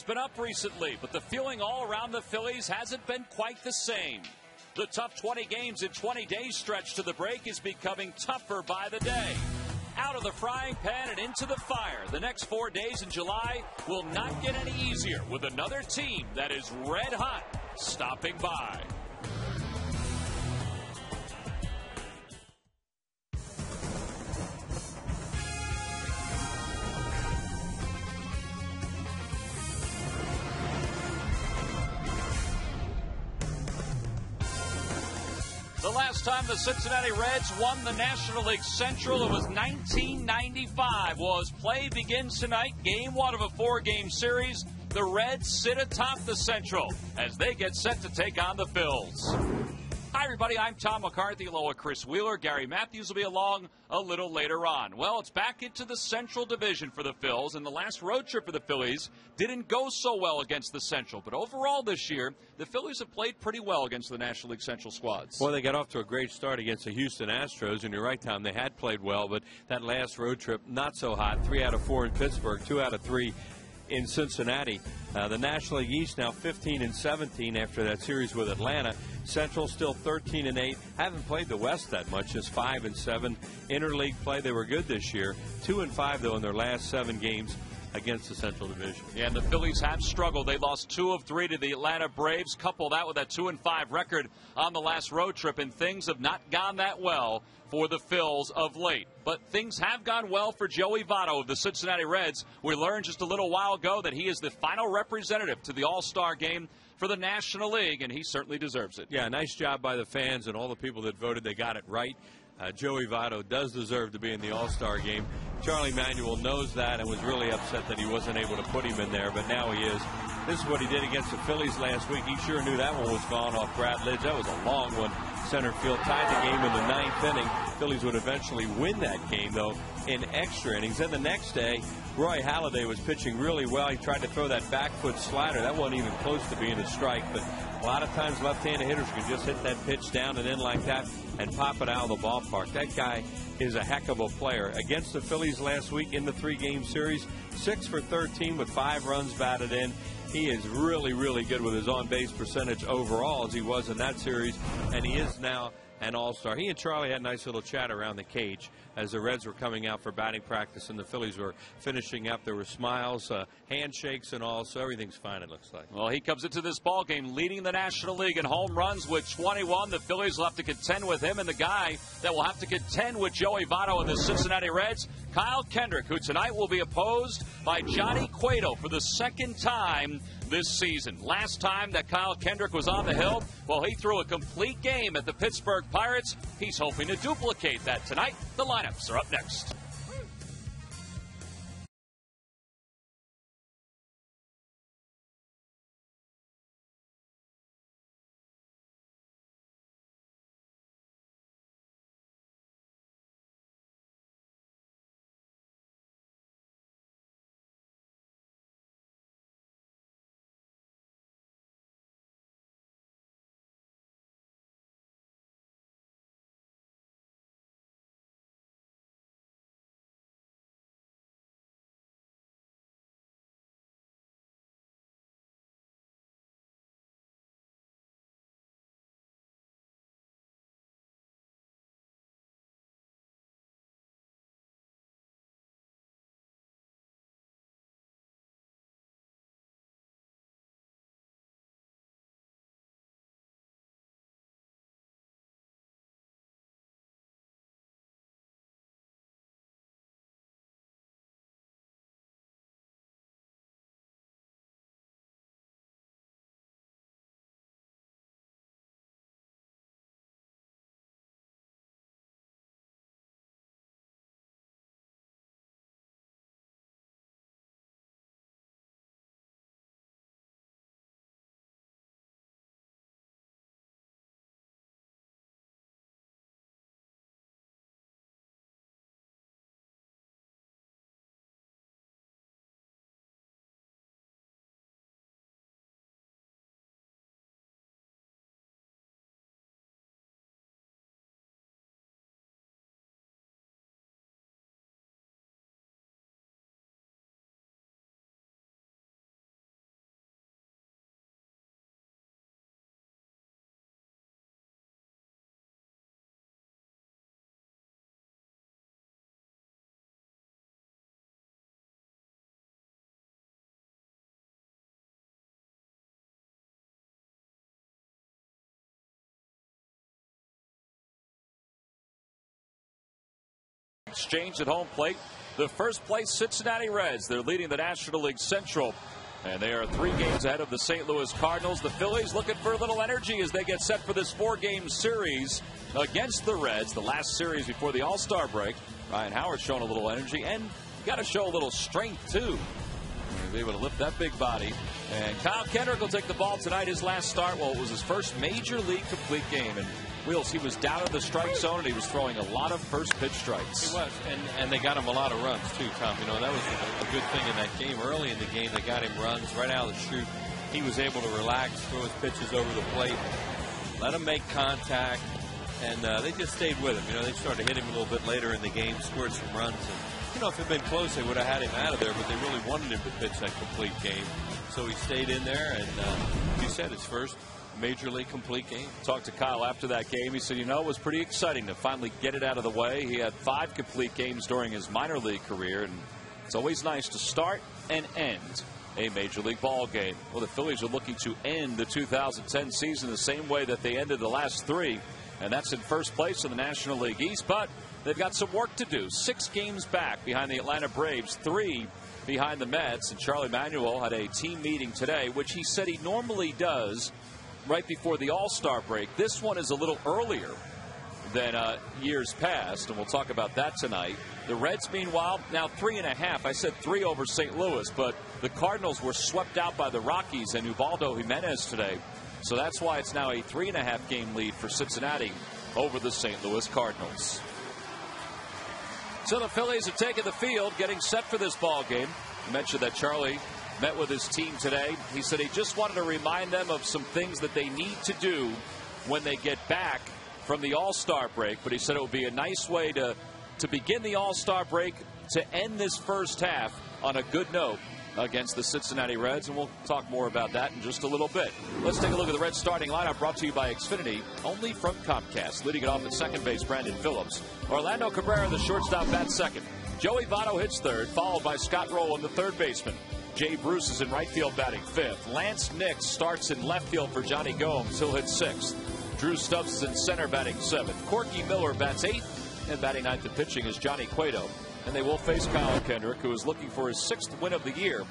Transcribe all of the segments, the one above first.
been up recently, but the feeling all around the Phillies hasn't been quite the same. The tough 20 games in 20 days stretch to the break is becoming tougher by the day. Out of the frying pan and into the fire, the next 4 days in July will not get any easier with another team that is red hot stopping by. The last time the Cincinnati Reds won the National League Central, it was 1995. Well, as play begins tonight, game one of a 4-game series, the Reds sit atop the Central as they get set to take on the Phils. Hi, everybody. I'm Tom McCarthy, along with Chris Wheeler. Gary Matthews will be along a little later on. Well, it's back into the Central Division for the Phils, and the last road trip for the Phillies didn't go so well against the Central. But overall this year, the Phillies have played pretty well against the National League Central squads. Well, they got off to a great start against the Houston Astros, and you're right, Tom, they had played well, but that last road trip, not so hot. 3 out of 4 in Pittsburgh, 2 out of 3 in Cincinnati. The National League East now 15-17 after that series with Atlanta. Central still 13-8. Haven't played the West that much, just 5-7. Interleague play, they were good this year. 2-5 though in their last 7 games against the Central Division. Yeah, and the Phillies have struggled. They lost 2 of 3 to the Atlanta Braves. Couple that with that 2-5 record on the last road trip, and things have not gone that well for the Phils of late. But things have gone well for Joey Votto of the Cincinnati Reds. We learned just a little while ago that he is the final representative to the All-Star game for the National League, and he certainly deserves it. Yeah, nice job by the fans and all the people that voted. They got it right. Joey Votto does deserve to be in the All-Star game. Charlie Manuel knows that and was really upset that he wasn't able to put him in there, but now he is. This is what he did against the Phillies last week. He sure knew that one was gone off Brad Lidge. That was a long one. Center field tied the game in the 9th inning. Phillies would eventually win that game, though, in extra innings. Then the next day, Roy Halladay was pitching really well. He tried to throw that back foot slider. That wasn't even close to being a strike, but a lot of times left-handed hitters can just hit that pitch down and in like that and pop it out of the ballpark. That guy is a heck of a player. Against the Phillies last week in the 3-game series, 6 for 13 with 5 runs batted in. He is really, really good with his on-base percentage overall, as he was in that series, and he is now an All-Star. He and Charlie had a nice little chat around the cage as the Reds were coming out for batting practice and the Phillies were finishing up. There were smiles, handshakes and all, so everything's fine, it looks like. Well, he comes into this ball game leading the National League in home runs with 21. The Phillies will have to contend with him, and the guy that will have to contend with Joey Votto and the Cincinnati Reds, Kyle Kendrick, who tonight will be opposed by Johnny Cueto for the 2nd time this season. Last time that Kyle Kendrick was on the hill, well, he threw a complete game at the Pittsburgh Pirates. He's hoping to duplicate that tonight. The lineups are up next. exchange at home plate. The first place Cincinnati Reds. They're leading the National League Central. And they are 3 games ahead of the St. Louis Cardinals. The Phillies looking for a little energy as they get set for this 4-game series against the Reds. The last series before the All-Star break. Ryan Howard showing a little energy. And you got to show a little strength, too. He'll be able to lift that big body. And Kyle Kendrick will take the ball tonight. His last start, well, it was his first major league complete game. And Wheels, he was down in the strike zone, and he was throwing a lot of first pitch strikes. He was, and they got him a lot of runs, too, Tom. You know, that was a good thing in that game. Early in the game, they got him runs right out of the chute. He was able to relax, throw his pitches over the plate, let him make contact, and they just stayed with him. You know, they started hitting him a little bit later in the game, scored some runs. And, you know, if it had been close, they would have had him out of there, but they really wanted him to pitch that complete game. So he stayed in there, and you said his first major league complete game. Talked to Kyle after that game. He said, you know, it was pretty exciting to finally get it out of the way. He had 5 complete games during his minor league career, and it's always nice to start and end a major league ball game. Well, the Phillies are looking to end the 2010 season the same way that they ended the last 3, and that's in first place in the National League East. But they've got some work to do. 6 games back behind the Atlanta Braves, 3 behind the Mets. And Charlie Manuel had a team meeting today, which he said he normally does right before the All-Star break. This one is a little earlier than years past, and we'll talk about that tonight. The Reds, meanwhile, now 3.5. I said 3 over St. Louis, but the Cardinals were swept out by the Rockies and Ubaldo Jimenez today. So that's why it's now a 3.5 game lead for Cincinnati over the St. Louis Cardinals. So the Phillies are taking the field, getting set for this ball game. You mentioned that Charlie met with his team today. He said he just wanted to remind them of some things that they need to do when they get back from the All-Star break. But he said it would be a nice way to begin the All-Star break, to end this first half on a good note against the Cincinnati Reds. And we'll talk more about that in just a little bit. Let's take a look at the Reds starting lineup, brought to you by Xfinity, only from Comcast. Leading it off at second base, Brandon Phillips. Orlando Cabrera, the shortstop, bats second. Joey Votto hits third, followed by Scott Rowland, the third baseman. Jay Bruce is in right field batting fifth. Lance Nix starts in left field for Johnny Gomes. He'll hit sixth. Drew Stubbs is in center batting seventh. Corky Miller bats eighth. And batting ninth and pitching is Johnny Cueto. And they will face Kyle Kendrick, who is looking for his 6th win of the year,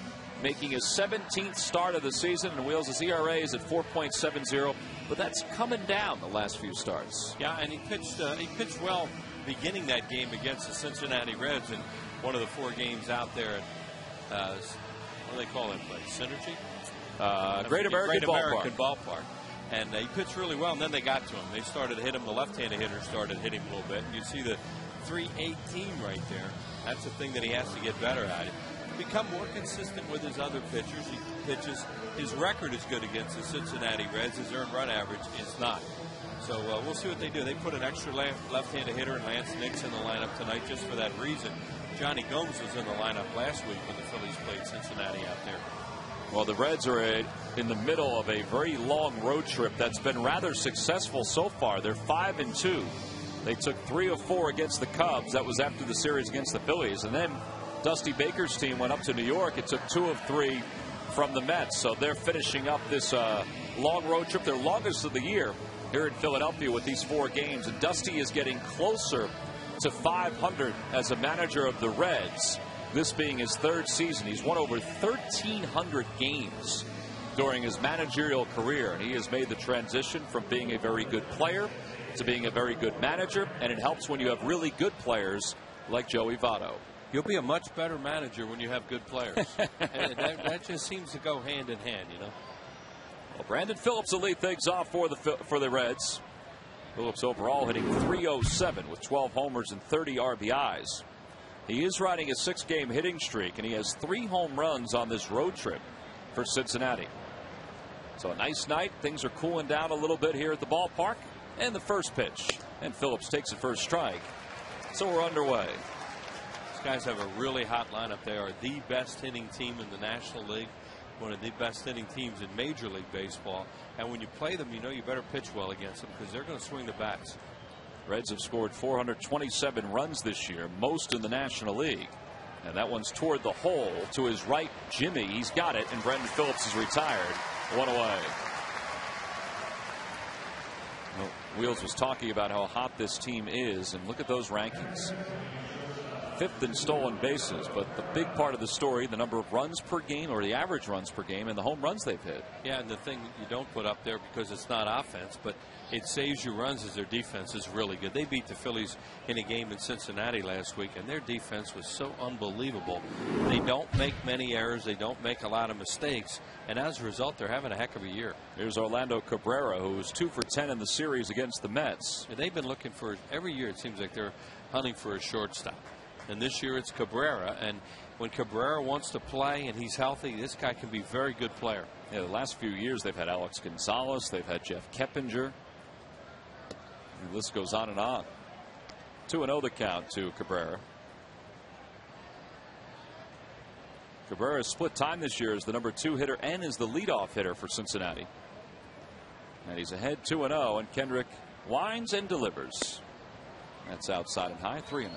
making his 17th start of the season. And Wheels' ERA is at 4.70, but that's coming down the last few starts. Yeah, and he pitched well beginning that game against the Cincinnati Reds in one of the 4 games out there at what do they call it? Synergy? Great American Ballpark. And he pitched really well, and then they got to him. They started to hit him. The left-handed hitter started hitting a little bit. And you see the 318 right there. That's the thing that he has to get better at. Become more consistent with his other pitchers. He pitches. His record is good against the Cincinnati Reds. His earned run average is not. So we'll see what they do. They put an extra left-handed hitter and Lance Nix in the lineup tonight just for that reason. Johnny Gomes was in the lineup last week when the Phillies played Cincinnati out there. Well, the Reds are in the middle of a very long road trip that's been rather successful so far. They're 5-2. They took 3 of 4 against the Cubs. That was after the series against the Phillies. And then Dusty Baker's team went up to New York. It took 2 of 3 from the Mets. So they're finishing up this long road trip, their longest of the year, here in Philadelphia with these 4 games. And Dusty is getting closer to 500 as a manager of the Reds. This being his 3rd season. He's won over 1,300 games during his managerial career, and he has made the transition from being a very good player to being a very good manager, and it helps when you have really good players like Joey Votto. You'll be a much better manager when you have good players. And that just seems to go hand in hand, you know. Well, Brandon Phillips will lead things off for the Reds. Phillips overall hitting .307 with 12 homers and 30 RBIs. He is riding a 6-game hitting streak, and he has 3 home runs on this road trip for Cincinnati. So a nice night. Things are cooling down a little bit here at the ballpark. And the first pitch. And Phillips takes it for a strike. So we're underway. These guys have a really hot lineup. They are the best hitting team in the National League. One of the best hitting teams in Major League Baseball. And when you play them, you know you better pitch well against them because they're going to swing the bats. Reds have scored 427 runs this year, most in the National League. And that one's toward the hole to his right. Jimmy, he's got it, and Brandon Phillips is retired. 1 away. Well, Wheels was talking about how hot this team is, and look at those rankings. 5th in stolen bases. But the big part of the story, the number of runs per game, or the average runs per game, and the home runs they've hit. Yeah, and the thing you don't put up there because it's not offense, but it saves you runs, as their defense is really good. They beat the Phillies in a game in Cincinnati last week, and their defense was so unbelievable. They don't make many errors. They don't make a lot of mistakes. And as a result, they're having a heck of a year. Here's Orlando Cabrera, who was 2 for 10 in the series against the Mets. And they've been looking for, every year it seems like they're hunting for a shortstop. And this year it's Cabrera. And when Cabrera wants to play and he's healthy, this guy can be a very good player. Yeah, the last few years they've had Alex Gonzalez, they've had Jeff Keppinger. The list goes on and on. 2-0 the count to Cabrera. Cabrera split time this year as the number 2 hitter and is the leadoff hitter for Cincinnati. And he's ahead 2-0, and Kendrick winds and delivers. That's outside and high, 3-0.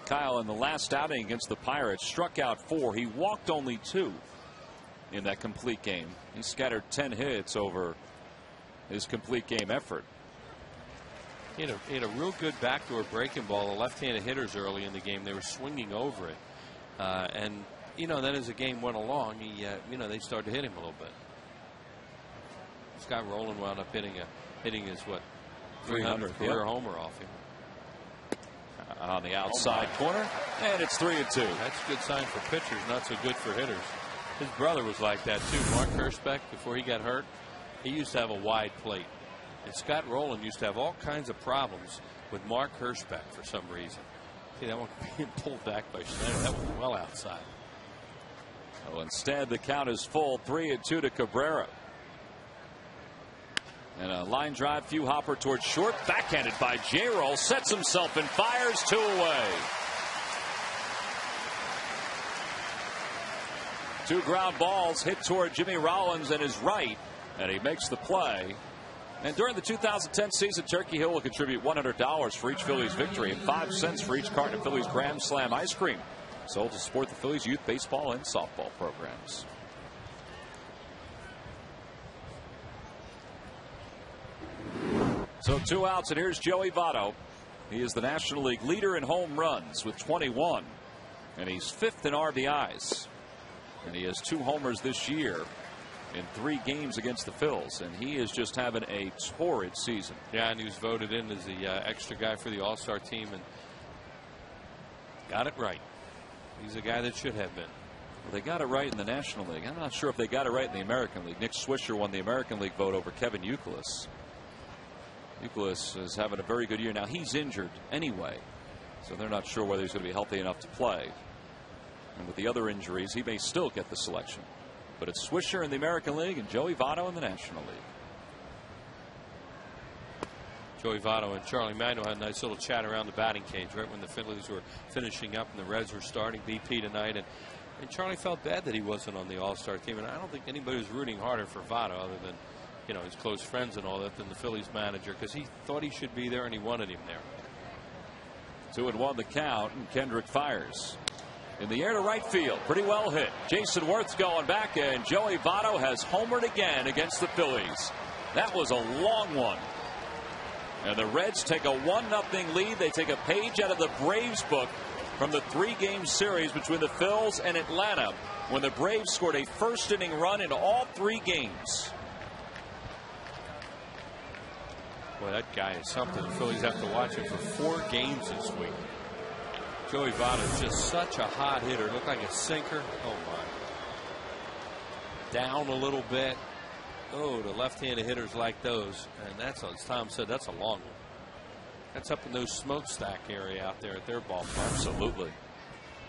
Kyle, in the last outing against the Pirates, struck out 4. He walked only 2 in that complete game. He scattered 10 hits over his complete game effort. He had a real good backdoor breaking ball. The left-handed hitters early in the game, they were swinging over it, and then as the game went along, they started to hit him a little bit. Scott Rowland wound up hitting his 300th career homer off him. On the outside corner, and it's 3-2. That's a good sign for pitchers, not so good for hitters. His brother was like that too. Mark Hirschbeck, before he got hurt, he used to have a wide plate. And Scott Rowland used to have all kinds of problems with Mark Hirschbeck for some reason. See, that one being pulled back by Schneider. That was well outside. Well, instead, the count is full, 3-2 to Cabrera. And a line drive, few hopper towards short. Backhanded by J-Roll. Sets himself and fires 2 away. 2 ground balls hit toward Jimmy Rollins and his right. And he makes the play. And during the 2010 season, Turkey Hill will contribute $100 for each Phillies victory and 5 cents for each carton of Phillies Grand Slam ice cream, sold to support the Phillies youth baseball and softball programs. So 2 outs, and here's Joey Votto. He is the National League leader in home runs with 21, and he's 5th in RBIs. And he has 2 homers this year in 3 games against the Phils, and he is just having a torrid season. Yeah, and he was voted in as the extra guy for the All-Star team and got it right. He's a guy that should have been. Well, they got it right in the National League. I'm not sure if they got it right in the American League. Nick Swisher won the American League vote over Kevin Youkilis. Youkilis is having a very good year. Now, he's injured anyway, so they're not sure whether he's going to be healthy enough to play. And with the other injuries, he may still get the selection. But it's Swisher in the American League and Joey Votto in the National League. Joey Votto and Charlie Manuel had a nice little chat around the batting cage right when the Phillies were finishing up and the Reds were starting BP tonight. And Charlie felt bad that he wasn't on the All-Star team. And I don't think anybody was rooting harder for Votto other than, his close friends and all that than the Phillies manager, because he thought he should be there and he wanted him there. 2-1 the count, and Kendrick fires. In the air to right field, pretty well hit. Jason Worth's going back, and Joey Votto has homered again against the Phillies. That was a long one. And the Reds take a 1-0 lead. They take a page out of the Braves book from the 3-game series between the Phils and Atlanta, when the Braves scored a first-inning run in all 3 games. Boy, that guy is something. The Phillies have to watch him for 4 games this week. Joey Votto is just such a hot hitter. Looked like a sinker. Oh, my. Down a little bit. Oh, the left-handed hitters like those. And that's, as Tom said, that's a long one. That's up in those smokestack area out there at their ballpark. Absolutely.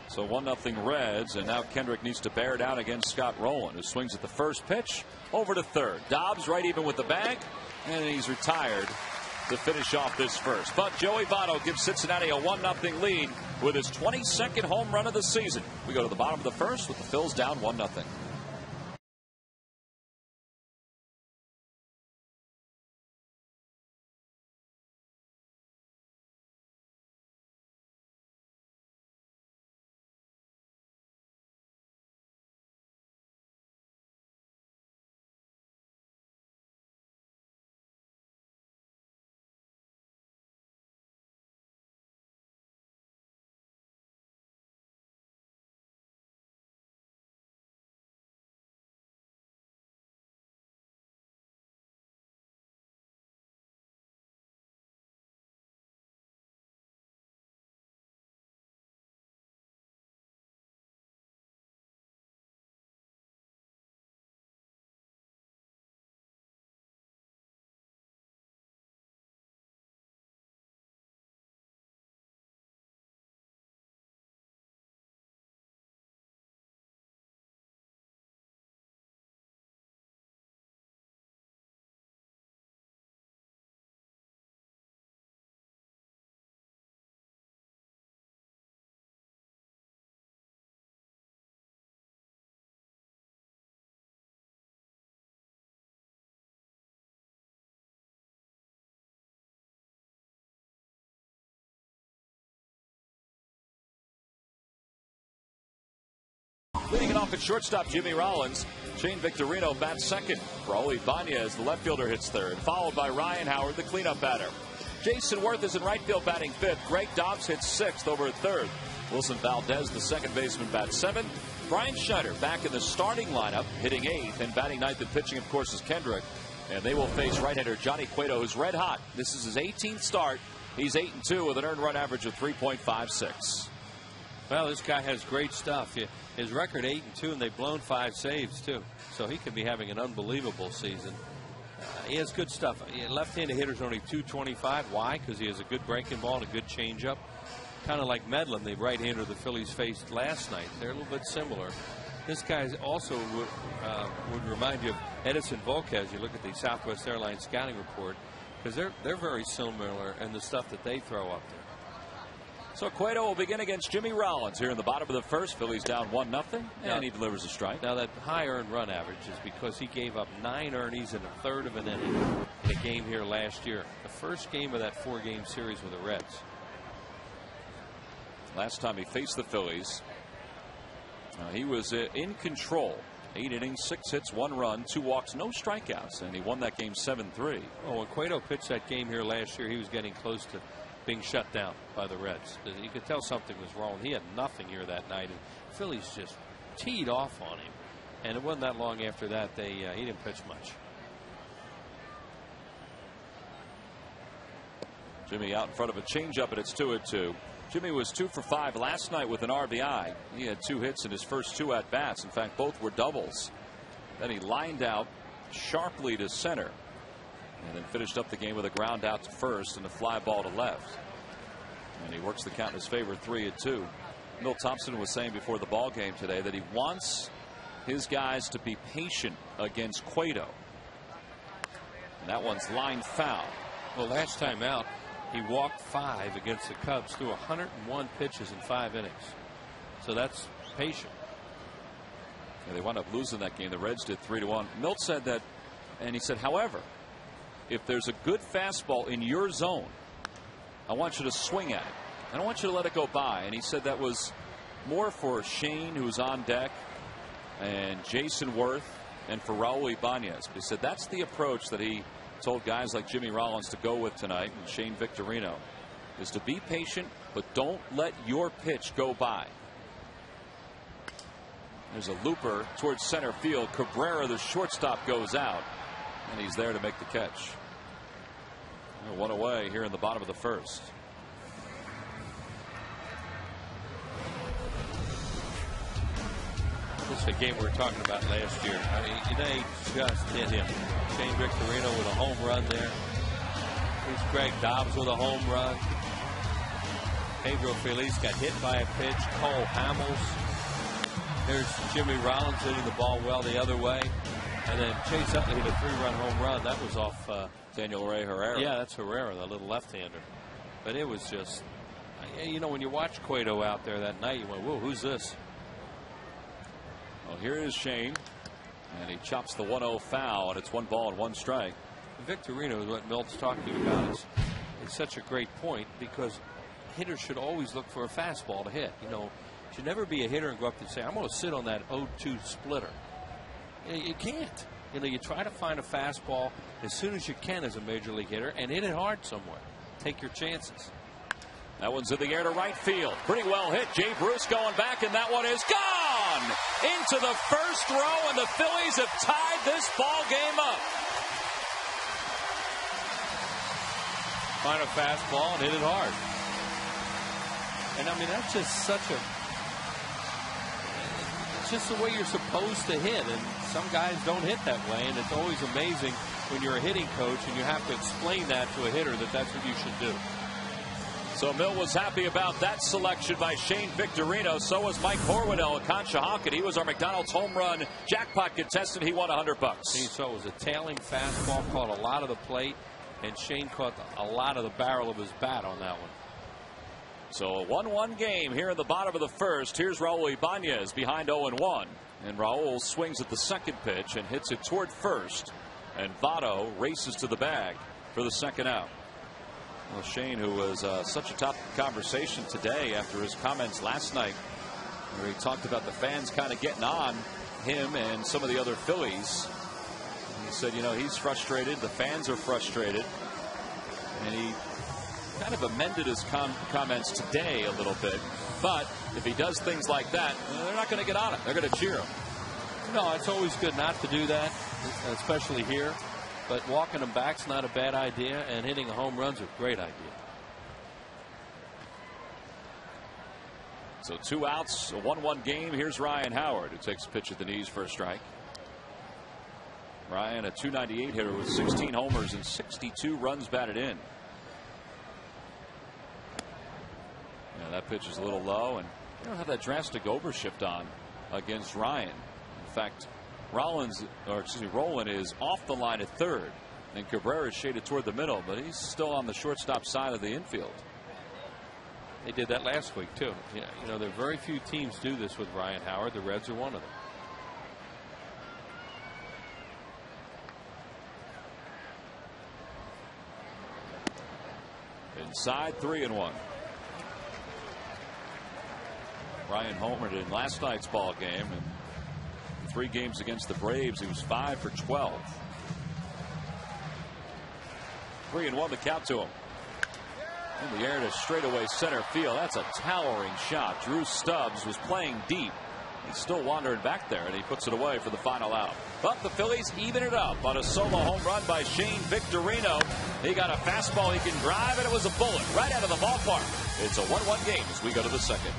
So 1-0 Reds, and now Kendrick needs to bear down against Scott Rowland, who swings at the first pitch over to third. Dobbs right even with the bag, and he's retired to finish off this first. But Joey Votto gives Cincinnati a 1-0 lead with his 22nd home run of the season. We go to the bottom of the first with the Phils down 1-0. off at shortstop Jimmy Rollins. Shane Victorino bats second. Raul Ibanez, the left fielder, hits third, followed by Ryan Howard, the cleanup batter. Jason Worth is in right field batting fifth. Greg Dobbs hits sixth over at third. Wilson Valdez, the second baseman, bats seventh. Brian Schneider back in the starting lineup, hitting eighth, and batting ninth and pitching, of course, is Kendrick. And they will face right-hander Johnny Cueto, who's red hot. This is his 18th start. He's 8-2 with an earned run average of 3.56. Well, this guy has great stuff. His record 8-2, and they've blown 5 saves too. So he could be having an unbelievable season. He has good stuff. Left-handed hitter's only 225. Why? Because he has a good breaking ball and a good changeup. Kind of like Medlin, the right-hander the Phillies faced last night. They're a little bit similar. This guy also would remind you of Edison Volquez. You look at the Southwest Airlines scouting report, because they're very similar in the stuff that they throw up there. So Cueto will begin against Jimmy Rollins here in the bottom of the first. Phillies down 1-0, and he delivers a strike. Now that high earned run average is because he gave up 9 earnings in a third of an inning in a game here last year. The first game of that 4-game series with the Reds. Last time he faced the Phillies, he was in control. 8 innings, 6 hits, 1 run, 2 walks, no strikeouts, and he won that game 7-3. Oh, when Cueto pitched that game here last year, he was getting close to being shut down by the Reds. You could tell something was wrong. He had nothing here that night, and Phillies just teed off on him. And it wasn't that long after that he didn't pitch much. Jimmy out in front of a changeup, and it's 2-2. Jimmy was 2 for 5 last night with an RBI. He had 2 hits in his first 2 at bats. In fact, both were doubles. Then he lined out sharply to center, and then finished up the game with a ground out to first and a fly ball to left. And he works the count in his favor, 3-2. Milt Thompson was saying before the ball game today that he wants his guys to be patient against Cueto. And that one's lined foul. Well, last time out, he walked 5 against the Cubs through 101 pitches in 5 innings. So that's patient. Yeah, they wound up losing that game. The Reds did 3-1. Milt said that, and he said, however, if there's a good fastball in your zone, I want you to swing at it. I don't want you to let it go by. And he said that was more for Shane, who's on deck, and Jason Worth, and for Raul Ibanez. He said that's the approach that he told guys like Jimmy Rollins to go with tonight, and Shane Victorino, is to be patient, but don't let your pitch go by. There's a looper towards center field. Cabrera, the shortstop, goes out, and he's there to make the catch. 1 away here in the bottom of the first. This is a game we were talking about last year. I mean, they just hit him. Shane Victorino with a home run there. Here's Greg Dobbs with a home run. Pedro Feliz got hit by a pitch. Cole Hamels. There's Jimmy Rollins hitting the ball well the other way. And then Chase Utley hit a 3-run home run. That was off Daniel Ray Herrera. Yeah, that's Herrera, the little left-hander. But it was just, you know, when you watch Cueto out there that night, you went, whoa, who's this? Well, here is Shane, and he chops the 1-0 foul, and it's 1 ball and 1 strike. Victorino is what Milt's talking about. It's such a great point, because hitters should always look for a fastball to hit. You know, you should never be a hitter and go up and say, I'm going to sit on that 0-2 splitter. You can't. You know, you try to find a fastball as soon as you can as a major league hitter and hit it hard somewhere. Take your chances. That one's in the air to right field. Pretty well hit. Jay Bruce going back, and that one is gone into the first row, and the Phillies have tied this ball game up. Find a fastball and hit it hard. And I mean, that's just such a, it's just the way you're supposed to hit, and some guys don't hit that way, and it's always amazing when you're a hitting coach and you have to explain that to a hitter that that's what you should do. So Mill was happy about that selection by Shane Victorino. So was Mike Horwedel at Conshohocken. He was our McDonald's home run jackpot contestant. He won $100. So it was a tailing fastball, caught a lot of the plate, and Shane caught a lot of the barrel of his bat on that one. So a 1-1 game here in the bottom of the first. Here's Raul Ibanez behind 0-1. And Raul swings at the second pitch and hits it toward first. And Votto races to the bag for the second out. Well, Shane, who was such a top conversation today after his comments last night where he talked about the fans kind of getting on him and some of the other Phillies. And he said, you know, he's frustrated. The fans are frustrated. And he kind of amended his comments today a little bit. But if he does things like that, they're not going to get on him. They're going to cheer him. No, it's always good not to do that, especially here. But walking them back's not a bad idea, and hitting a home run's a great idea. So 2 outs, a 1-1 game. Here's Ryan Howard, who takes a pitch at the knees for a strike. Ryan, a .298 hitter with 16 homers and 62 runs batted in. Yeah, that pitch is a little low, and you don't have that drastic overshift on against Ryan. In fact, Roland is off the line at third, and Cabrera is shaded toward the middle, but he's still on the shortstop side of the infield. They did that last week too. Yeah, you know, there are very few teams do this with Ryan Howard. The Reds are one of them. Inside, 3-1. Ryan homered in last night's ball game, and 3 games against the Braves, he was 5 for 12. 3-1 the count to him. In the air to straightaway center field. That's a towering shot. Drew Stubbs was playing deep. He's still wandering back there, and he puts it away for the final out. But the Phillies even it up on a solo home run by Shane Victorino. He got a fastball he can drive, and it was a bullet right out of the ballpark. It's a 1-1 game as we go to the second.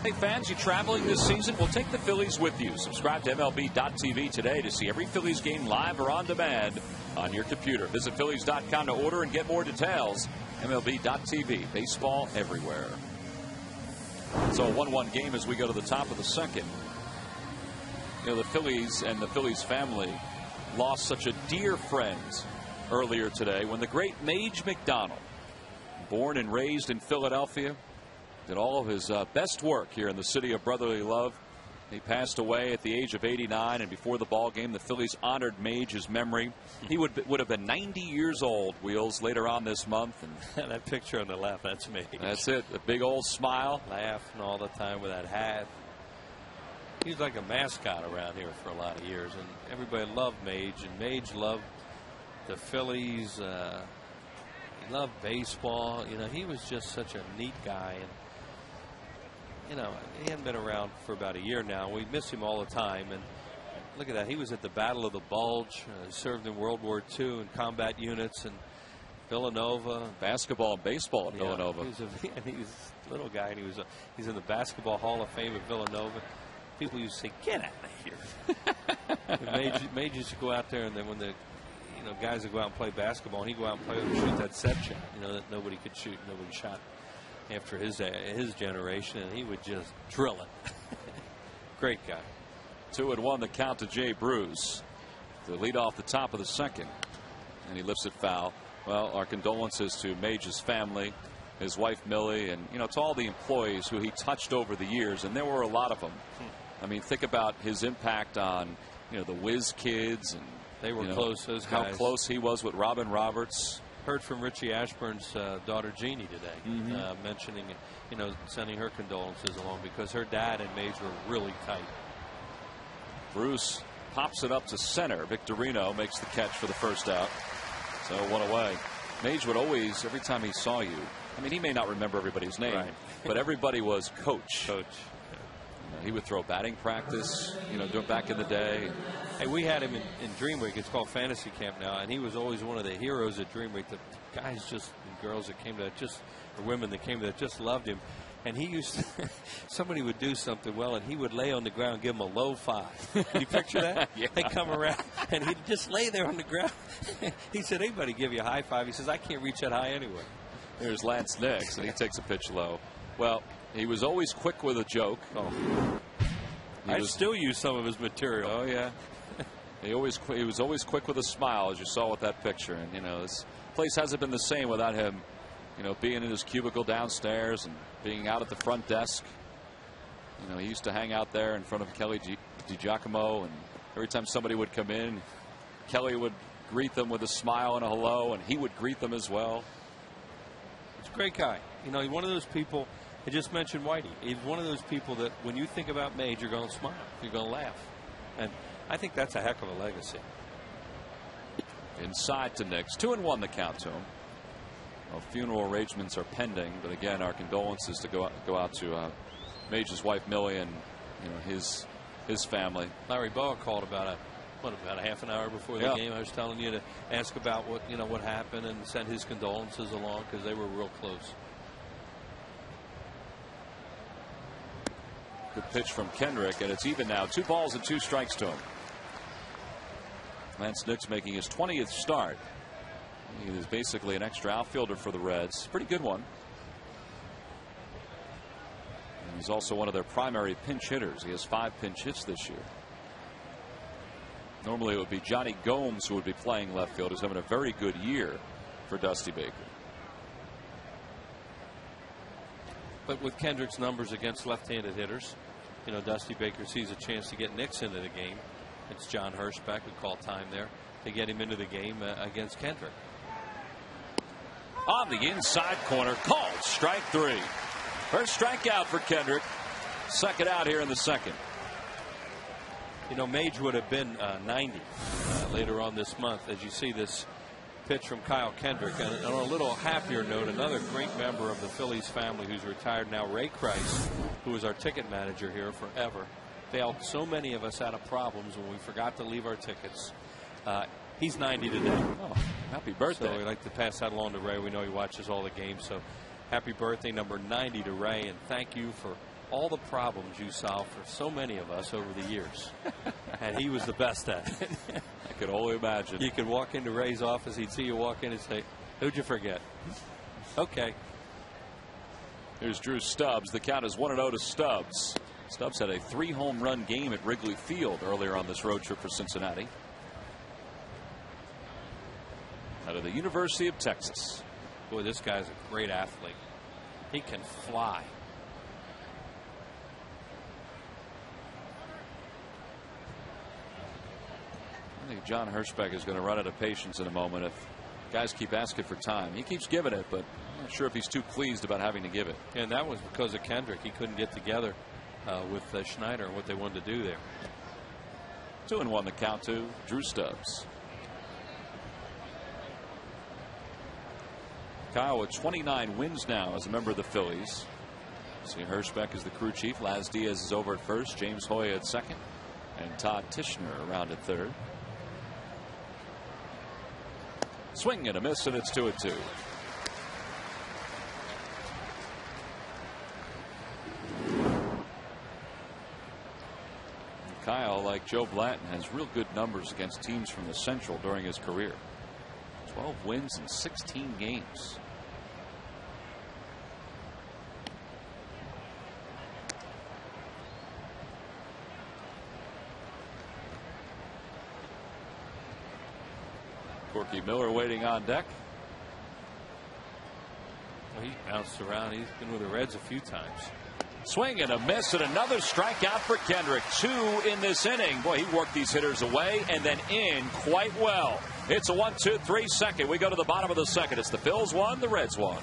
Hey fans, you traveling this season? Well, take the Phillies with you. Subscribe to MLB.tv today to see every Phillies game live or on demand on your computer. Visit Phillies.com to order and get more details. MLB.tv, baseball everywhere. So a 1-1 game as we go to the top of the second. You know, the Phillies and the Phillies family lost such a dear friend earlier today when the great Mage McDonald, born and raised in Philadelphia, did all of his best work here in the city of brotherly love. He passed away at the age of 89, and before the ball game, the Phillies honored Mage's memory. He would have been 90 years old, Wheels, later on this month. And that picture on the left, that's Mage. That's it, the big old smile. Laughing all the time with that hat. He was like a mascot around here for a lot of years, and everybody loved Mage, and Mage loved the Phillies. He loved baseball. You know, he was just such a neat guy. And you know, he hadn't been around for about a year now. We miss him all the time. And look at that. He was at the Battle of the Bulge. Served in World War II in combat units and Villanova. Basketball and baseball at Villanova. He was a little guy, and he's in the Basketball Hall of Fame at Villanova. People used to say, "Get out of here." Mage used to go out there, and then when the guys would go out and play basketball, and he'd go out and play and shoot that set shot, that nobody could shoot, nobody shot after his generation, and he would just drill it. Great guy. 2-1 the count to Jay Bruce. The lead off the top of the second, and he lifts it foul. Well, our condolences to Mage's family, his wife Millie, and to all the employees who he touched over the years, and there were a lot of them. I mean, think about his impact on the Whiz Kids, and they were close. Those how guys. Close he was with Robin Roberts. Heard from Richie Ashburn's daughter Jeannie today, mentioning, sending her condolences along because her dad and Mage were really tight. Bruce pops it up to center. Victorino makes the catch for the first out. So 1 away. Mage would always, every time he saw you, I mean, he may not remember everybody's name, right. but everybody was coach. Coach. He would throw batting practice, back in the day. Hey, we had him in Dream Week. It's called Fantasy Camp now, and he was always one of the heroes at Dream Week. The guys and girls that came to or women that came to just loved him. And he used to, somebody would do something well, and he would lay on the ground and give them a low five. Can you picture that? Yeah. They'd come around, and he'd just lay there on the ground. He said, anybody give you a high five? He says, I can't reach that high anyway. There's Lance Nix, and he takes a pitch low. Well, he was always quick with a joke. I still use some of his material. Oh, yeah. He was always quick with a smile, as you saw with that picture. And, this place hasn't been the same without him, being in his cubicle downstairs and being out at the front desk. He used to hang out there in front of Kelly DiGiacomo, and every time somebody would come in, Kelly would greet them with a smile and a hello, and he would greet them as well. He's a great guy. He's one of those people. I just mentioned Whitey. He's one of those people that when you think about Mage, you're going to smile. You're going to laugh. And I think that's a heck of a legacy. Inside to Nix. 2-1 the count to him. Well, funeral arrangements are pending, but again, our condolences to go out to Mage's wife Millie and his family. Larry Boa called about a half an hour before the game. I was telling you to ask about what happened and send his condolences along because they were real close. Good pitch from Kendrick, and it's even now. 2 balls and 2 strikes to him. Lance Nix making his 20th start. He is basically an extra outfielder for the Reds. Pretty good one. And he's also one of their primary pinch hitters. He has 5 pinch hits this year. Normally it would be Johnny Gomes who would be playing left field. He's having a very good year for Dusty Baker. But with Kendrick's numbers against left-handed hitters, Dusty Baker sees a chance to get Nix into the game. It's John Hirschbeck who called time there to get him into the game against Kendrick. On the inside corner, called strike 3. First strikeout for Kendrick. Second out here in the second. Mage would have been 90 later on this month as you see this pitch from Kyle Kendrick. And on a little happier note, another great member of the Phillies family who's retired now, Ray Kreis, who was our ticket manager here forever, bailed so many of us out of problems when we forgot to leave our tickets. He's 90 today. Oh, happy birthday. So we'd like to pass that along to Ray. We know he watches all the games. So happy birthday, number 90 to Ray. And thank you for all the problems you solved for so many of us over the years. And he was the best at it. I could only imagine. You could walk into Ray's office. He'd see you walk in and say, who'd you forget? Okay. Here's Drew Stubbs. The count is 1-0 to Stubbs. Stubbs had a 3-home run game at Wrigley Field earlier on this road trip for Cincinnati. Out of the University of Texas. Boy, this guy's a great athlete. He can fly. I think John Hirschbeck is going to run out of patience in a moment if guys keep asking for time. He keeps giving it, but I'm not sure if he's too pleased about having to give it. And that was because of Kendrick. He couldn't get together with Schneider and what they wanted to do there. 2-1 the count to Drew Stubbs. Kyle with 29 wins now as a member of the Phillies. See Hirschbeck is the crew chief. Laz Diaz is over at first. James Hoya at second. And Todd Tishner around at third. Swing and a miss, and it's 2-2. Kyle, like Joe Blanton, has real good numbers against teams from the Central during his career. 12 wins in 16 games. Corky Miller waiting on deck. Well, he bounced around. He's been with the Reds a few times. Swing and a miss, and another strikeout for Kendrick. 2 in this inning. Boy, he worked these hitters away and then in quite well. It's a 1-2-3 second. We go to the bottom of the second. It's the Phils 1, the Reds 1.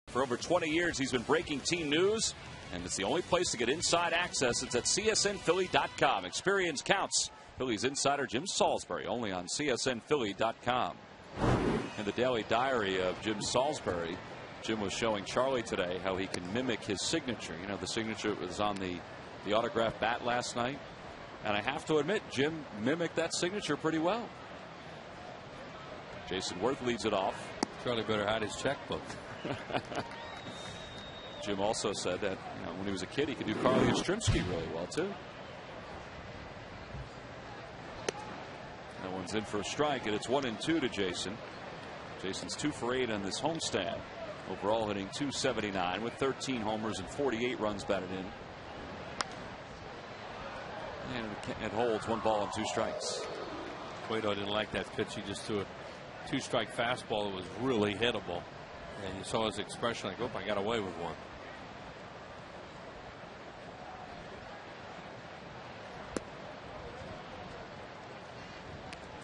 For over 20 years, he's been breaking team news, and it's the only place to get inside access. It's at csnphilly.com. Experience counts. Phillies insider Jim Salisbury, only on csnphilly.com. In the daily diary of Jim Salisbury, Jim was showing Charlie today how he can mimic his signature. You know, the signature was on the autographed bat last night. And I have to admit, Jim mimicked that signature pretty well. Jason Worth leads it off. Charlie better hide his checkbook. Jim also said that when he was a kid, he could do Carly Yastrzemski really well, too. That one's in for a strike, and it's 1-2 to Jason. Jason's 2 for 8 on this homestand. Overall hitting .279 with 13 homers and 48 runs batted in. And it holds 1 ball and 2 strikes. Votto didn't like that pitch. He just threw a 2-strike fastball that was really hittable. And you saw his expression like, oh, I got away with one.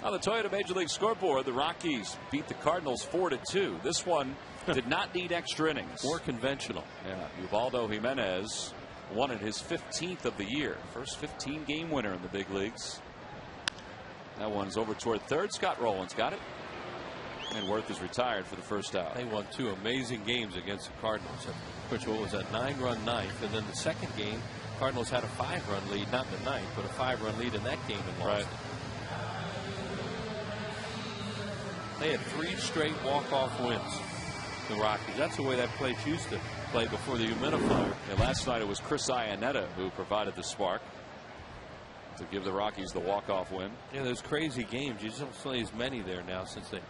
On the Toyota Major League scoreboard, the Rockies beat the Cardinals 4-2. This one did not need extra innings. More conventional. Yeah, Ubaldo Jimenez won it his 15th of the year. First 15-game winner in the big leagues. That one's over toward third. Scott Rowland's got it. And Worth is retired for the first out. They won 2 amazing games against the Cardinals. Which was that 9-run ninth, and then the second game, Cardinals had a 5-run lead, not the ninth, but a 5-run lead in that game and lost it. They had 3 straight walk-off wins. The Rockies. That's the way that place used to play before the humidifier. And last night it was Chris Iannetta who provided the spark to give the Rockies the walk-off win. Yeah, those crazy games. You just don't play as many there now since they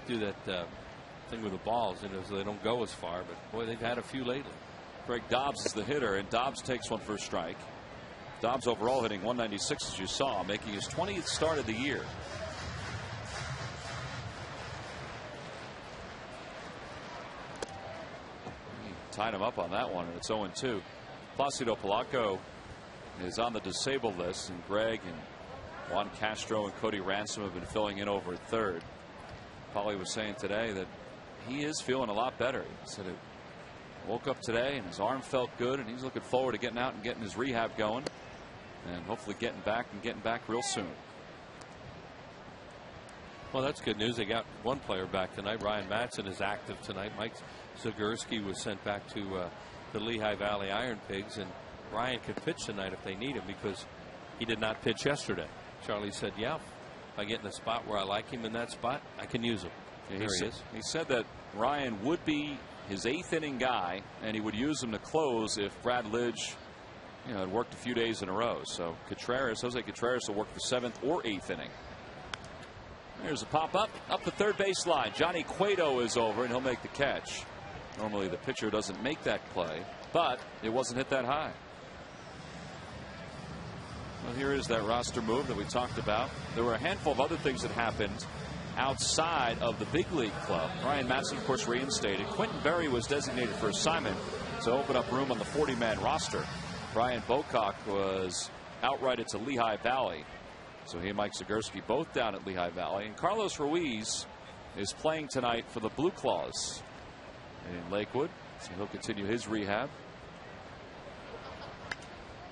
do that thing with the balls, so they don't go as far. But boy, they've had a few lately. Greg Dobbs is the hitter, and Dobbs takes one for a strike. Dobbs overall hitting .196 as you saw, making his 20th start of the year. tied him up on that one, and it's 0-2. Placido Polanco is on the disabled list, and Greg and Juan Castro and Cody Ransom have been filling in over at third. Paulie was saying today that he is feeling a lot better. He said it woke up today and his arm felt good, and he's looking forward to getting out and getting his rehab going, and hopefully getting back real soon. Well, that's good news. They got one player back tonight. Ryan Madsen is active tonight. Mike Zagurski was sent back to the Lehigh Valley Iron Pigs, and Ryan can pitch tonight if they need him because he did not pitch yesterday. Charlie said, yeah, if I get in a spot where I like him in that spot, I can use him. Yeah, there he is. He said that Ryan would be his 8th inning guy, and he would use him to close if Brad Lidge, had worked a few days in a row. So Jose Contreras will work the 7th or 8th inning. There's a pop up the third base line. Johnny Cueto is over, and he'll make the catch. Normally the pitcher doesn't make that play, but it wasn't hit that high. Well, here is that roster move that we talked about. There were a handful of other things that happened outside of the big league club. Ryan Madsen, of course, reinstated. Quentin Berry was designated for assignment to open up room on the 40-man roster. Brian Bocock was outrighted to Lehigh Valley. So he and Mike Zagurski both down at Lehigh Valley. And Carlos Ruiz is playing tonight for the Blue Claws in Lakewood. So he'll continue his rehab.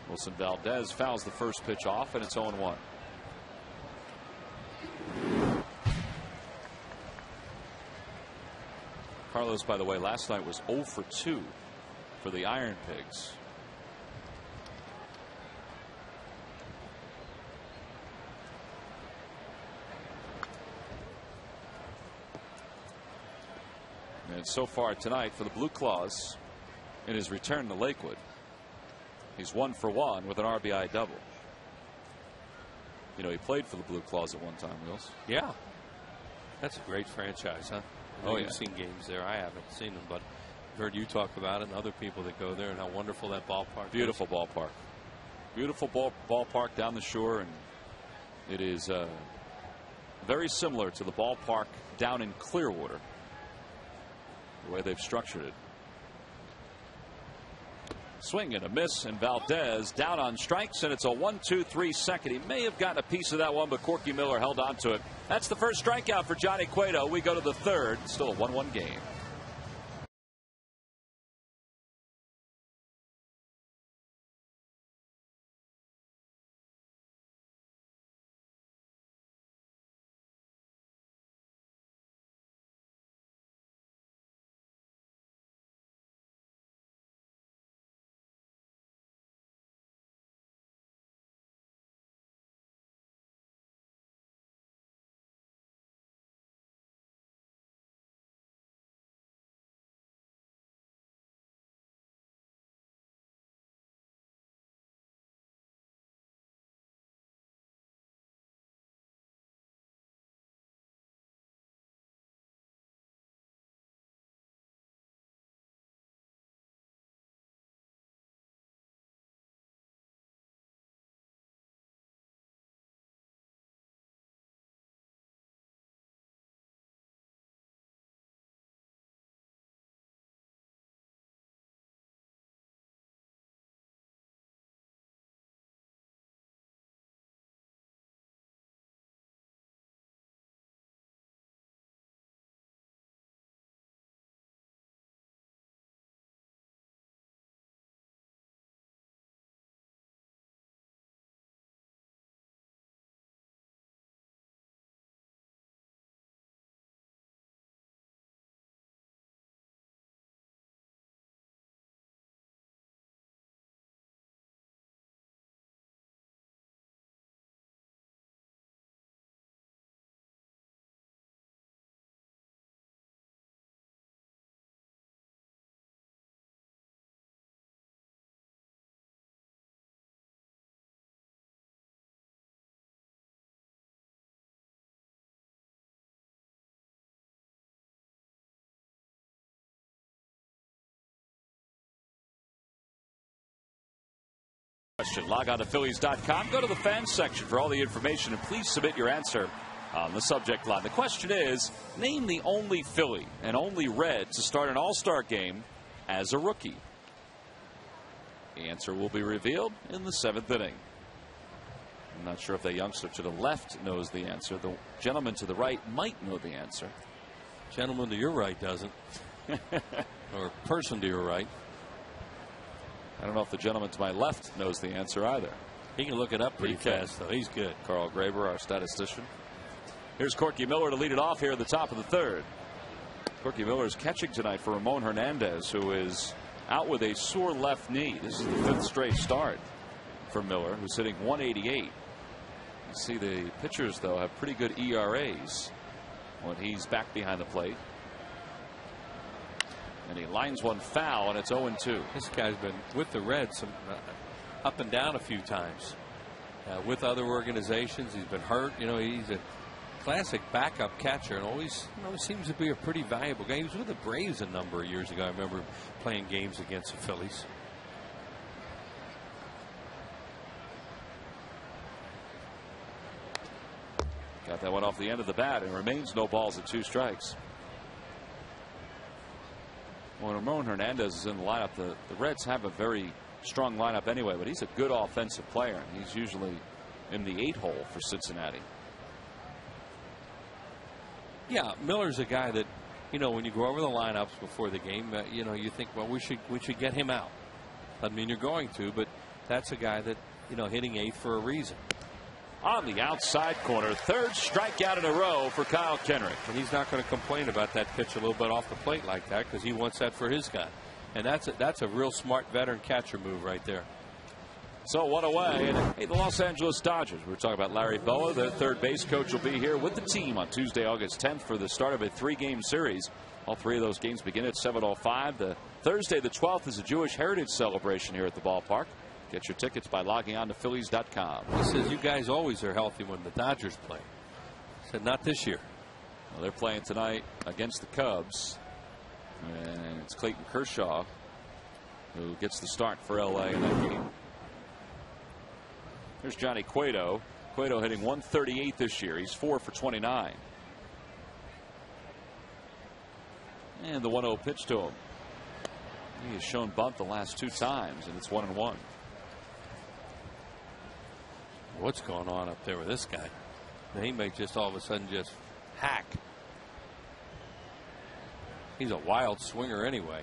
Wilson Valdez fouls the first pitch off, and it's 0-1. Carlos, by the way, last night was 0 for 2 for the Iron Pigs. And so far tonight for the Blue Claws in his return to Lakewood, he's 1 for 1 with an RBI double. He played for the Blue Claws at one time, Wills. Yeah. That's a great franchise, huh? Oh, yeah. You've seen games there. I haven't seen them, but I've heard you talk about it and other people that go there and how wonderful that ballpark is. Beautiful ballpark. Beautiful ballpark down the shore, and it is very similar to the ballpark down in Clearwater, the way they've structured it. Swing and a miss, and Valdez down on strikes, and it's a 1-2-3 second. He may have gotten a piece of that one, but Corky Miller held on to it. That's the first strikeout for Johnny Cueto. We go to the third. Still a 1-1 game. Log on to Phillies.com. Go to the fans section for all the information, and please submit your answer on the subject line. The question is, name the only Philly and only Red to start an All-Star game as a rookie? The answer will be revealed in the 7th inning. I'm not sure if the youngster to the left knows the answer. The gentleman to the right might know the answer. Gentleman to your right doesn't. Or person to your right. I don't know if the gentleman to my left knows the answer either. He can look it up pretty fast, though. He's good. Carl Graber, our statistician. Here's Corky Miller to lead it off here at the top of the 3rd. Corky Miller is catching tonight for Ramon Hernandez, who is out with a sore left knee. This is the 5th straight start for Miller, who's hitting 188. You see the pitchers, though, have pretty good ERAs when he's back behind the plate. And he lines one foul, and it's 0-2. This guy's been with the Reds up and down a few times with other organizations. He's been hurt. You know, he's a classic backup catcher and always seems to be a pretty valuable guy. He was with the Braves a number of years ago. I remember playing games against the Phillies. Got that one off the end of the bat, and remains no balls and 2 strikes. When Ramon Hernandez is in the lineup, the Reds have a very strong lineup anyway, but he's a good offensive player, and he's usually in the 8 hole for Cincinnati. Yeah, Miller's a guy that, you know, when you go over the lineups before the game, you know, you think, well, we should get him out. Doesn't mean you're going to, but that's a guy that, you know, hitting 8th for a reason. On the outside corner, 3rd strikeout in a row for Kyle Kendrick. And he's not going to complain about that pitch a little bit off the plate like that, because he wants that for his guy. And that's a real smart veteran catcher move right there. So 1 away. And hey, the Los Angeles Dodgers. We're talking about Larry Boa. The 3rd base coach will be here with the team on Tuesday, August 10th for the start of a 3-game series. All 3 of those games begin at 7:05. The Thursday, the 12th, is a Jewish Heritage celebration here at the ballpark. Get your tickets by logging on to Phillies.com. He says you guys always are healthy when the Dodgers play. He said not this year. Well, they're playing tonight against the Cubs. And it's Clayton Kershaw who gets the start for LA in that game. Here's Johnny Cueto. Cueto hitting 138 this year. He's 4 for 29. And the 1-0 pitch to him. He has shown bunt the last 2 times, and it's 1-1. What's going on up there with this guy? He may just all of a sudden just hack. He's a wild swinger anyway.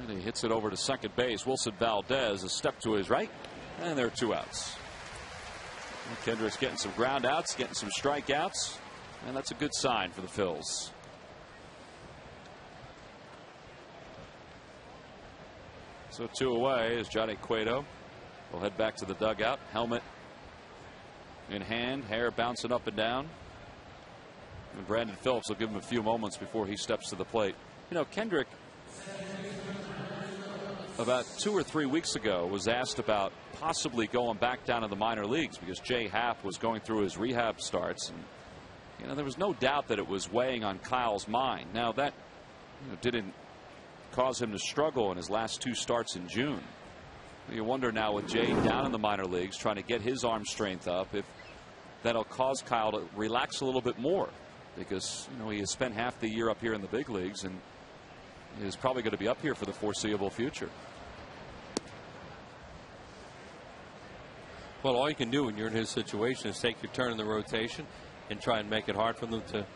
And he hits it over to second base. Wilson Valdez a step to his right, and there are 2 outs. And Kendrick's getting some ground outs, getting some strikeouts, and that's a good sign for the Phils. So 2 away is Johnny Cueto. We'll head back to the dugout. Helmet in hand, hair bouncing up and down. And Brandon Phillips will give him a few moments before he steps to the plate. You know, Kendrick, about 2 or 3 weeks ago, was asked about possibly going back down to the minor leagues because Jay Happ was going through his rehab starts. And, you know, there was no doubt that it was weighing on Kyle's mind. Now, that didn't cause him to struggle in his last 2 starts in June. You wonder now with Jay down in the minor leagues trying to get his arm strength up if that'll cause Kyle to relax a little bit more, because he has spent half the year up here in the big leagues and is probably going to be up here for the foreseeable future. Well, all you can do when you're in his situation is take your turn in the rotation and try and make it hard for them to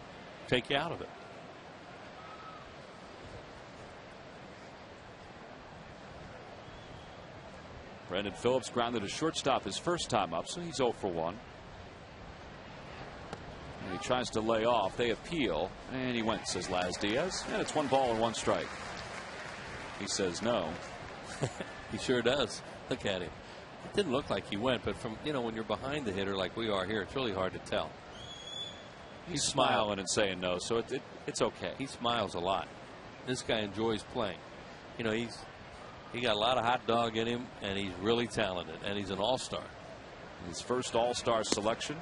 take you out of it. Brandon Phillips grounded a shortstop his first time up, so he's 0 for 1. And he tries to lay off. They appeal, and he went, says Laz Diaz. And it's 1 ball and 1 strike. He says no. He sure does. Look at him. It didn't look like he went, but from, when you're behind the hitter like we are here, it's really hard to tell. He's smiling and saying no, so it's okay. He smiles a lot. This guy enjoys playing. He got a lot of hot dog in him, and he's really talented, and he's an all-star. His first all-star selection,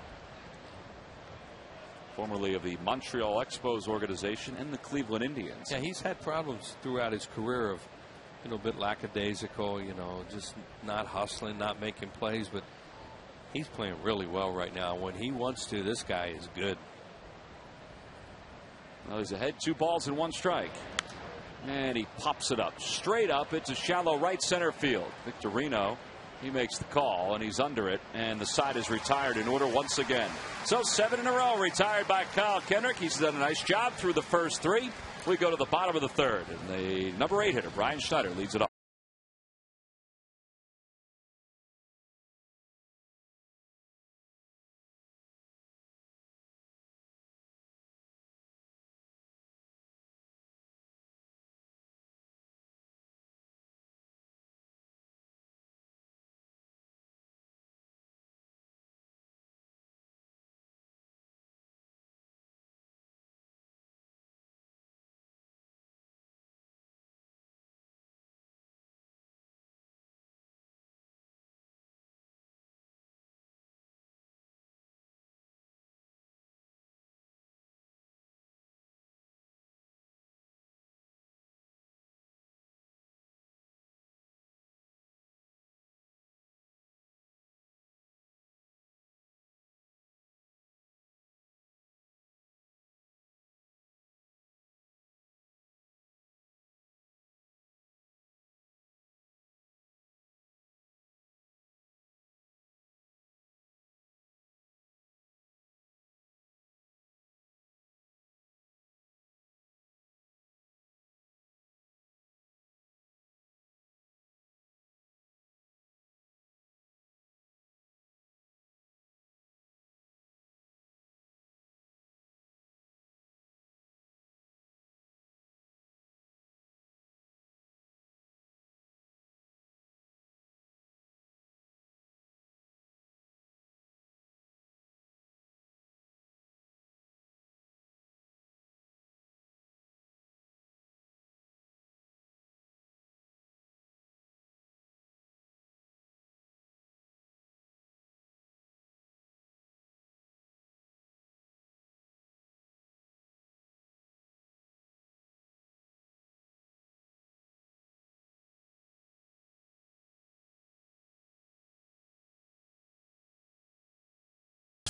formerly of the Montreal Expos organization and the Cleveland Indians. Yeah, he's had problems throughout his career of, a bit lackadaisical, just not hustling, not making plays, but he's playing really well right now. When he wants to, this guy is good. Well, he's ahead 2 balls and 1 strike. And he pops it up straight up. It's a shallow right center field. Victorino, he makes the call and he's under it, and the side is retired in order once again. So 7 in a row retired by Kyle Kendrick. He's done a nice job through the first 3. We go to the bottom of the 3rd, and the number 8 hitter Brian Schneider leads it off.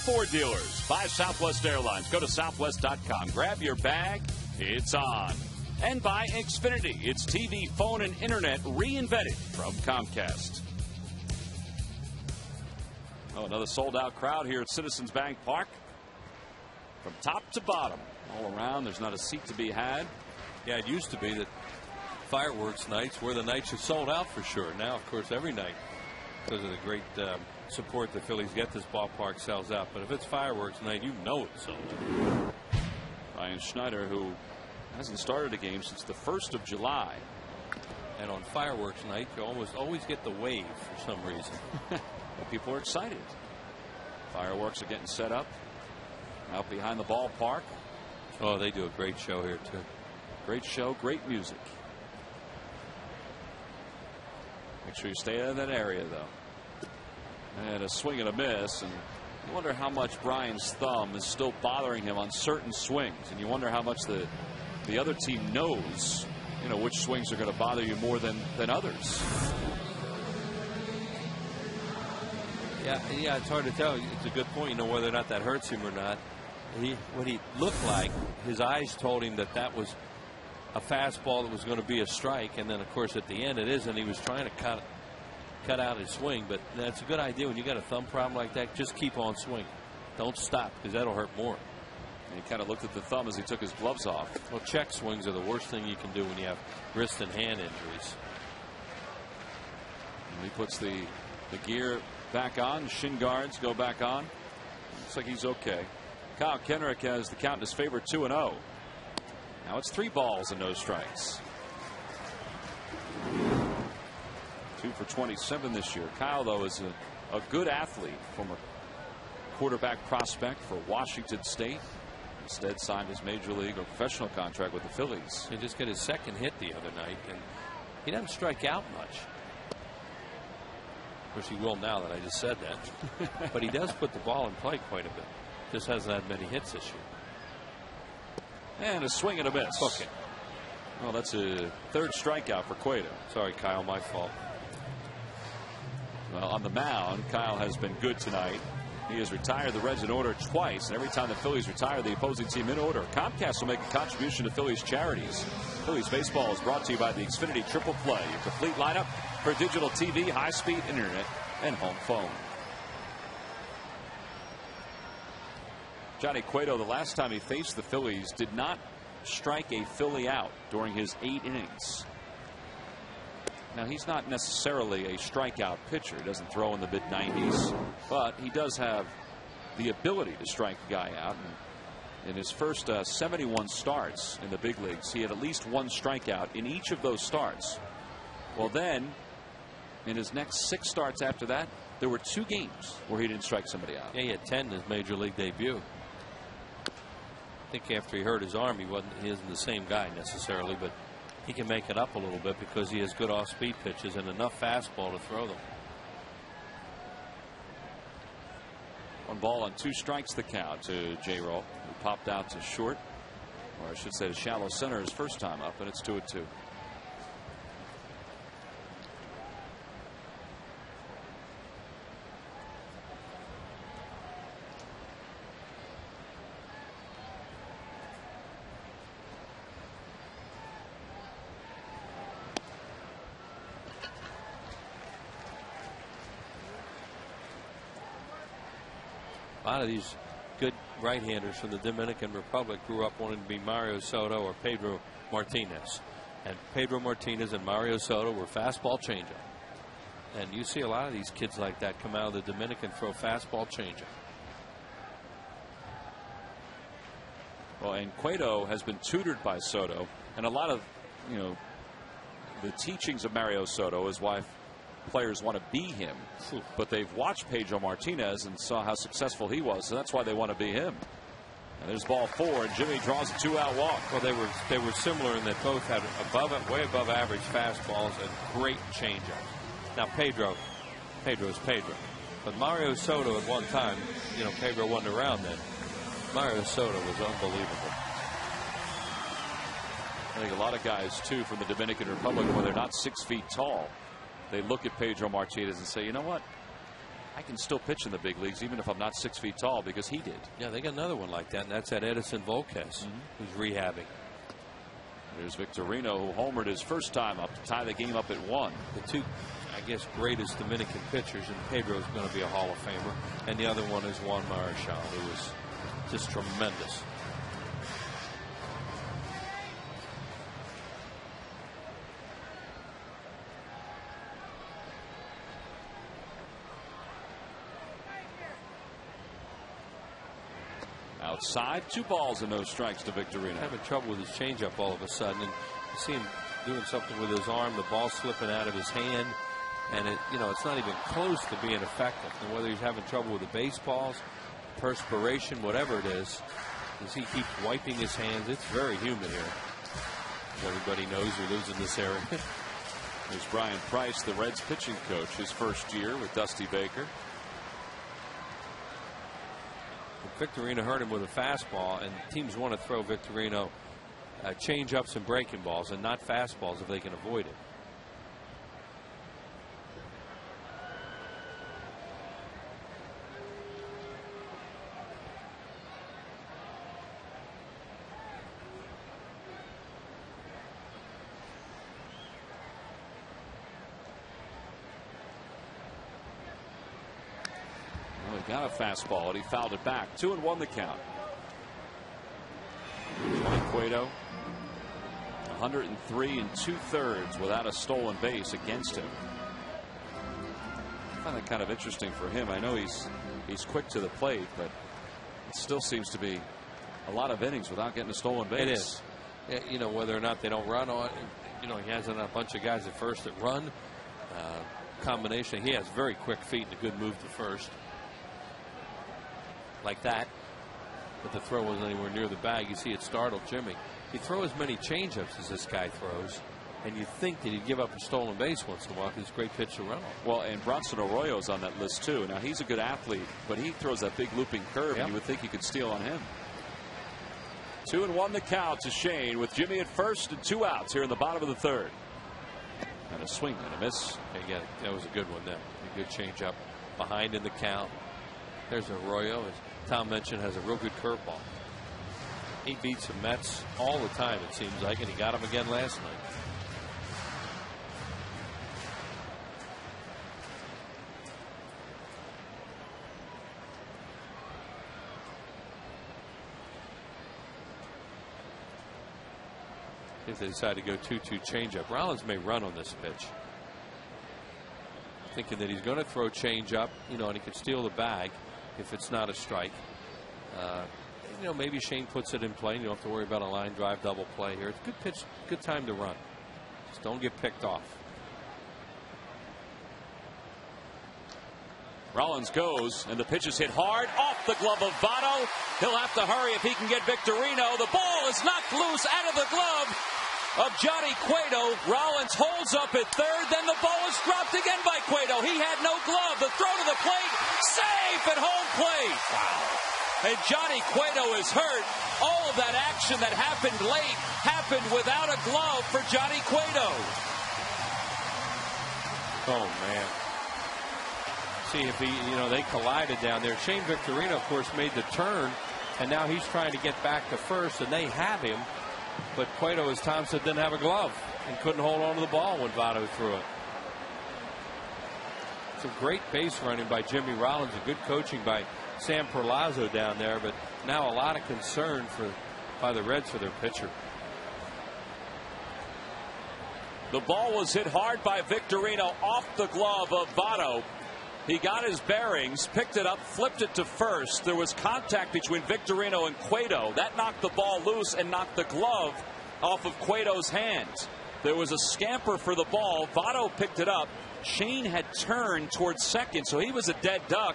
Ford dealers by Southwest Airlines. Go to southwest.com. Grab your bag. It's on. And by Xfinity. It's TV, phone, and internet reinvented from Comcast. Oh, another sold-out crowd here at Citizens Bank Park. From top to bottom. All around. There's not a seat to be had. Yeah, it used to be that fireworks nights were the nights you sold out for sure. Now, of course, every night, because of the great support the Phillies get, this ballpark sells out. But if it's fireworks night, you know it's sold out. Brian Schneider, who hasn't started a game since the 1st of July. And on fireworks night, you always get the wave for some reason. Well, people are excited. Fireworks are getting set up out behind the ballpark. Oh, they do a great show here, too. Great show, great music. Make sure you stay in that area, though. And a swing and a miss, and you wonder how much Brian's thumb is still bothering him on certain swings, and you wonder how much the other team knows, you know, which swings are going to bother you more than others. Yeah, it's hard to tell. It's a good point. You know whether or not that hurts him or not. What he looked like, his eyes told him that was a fastball that was going to be a strike, and then of course at the end it isn't. He was trying to cut out his swing, but that's a good idea when you got a thumb problem like that. Just keep on swinging. Don't stop, because that'll hurt more. And he kind of looked at the thumb as he took his gloves off. Well, check swings are the worst thing you can do when you have wrist and hand injuries. And he puts the gear back on. Shin guards go back on. Looks like he's okay. Kyle Kendrick has the count in his favor, 2-0. Now it's 3 balls and no strikes. 2 for 27 this year. Kyle, though, is a good athlete, former quarterback prospect for Washington State. Instead signed his major league or professional contract with the Phillies. He just got his 2nd hit the other night, and he doesn't strike out much. Of course, he will now that I just said that. But he does put the ball in play quite a bit. Just hasn't had many hits this year. And a swing and a miss. Okay. Well, that's a 3rd strikeout for Cueto. Sorry, Kyle, my fault. Well, on the mound, Kyle has been good tonight. He has retired the Reds in order twice, and every time the Phillies retire the opposing team in order, Comcast will make a contribution to Phillies charities. Phillies baseball is brought to you by the Xfinity Triple Play, your complete lineup for digital TV, high-speed internet, and home phone. Johnny Cueto, the last time he faced the Phillies, did not strike a Philly out during his 8 innings. Now, he's not necessarily a strikeout pitcher. He doesn't throw in the mid-90s, but he does have the ability to strike a guy out. And in his first 71 starts in the big leagues, he had at least 1 strikeout in each of those starts. Well, then, in his next 6 starts after that, there were 2 games where he didn't strike somebody out. Yeah, he had 10 in his major league debut. I think after he hurt his arm, he isn't the same guy necessarily, but he can make it up a little bit because he has good off-speed pitches and enough fastball to throw them. 1 ball and 2 strikes the count to J-Roll, who popped out to short, or I should say to shallow center his first time up, and it's 2-2. A lot of these good right-handers from the Dominican Republic grew up wanting to be Mario Soto or Pedro Martinez. And Pedro Martinez and Mario Soto were fastball changeup. And you see a lot of these kids like that come out of the Dominican throw fastball changeup. Well, and Cueto has been tutored by Soto, and a lot of, the teachings of Mario Soto is why players want to be him, but they've watched Pedro Martinez and saw how successful he was, so that's why they want to be him. And there's ball 4, and Jimmy draws a 2-out walk. Well, they were similar in that both had way above average fastballs and great changeups. Now Pedro's Pedro, but Mario Soto at one time, Pedro wasn't around then. Mario Soto was unbelievable. I think a lot of guys too from the Dominican Republic, when they're not 6 feet tall, they look at Pedro Martinez and say, you know what? I can still pitch in the big leagues even if I'm not 6 feet tall, because he did. Yeah, they got another one like that, and that's that Edison Volquez, who's rehabbing. There's Victorino, who homered his first time up to tie the game up at 1. The 2, I guess, greatest Dominican pitchers, and Pedro's going to be a Hall of Famer, and the other one is Juan Marichal, who was just tremendous. Outside, 2 balls and no strikes to Victorino. Having trouble with his changeup all of a sudden, and you see him doing something with his arm, the ball slipping out of his hand, and it's not even close to being effective. And whether he's having trouble with the baseballs, perspiration, whatever it is, as he keeps wiping his hands. It's very humid here, as everybody knows who lives in this area. There's Brian Price, the Reds pitching coach, his first year with Dusty Baker. Victorino hurt him with a fastball, and teams want to throw Victorino change-ups and breaking balls and not fastballs if they can avoid it. Got a fastball, and he fouled it back. 2-1 the count. Johnny Cueto, 103 2/3 without a stolen base against him. I find that kind of interesting for him. I know he's quick to the plate, but it still seems to be a lot of innings without getting a stolen base. It is. Whether or not they don't run on, he has a bunch of guys at first that run. Combination. He has very quick feet and a good move to first. Like that, but the throw wasn't anywhere near the bag. You see it startled Jimmy. He throws as many changeups as this guy throws, and you think that he'd give up a stolen base once in a while because it's a great pitch to run on. Well, and Bronson Arroyo's on that list too. Now, he's a good athlete, but he throws that big looping curve, and you would think you could steal on him. 2-1 the count to Shane with Jimmy at first and 2 outs here in the bottom of the 3rd. And a swing and a miss. Again, that was a good one there. A good changeup behind in the count. There's Arroyo, as Tom mentioned, has a real good curveball. He beats the Mets all the time, it seems like, and he got him again last night. If they decide to go 2-2 changeup, Rollins may run on this pitch, thinking that he's going to throw changeup, you know, and he could steal the bag if it's not a strike. You know, maybe Shane puts it in play, and you don't have to worry about a line drive double play here. It's a good pitch, good time to run. Just don't get picked off. Rollins goes, and the pitch is hit hard off the glove of Votto. He'll have to hurry if he can get Victorino. The ball is knocked loose out of the glove of Johnny Cueto. Rollins holds up at third, then the ball is dropped again by Cueto. He had no glove. The throw to the plate, safe at home plate. Wow. And Johnny Cueto is hurt. All of that action that happened late happened without a glove for Johnny Cueto. Oh, man. See if he, you know, they collided down there. Shane Victorino, of course, made the turn, and now he's trying to get back to first, and they have him. But Cueto, as Tom said, didn't have a glove and couldn't hold on to the ball when Votto threw it. Some great base running by Jimmy Rollins, and good coaching by Sam Perlazzo down there, but now a lot of concern by the Reds for their pitcher. The ball was hit hard by Victorino off the glove of Votto. He got his bearings, picked it up, flipped it to first. There was contact between Victorino and Cueto. That knocked the ball loose and knocked the glove off of Cueto's hands. There was a scamper for the ball. Votto picked it up. Shane had turned towards second, so he was a dead duck.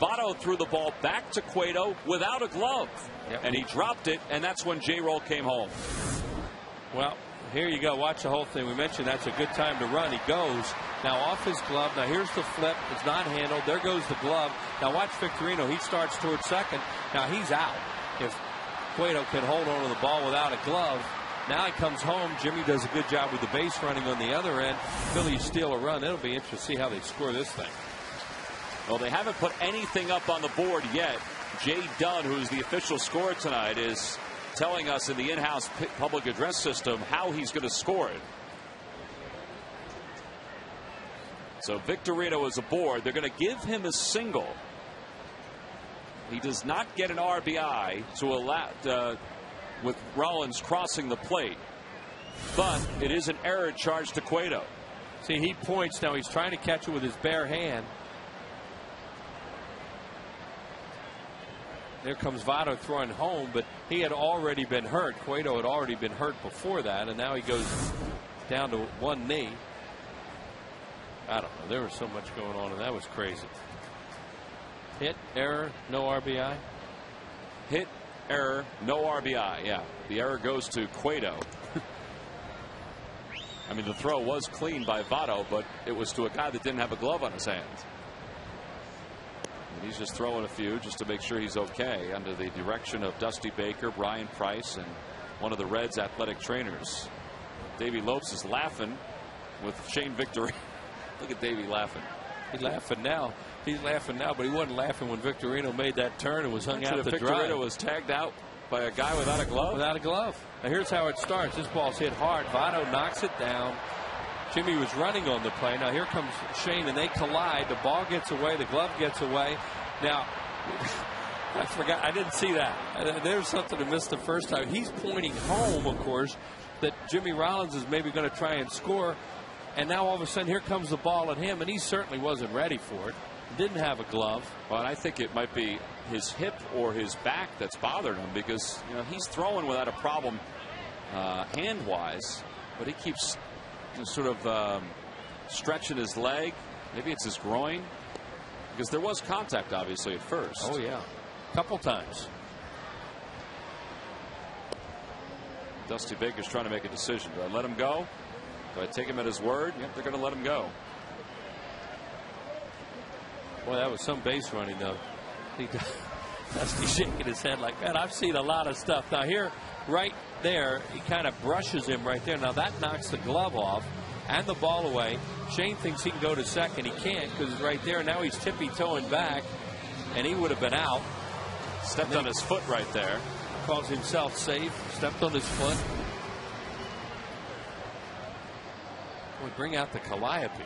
Votto threw the ball back to Cueto without a glove. Yep. And he dropped it, and that's when J-Roll came home. Well, here you go. Watch the whole thing. We mentioned that's a good time to run. He goes now off his glove. Now here's the flip. It's not handled. There goes the glove. Now watch Victorino. He starts towards second. Now he's out. If Cueto can hold on to the ball without a glove. Now he comes home. Jimmy does a good job with the base running on the other end. Phillies steal a run. It'll be interesting to see how they score this thing. Well, they haven't put anything up on the board yet. Jay Dunn, who's the official scorer tonight, is telling us in the in-house public address system how he's going to score it. So Victorino is aboard. They're going to give him a single. He does not get an RBI to allow with Rollins crossing the plate, but it is an error charge to Cueto. See, he points now. He's trying to catch it with his bare hand. There comes Votto throwing home, but he had already been hurt. Cueto had already been hurt before that, and now he goes down to one knee. I don't know. There was so much going on, and that was crazy. Hit, error, no RBI. Hit, error, no RBI. Yeah, the error goes to Cueto. I mean, the throw was clean by Votto, but it was to a guy that didn't have a glove on his hands. And he's just throwing a few just to make sure he's okay under the direction of Dusty Baker, Brian Price, and one of the Reds' athletic trainers. Davey Lopes is laughing with Shane Victorino. Look at Davey laughing. He's laughing now. He's laughing now, but he wasn't laughing when Victorino made that turn and was hung out to dry. Victorino was tagged out by a guy without a glove? Without a glove. Now here's how it starts. This ball's hit hard. Votto knocks it down. Jimmy was running on the play. Now here comes Shane, and they collide. The ball gets away. The glove gets away. Now, I forgot. I didn't see that. There's something to miss the first time. He's pointing home, of course, that Jimmy Rollins is maybe going to try and score. And now all of a sudden here comes the ball at him, and he certainly wasn't ready for it. Didn't have a glove. Well, and I think it might be his hip or his back that's bothered him, because he's throwing without a problem hand-wise, but he keeps sort of stretching his leg. Maybe it's his groin, because there was contact obviously at first. Oh yeah, a couple times. Dusty Baker's trying to make a decision. Do I let him go? Do I take him at his word? Yep, they're going to let him go. Boy, that was some base running, though. Dusty shaking his head like that. I've seen a lot of stuff. Now here, right there, he kind of brushes him right there. Now that knocks the glove off and the ball away. Shane thinks he can go to second. He can't because he's right there. Now he's tippy-toeing back. and he would have been out. Stepped on his foot right there. Calls himself safe. Stepped on his foot. Would bring out the Calliope.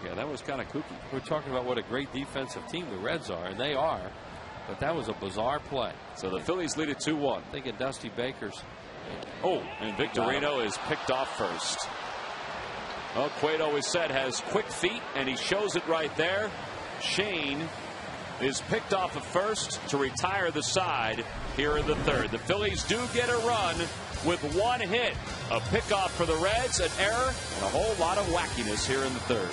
Yeah, that was kind of kooky. We're talking about what a great defensive team the Reds are, and they are. But that was a bizarre play. So the Phillies lead it 2-1. Thinking Dusty Baker's. Oh, and Victorino is picked off first. Well, Cueto, we said, has quick feet, and he shows it right there. Shane is picked off at first to retire the side here in the third. The Phillies do get a run with one hit. A pickoff for the Reds, an error, and a whole lot of wackiness here in the third.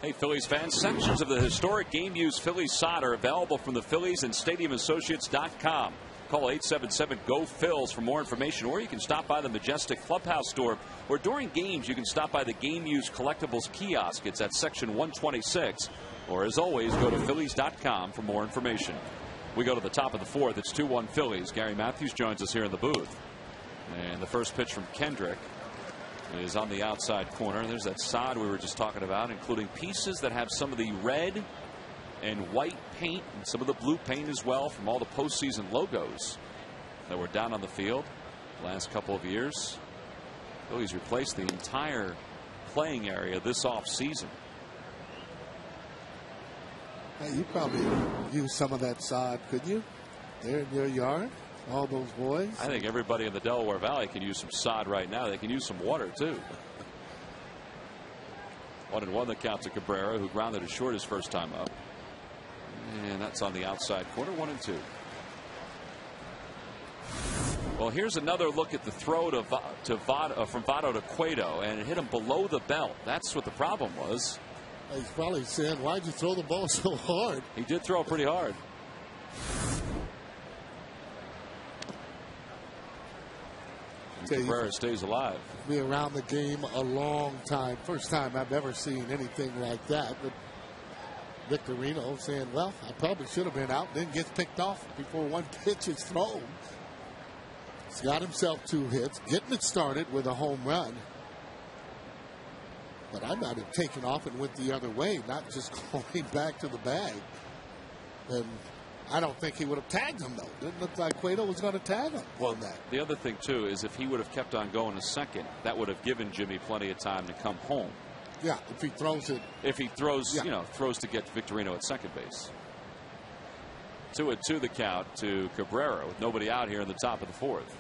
Hey, Phillies fans, sections of the historic Game Used Phillies sod are available from the Phillies and StadiumAssociates.com. Call 877-GO-PHILS for more information, or you can stop by the Majestic Clubhouse store, or during games you can stop by the Game Used Collectibles kiosk. It's at section 126, or as always, go to Phillies.com for more information. We go to the top of the fourth. It's 2-1 Phillies. Gary Matthews joins us here in the booth. And the first pitch from Kendrick is on the outside corner. There's that sod we were just talking about, including pieces that have some of the red and white paint and some of the blue paint as well from all the postseason logos that were down on the field the last couple of years. Phillies replaced the entire playing area this offseason. Hey, you probably use some of that sod, couldn't you? There in your yard? All those boys. I think everybody in the Delaware Valley can use some sod right now. They can use some water too. 1-1 the count to Cabrera, who grounded it short his first time up. And that's on the outside corner. 1-2. Well, here's another look at the throw from Votto to Cueto, and it hit him below the belt. That's what the problem was. He's probably saying, why'd you throw the ball so hard? He did throw pretty hard. Cabrera stays alive. Be around the game a long time. First time I've ever seen anything like that. But Victorino saying, well, I probably should have been out. Then gets picked off before one pitch is thrown. He's got himself 2 hits, getting it started with a home run. But I might have taken off and went the other way, not just going back to the bag. And I don't think he would have tagged him, though. Didn't look like Cueto was going to tag him. Well, the other thing, too, is if he would have kept on going a second, that would have given Jimmy plenty of time to come home. Yeah, if he throws it. If he throws, yeah, throws to get Victorino at second base. 2-2 the count to Cabrera with nobody out here in the top of the fourth.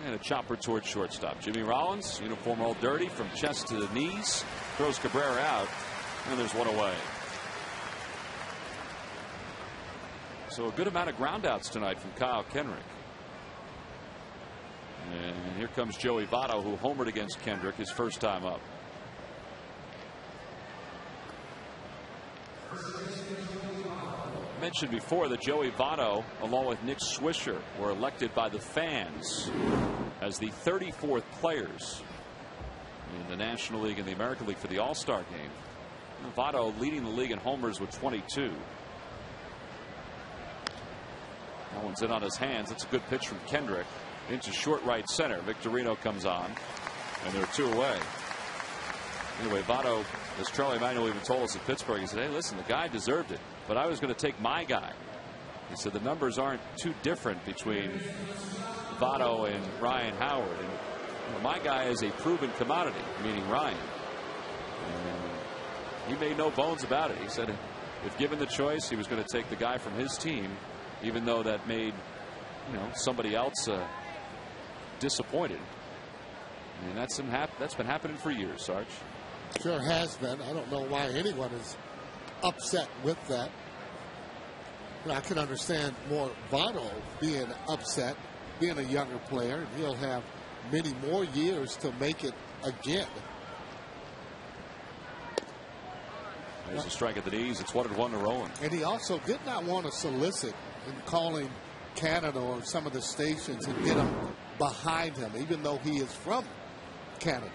And a chopper towards shortstop. Jimmy Rollins, uniform all dirty from chest to the knees, throws Cabrera out, and there's one away. So a good amount of groundouts tonight from Kyle Kendrick. And here comes Joey Votto, who homered against Kendrick his first time up. Mentioned before that Joey Votto, along with Nick Swisher, were elected by the fans as the 34th players in the National League and the American League for the All-Star game. And Votto leading the league in homers with 22. That one's in on his hands. That's a good pitch from Kendrick into short right center. Victorino comes on, and they're 2 away. Anyway, Votto, as Charlie Emanuel even told us at Pittsburgh, he said, hey, listen, the guy deserved it, but I was going to take my guy. He said the numbers aren't too different between Votto and Ryan Howard. And you know, my guy is a proven commodity, meaning Ryan. And he made no bones about it. He said if given the choice, he was going to take the guy from his team, even though that made somebody else disappointed. And that's been happening for years, Sarge. Sure has been. I don't know why anyone is upset with that. I can understand more Votto being upset, being a younger player. He'll have many more years to make it again. There's a strike at the knees. It's 1-1 to Rowan. And he also did not want to solicit in calling Canada or some of the stations and get them behind him, even though he is from Canada.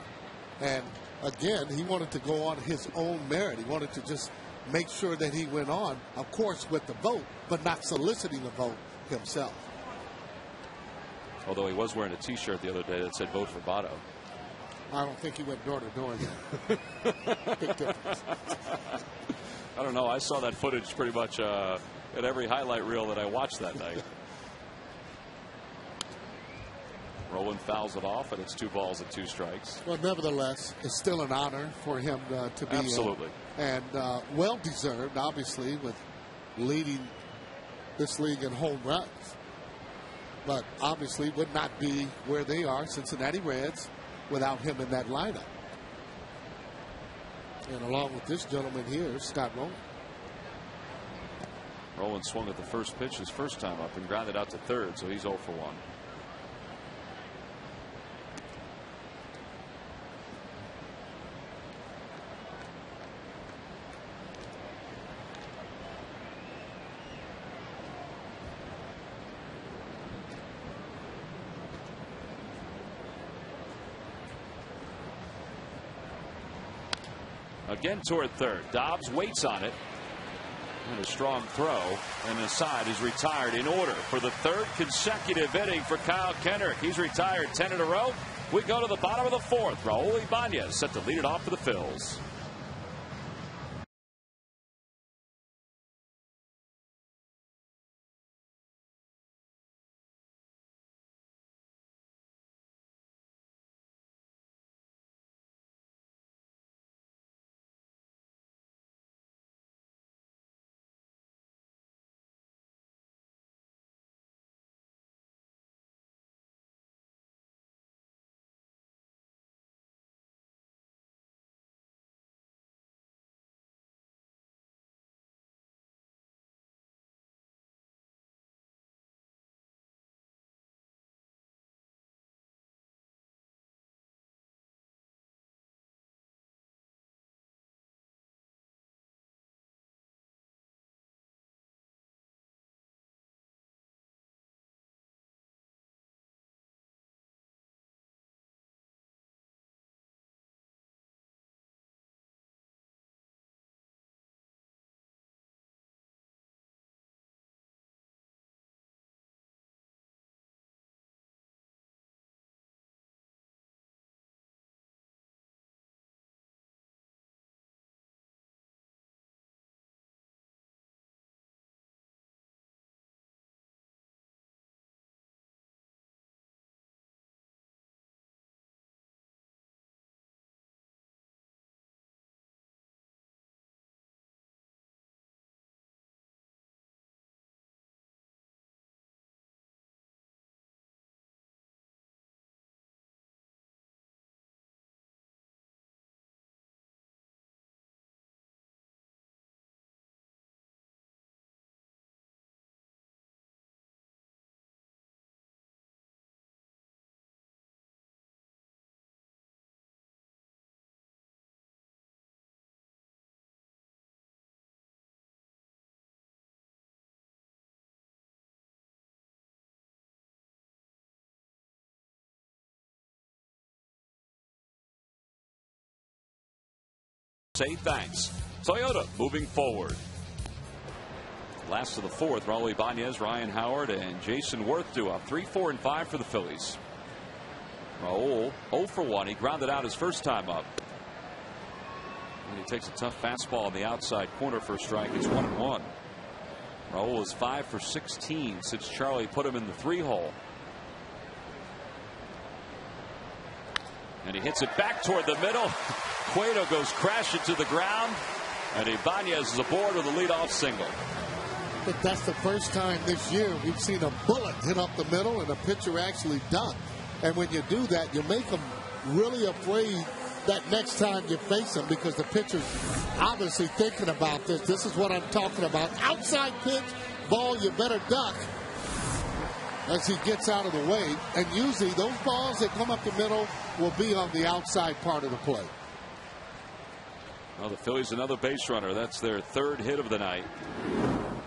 And again, he wanted to go on his own merit. He wanted to just make sure that he went on, of course, with the vote, but not soliciting the vote himself. Although he was wearing a T-shirt the other day that said "Vote for Votto." I don't think he went door to door yet. Big difference. I don't know. I saw that footage pretty much at every highlight reel that I watched that night. Rowan fouls it off, and it's 2 balls and 2 strikes. Well, nevertheless, it's still an honor for him to be. Absolutely. And well deserved, obviously, with leading this league in home runs. But obviously would not be where they are, Cincinnati Reds, without him in that lineup. And along with this gentleman here, Scott Rowan. Rowan swung at the first pitch his first time up and grounded out to third, so he's 0 for 1. Again toward third. Dobbs waits on it. And a strong throw. And the side is retired in order for the 3rd consecutive inning for Kyle Kendrick. He's retired 10 in a row. We go to the bottom of the 4th. Raul Ibanez set to lead it off for the Phils. Say thanks. Toyota moving forward. Last of the fourth, Raul Ibanez, Ryan Howard, and Jason Worth due up. 3, 4, and 5 for the Phillies. Raul 0 for 1. He grounded out his first time up. And he takes a tough fastball on the outside corner for a strike. It's 1-1. Raul is 5 for 16 since Charlie put him in the 3-hole. And he hits it back toward the middle. Cueto goes crashing to the ground. And Ibanez is aboard with a leadoff single. But that's the first time this year we've seen a bullet hit up the middle and a pitcher actually duck. And when you do that, you make them really afraid that next time you face them, because the pitcher's obviously thinking about this. This is what I'm talking about. Outside pitch, ball, you better duck as he gets out of the way. And usually those balls that come up the middle will be on the outside part of the plate. Well, the Phillies another base runner. That's their third hit of the night.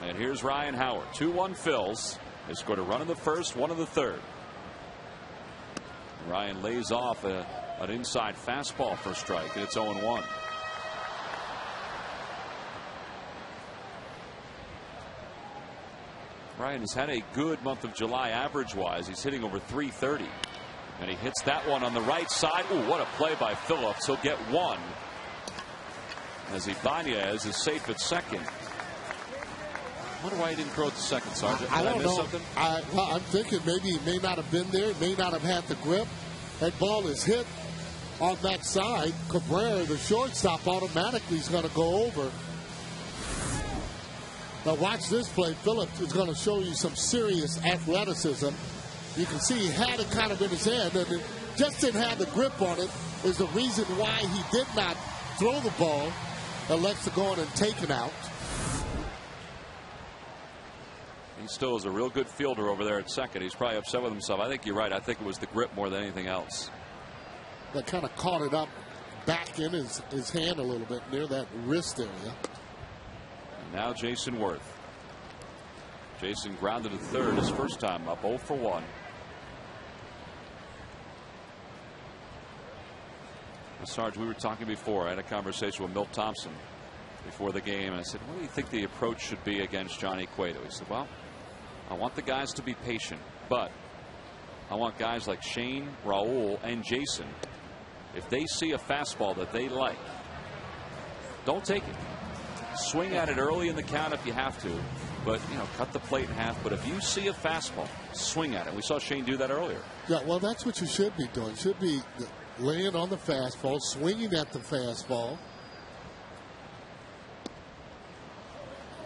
And here's Ryan Howard. 2-1 Phils. They scored a run in the first, one in the third. Ryan lays off an inside fastball for a strike, and it's 0-1. Ryan has had a good month of July average-wise. He's hitting over .330. And he hits that one on the right side. Ooh, what a play by Phillips. He'll get one as Ibanez is safe at second. I wonder why he didn't throw it to second, Sergeant. Did I miss something? Well, I'm thinking maybe he may not have been there. He may not have had the grip. That ball is hit on that side. Cabrera, the shortstop, automatically is going to go over. Now watch this play. Phillips is going to show you some serious athleticism. You can see he had it kind of in his hand, and it just didn't have the grip on it. Is the reason why he did not throw the ball and lets it go on and take it out. He still is a real good fielder over there at second. He's probably upset with himself. I think you're right. I think it was the grip more than anything else. That kind of caught it up back in his hand a little bit near that wrist area. And now Jason Worth. Jason grounded to third his first time up, 0 for 1. Sarge, we were talking before. I had a conversation with Milt Thompson before the game, and I said, what do you think the approach should be against Johnny Cueto? He said, well, I want the guys to be patient, but I want guys like Shane, Raul, and Jason, if they see a fastball that they like, don't take it. Swing at it early in the count if you have to, but cut the plate in half. But if you see a fastball, swing at it. We saw Shane do that earlier. Yeah, well, that's what you should be doing. Should be laying on the fastball, swinging at the fastball,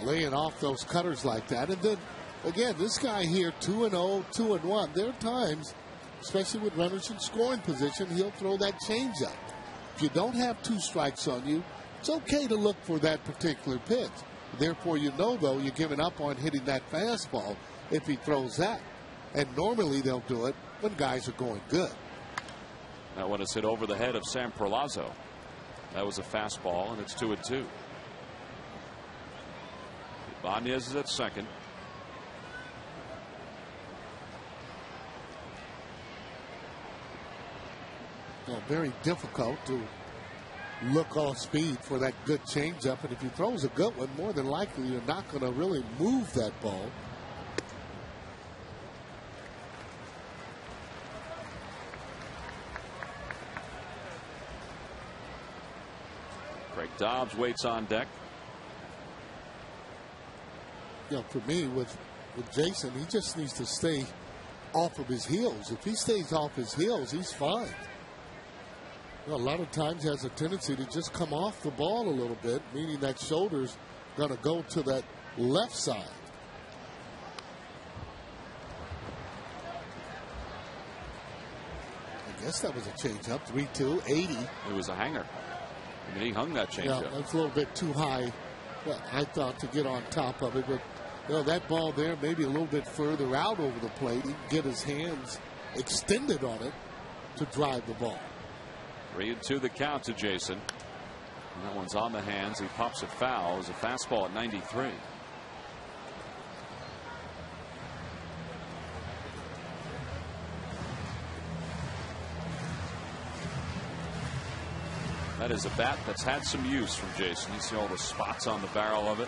laying off those cutters like that. And then again, this guy here, 2-0, 2-1. There are times, especially with runners in scoring position, he'll throw that changeup. If you don't have 2 strikes on you, it's okay to look for that particular pitch. Therefore, though, you're giving up on hitting that fastball if he throws that. And normally they'll do it when guys are going good. That one is hit over the head of Sam Perlazzo. That was a fastball, and it's 2-2. Ibanez is at second. Well, very difficult to look off speed for that good changeup, and if he throws a good one, more than likely you're not going to really move that ball. Craig Dobbs waits on deck. For me, with Jason, he just needs to stay off of his heels. If he stays off his heels, he's fine. A lot of times he has a tendency to just come off the ball a little bit, meaning that shoulder's going to go to that left side. I guess that was a changeup. 3-2, 80. It was a hanger. I mean, he hung that changeup. Yeah, that's a little bit too high, I thought, to get on top of it. But that ball there, maybe a little bit further out over the plate. He can get his hands extended on it to drive the ball. 3-2 the count to Jason. And that one's on the hands. He pops it foul. It was a fastball at 93. That is a bat that's had some use from Jason. You see all the spots on the barrel of it.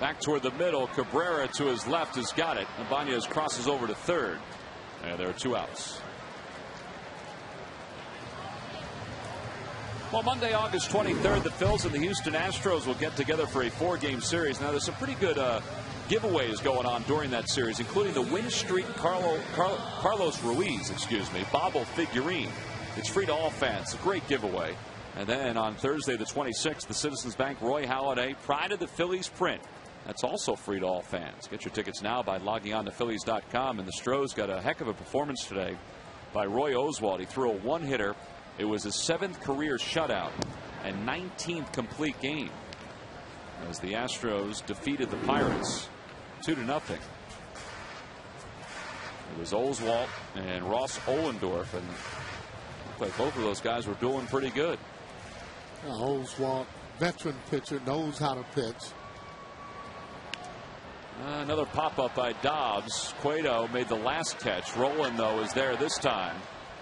Back toward the middle. Cabrera to his left has got it. Ibanez crosses over to third. And there are 2 outs. Well, Monday, August 23rd, the Phils and the Houston Astros will get together for a 4-game series. Now, there's some pretty good giveaways going on during that series, including the Win Streak Carlos Ruiz, bobble figurine. It's free to all fans. A great giveaway. And then on Thursday, the 26th, the Citizens Bank Roy Halladay Pride of the Phillies print. That's also free to all fans. Get your tickets now by logging on to Phillies.com. And the Stros got a heck of a performance today by Roy Oswalt. He threw a 1-hitter. It was his 7th career shutout and 19th complete game as the Astros defeated the Pirates 2-0. It was Oswalt and Ross Ohlendorf, and looked like both of those guys were doing pretty good. Oswalt, veteran pitcher, knows how to pitch. Another pop-up by Dobbs. Cueto made the last catch. Rowland, though, is there this time,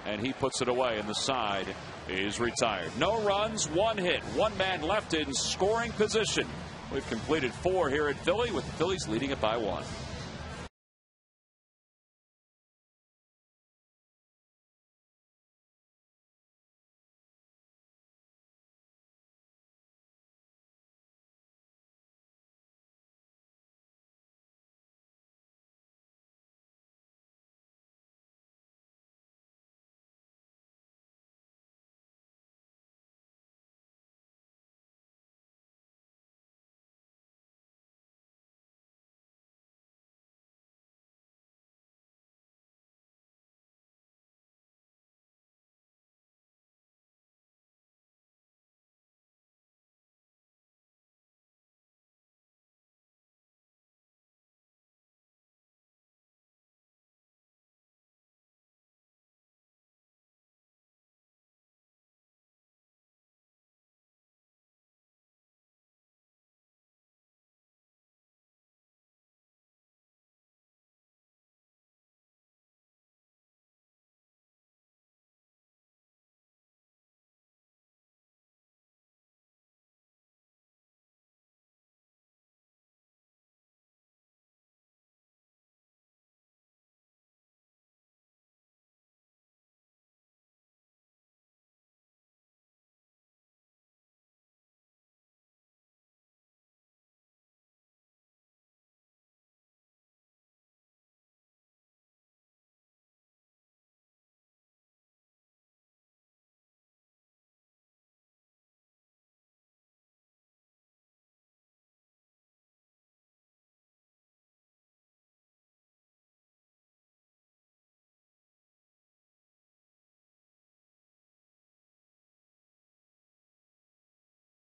and he puts it away, and the side is retired. No runs, 1 hit, 1 man left in scoring position. We've completed 4 here at Philly, with the Phillies leading it by 1.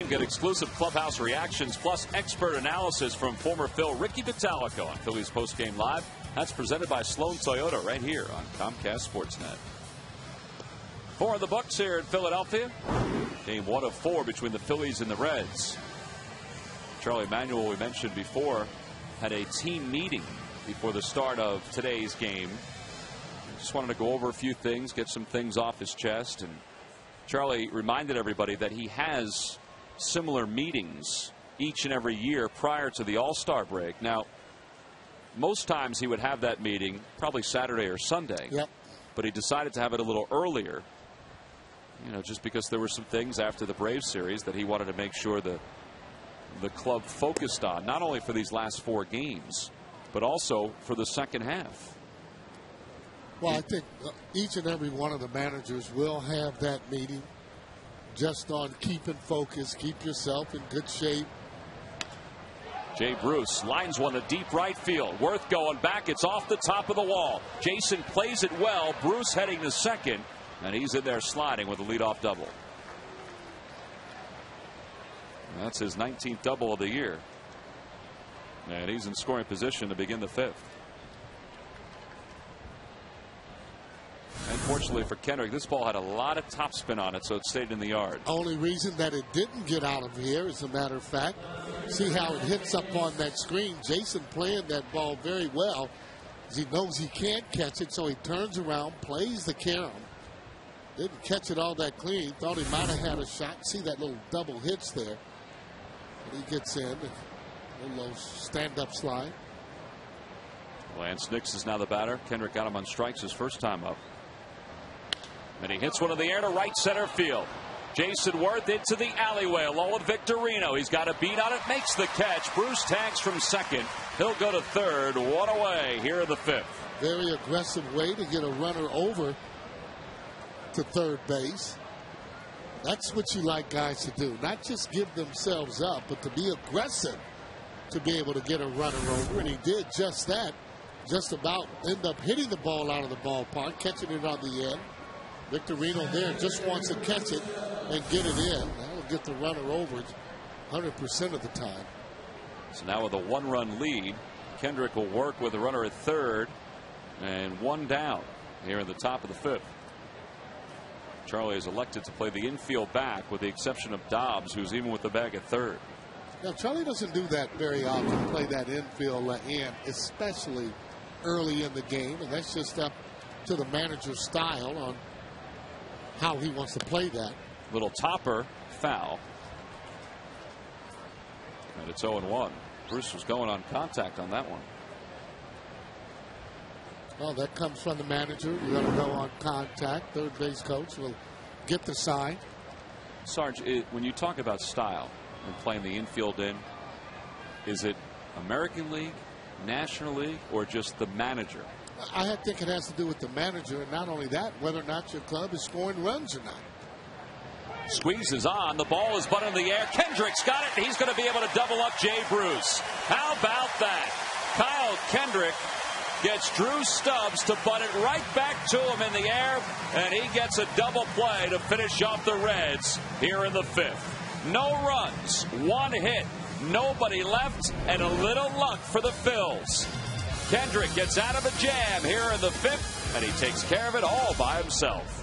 Get exclusive clubhouse reactions plus expert analysis from former Phil Ricky Vitalico on Phillies Postgame Live. That's presented by Sloan Toyota right here on Comcast Sportsnet. 4 in the books here in Philadelphia. Game 1 of 4 between the Phillies and the Reds. Charlie Manuel, we mentioned before, had a team meeting before the start of today's game. Just wanted to go over a few things, get some things off his chest. And Charlie reminded everybody that he has similar meetings each and every year prior to the All-Star break. Now, most times he would have that meeting probably Saturday or Sunday. Yep. But he decided to have it a little earlier, just because there were some things after the Braves series that he wanted to make sure the club focused on, not only for these last 4 games, but also for the second half. Well, I think each and every one of the managers will have that meeting just on keeping focus, keep yourself in good shape. Jay Bruce lines one to deep right field. Worth going back. It's off the top of the wall. Jason plays it well. Bruce heading to second, and he's in there sliding with a leadoff double. That's his 19th double of the year. And he's in scoring position to begin the 5th. Unfortunately for Kendrick, this ball had a lot of topspin on it, so it stayed in the yard. Only reason that it didn't get out of here, as a matter of fact, see how it hits up on that screen. Jason playing that ball very well. He knows he can't catch it, so he turns around, plays the carom. Didn't catch it all that clean. Thought he might have had a shot. See that little double hitch there. And he gets in. A little stand-up slide. Lance Nix is now the batter. Kendrick got him on strikes his first time up. And he hits one in the air to right center field. Jason Worth into the alleyway along with Victorino. He's got a beat on it, makes the catch. Bruce tags from second. He'll go to third. One away here in the fifth. Very aggressive way to get a runner over to third base. That's what you like guys to do. Not just give themselves up, but to be aggressive to be able to get a runner over. And he did just that. Just about end up hitting the ball out of the ballpark, catching it on the end. Victorino there just wants to catch it and get it in. That'll get the runner over 100% of the time. So now with a one-run lead, Kendrick will work with the runner at third and one down here in the top of the fifth. Charlie is elected to play the infield back with the exception of Dobbs, who's even with the bag at third. Now, Charlie doesn't do that very often, play that infield in, especially early in the game, and that's just up to the manager's style on how he wants to play that. Little topper foul. And it's 0-1. Bruce was going on contact on that one. Well, that comes from the manager. You're going to go on contact. Third base coach will get the sign. Sarge, when you talk about style and playing the infield in, is it American League, National League, or just the manager? I think it has to do with the manager, and not only that, whether or not your club is scoring runs or not. Squeezes on. The ball is butt in the air. Kendrick's got it. He's going to be able to double up Jay Bruce. How about that? Kyle Kendrick gets Drew Stubbs to butt it right back to him in the air, and he gets a double play to finish off the Reds here in the fifth. No runs, one hit, nobody left, and a little luck for the Phils. Kendrick gets out of a jam here in the fifth, and he takes care of it all by himself.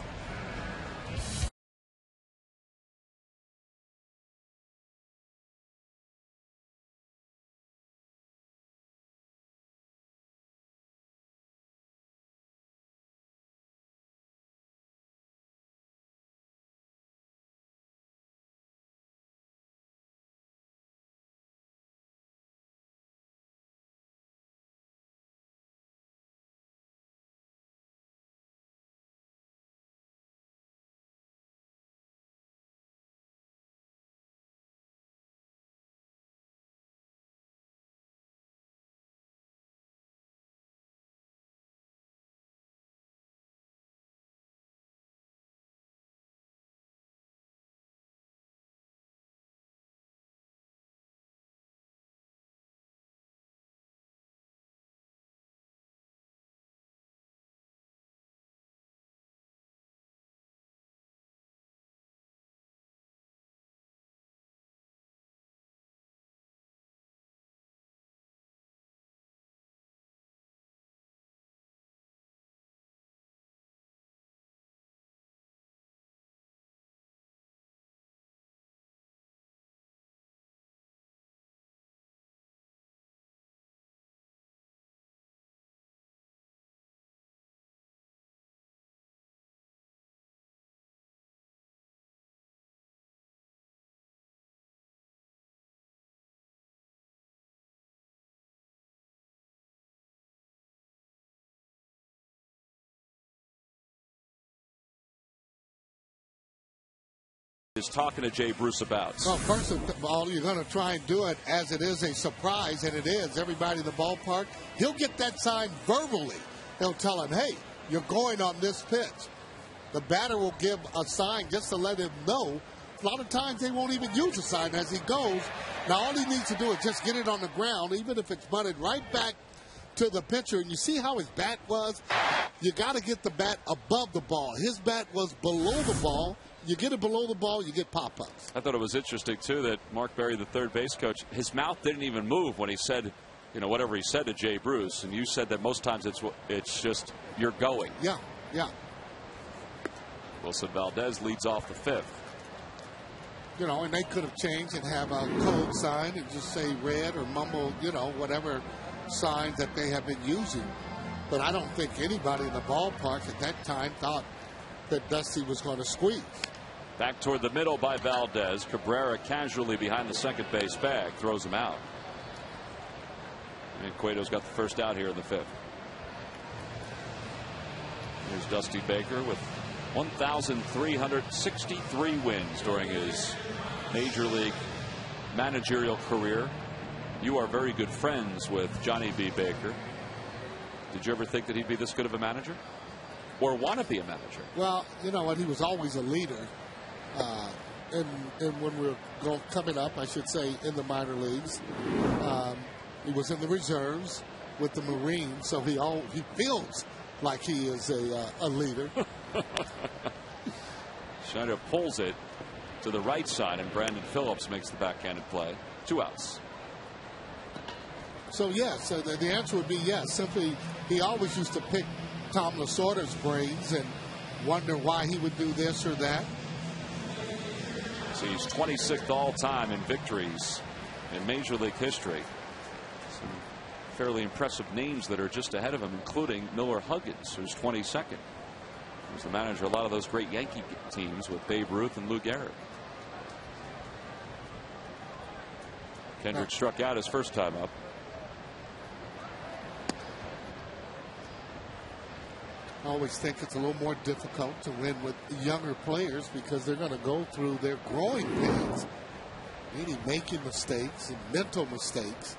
Is talking to Jay Bruce about. Well, first of all, you're going to try and do it as it is a surprise, and it is. Everybody in the ballpark, he'll get that sign verbally. He'll tell him, hey, you're going on this pitch. The batter will give a sign just to let him know. A lot of times they won't even use a sign as he goes. Now, all he needs to do is just get it on the ground, even if it's butted right back to the pitcher. And you see how his bat was? You got to get the bat above the ball. His bat was below the ball. You get it below the ball, you get pop-ups. I thought it was interesting, too, that Mark Berry, the third base coach, his mouth didn't even move when he said, you know, whatever he said to Jay Bruce. And you said that most times it's just you're going. Yeah, yeah. Wilson Valdez leads off the fifth. You know, and they could have changed and have a code sign and just say red or mumble, you know, whatever signs that they have been using. But I don't think anybody in the ballpark at that time thought that Dusty was going to squeeze. Back toward the middle by Valdez. Cabrera casually behind the second base bag, throws him out. And Cueto's got the first out here in the 5th. Here's Dusty Baker with 1,363 wins during his Major League managerial career. You are very good friends with Johnny B. Baker. Did you ever think that he'd be this good of a manager? Or want to be a manager? Well, you know what? He was always a leader. And when we were coming up, I should say, in the minor leagues, he was in the reserves with the Marines, so he feels like he is a leader. Schneider pulls it to the right side, and Brandon Phillips makes the backhanded play. 2 outs. So, yes, the answer would be yes. Simply, he always used to pick Tom Lasorda's brains and wonder why he would do this or that. So he's 26th all-time in victories in Major League history. Some fairly impressive names that are just ahead of him, including Miller Huggins, who's 22nd. He was the manager of a lot of those great Yankee teams with Babe Ruth and Lou Gehrig. Kendrick struck out his first time up. I always think it's a little more difficult to win with younger players because they're going to go through their growing pains, meaning making mistakes and mental mistakes.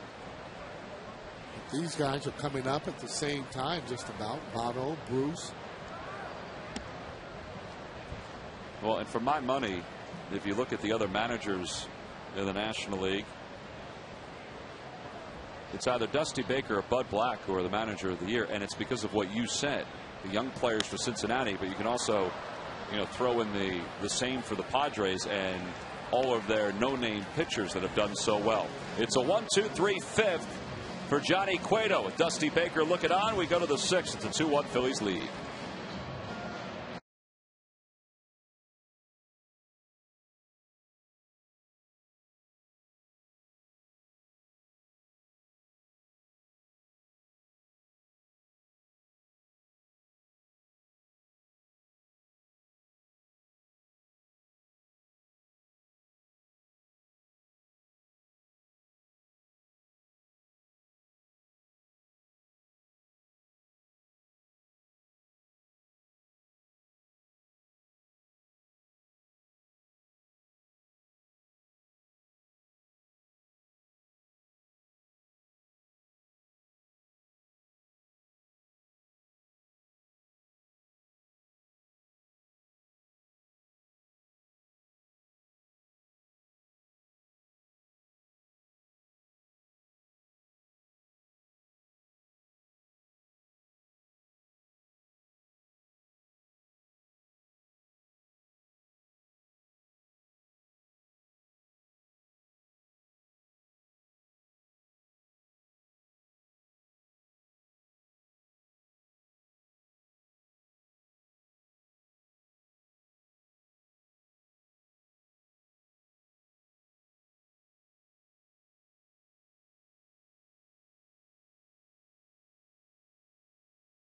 But these guys are coming up at the same time, just about. Votto, Bruce. Well, and for my money, if you look at the other managers in the National League, it's either Dusty Baker or Bud Black who are the manager of the year, and it's because of what you said. The young players for Cincinnati, but you can also, throw in the same for the Padres and all of their no-name pitchers that have done so well. It's a 1-2-3 5th for Johnny Cueto with Dusty Baker looking on. We go to the 6th. It's a 2-1 Phillies lead.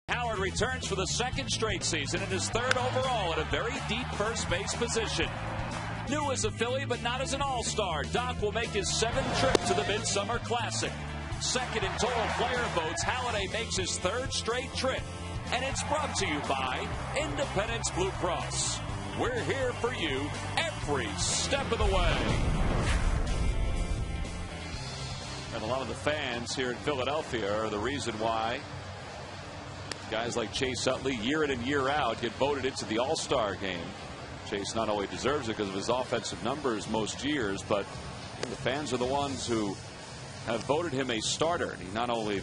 Howard returns for the second straight season and his 3rd overall at a very deep first base position. New as a Philly, but not as an all-star, Doc will make his 7th trip to the Midsummer Classic. 2nd in total player votes, Halladay makes his 3rd straight trip. And it's brought to you by Independence Blue Cross. We're here for you every step of the way. And a lot of the fans here in Philadelphia are the reason why guys like Chase Utley, year in and year out, get voted into the All-Star game. Chase not only deserves it because of his offensive numbers most years, but the fans are the ones who have voted him a starter. He not only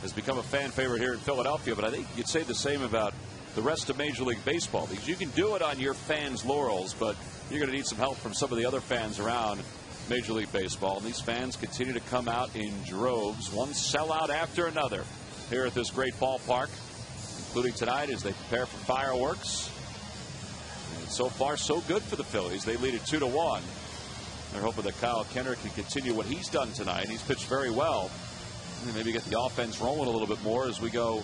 has become a fan favorite here in Philadelphia, but I think you'd say the same about the rest of Major League Baseball, because you can do it on your fans' laurels, but you're going to need some help from some of the other fans around Major League Baseball. And these fans continue to come out in droves, one sellout after another here at this great ballpark, including tonight as they prepare for fireworks. And so far, so good for the Phillies. They lead it 2-1. They're hoping that Kyle Kendrick can continue what he's done tonight. He's pitched very well. And maybe get the offense rolling a little bit more as we go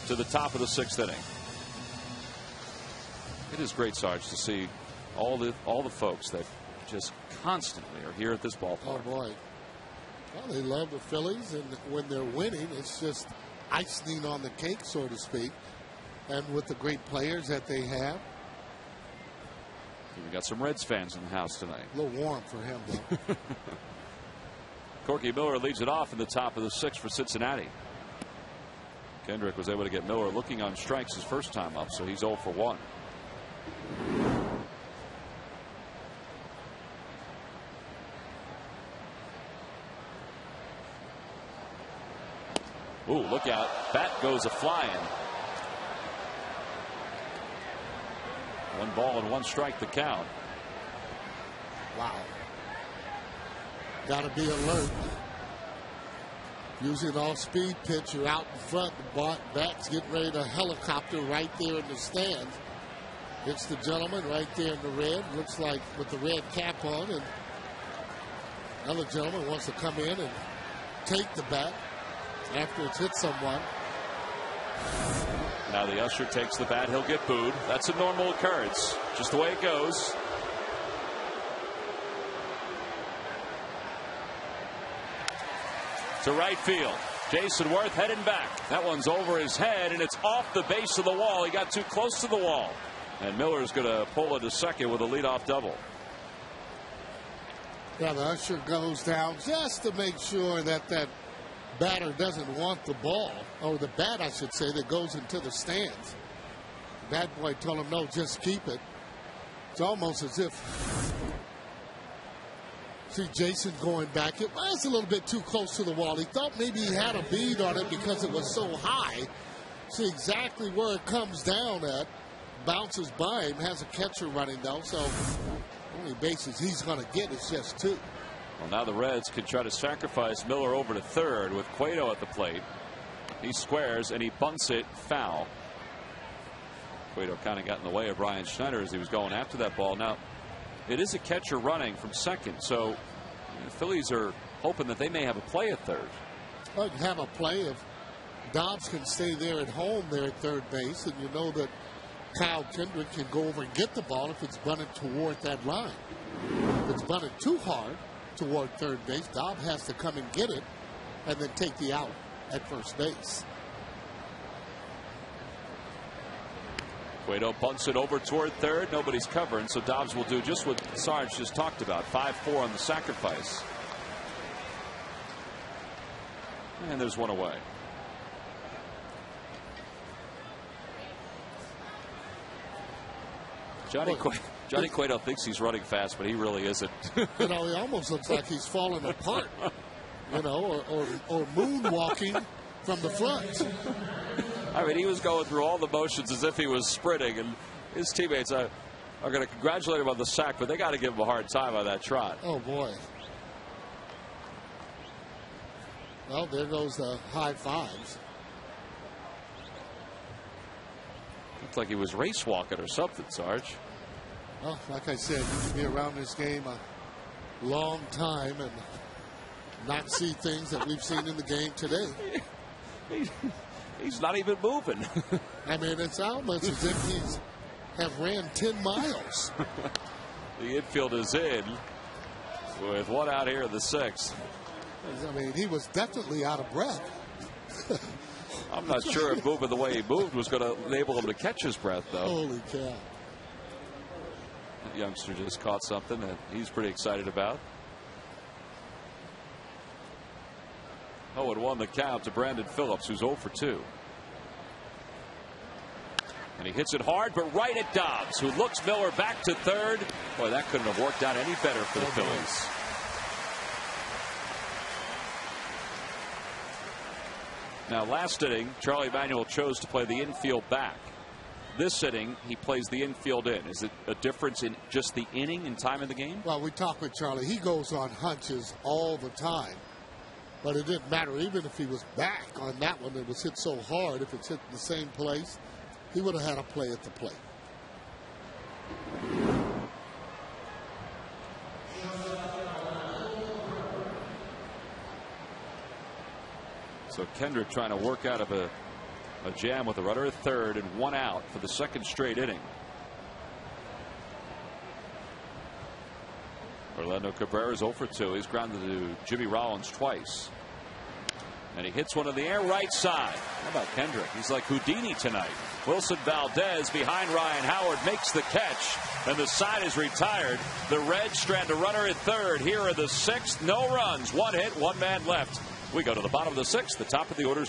to the top of the 6th inning. It is great, Sarge, to see all the folks that just constantly are here at this ballpark. Oh boy. Well, they love the Phillies, and when they're winning, it's just icing on the cake, so to speak. And with the great players that they have. We got some Reds fans in the house tonight. A little warm for him, though. Corky Miller leads it off in the top of the 6th for Cincinnati. Kendrick was able to get Miller looking on strikes his first time up, so he's 0 for 1. Ooh, look out. Bat goes a-flying. 1 ball and 1 strike the count. Wow. Got to be alert. Using all-speed pitcher out in front. The bat's getting ready to helicopter right there in the stands. Hits the gentleman right there in the red. Looks like with the red cap on. And another gentleman wants to come in and take the bat after it's hit someone. Now the usher takes the bat. He'll get booed. That's a normal occurrence. Just the way it goes. To right field. Jason Worth heading back. That one's over his head, and it's off the base of the wall. He got too close to the wall. And Miller's going to pull it to second with a leadoff double. Yeah, the usher goes down just to make sure that that batter doesn't want the ball, or the bat, I should say, that goes into the stands. The bat boy told him, no, just keep it. It's almost as if, see Jason going back. It was a little bit too close to the wall. He thought maybe he had a bead on it because it was so high. See exactly where it comes down at. Bounces by him, has a catcher running though, so only bases he's going to get is just 2. Well, now the Reds could try to sacrifice Miller over to third with Cueto at the plate. He squares and he bunts it foul. Cueto kind of got in the way of Brian Schneider as he was going after that ball. Now, it is a catcher running from second, so the Phillies are hoping that they may have a play at third. Well, you can have a play if Dobbs can stay there at home there at third base, and you know that Kyle Kendrick can go over and get the ball if it's bunted toward that line. If it's bunted too hard toward third base, Dobbs has to come and get it and then take the out at first base. Cueto bunts it over toward third. Nobody's covering, so Dobbs will do just what Sarge just talked about. 5-4 on the sacrifice. And there's one away. Johnny Cueto thinks he's running fast, but he really isn't. You know, he almost looks like he's falling apart, you know, or moonwalking from the front. I mean, he was going through all the motions as if he was sprinting, and his teammates are going to congratulate him on the sack, but they got to give him a hard time on that trot. Oh, boy. Well, there goes the high fives. Looked like he was race walking or something, Sarge. Well, like I said, you can be around this game a long time and not see things that we've seen in the game today. He's not even moving. I mean, it's almost as if he's have ran 10 miles. The infield is in with one out here in the 6th. I mean, he was definitely out of breath. I'm not sure if moving the way he moved was going to enable him to catch his breath, though. Holy cow. That youngster just caught something that he's pretty excited about. 0-1 the count to Brandon Phillips, who's 0 for 2. And he hits it hard, but right at Dobbs, who looks Miller back to third. Boy, that couldn't have worked out any better for the Phillies. Now, last inning, Charlie Manuel chose to play the infield back. This inning, he plays the infield in. Is it a difference in just the inning and time of the game? Well, we talked with Charlie. He goes on hunches all the time. But it didn't matter. Even if he was back on that one that was hit so hard, if it's hit in the same place, he would have had a play at the plate. So Kendrick trying to work out of a A jam with a runner at third and one out for the second straight inning. Orlando Cabrera's 0 for 2. He's grounded to Jimmy Rollins twice. And he hits one in the air right side. How about Kendrick? He's like Houdini tonight. Wilson Valdez behind Ryan Howard makes the catch, and the side is retired. The Reds strand a runner at third here in the sixth. No runs, one hit, one man left. We go to the bottom of the sixth, the top of the order.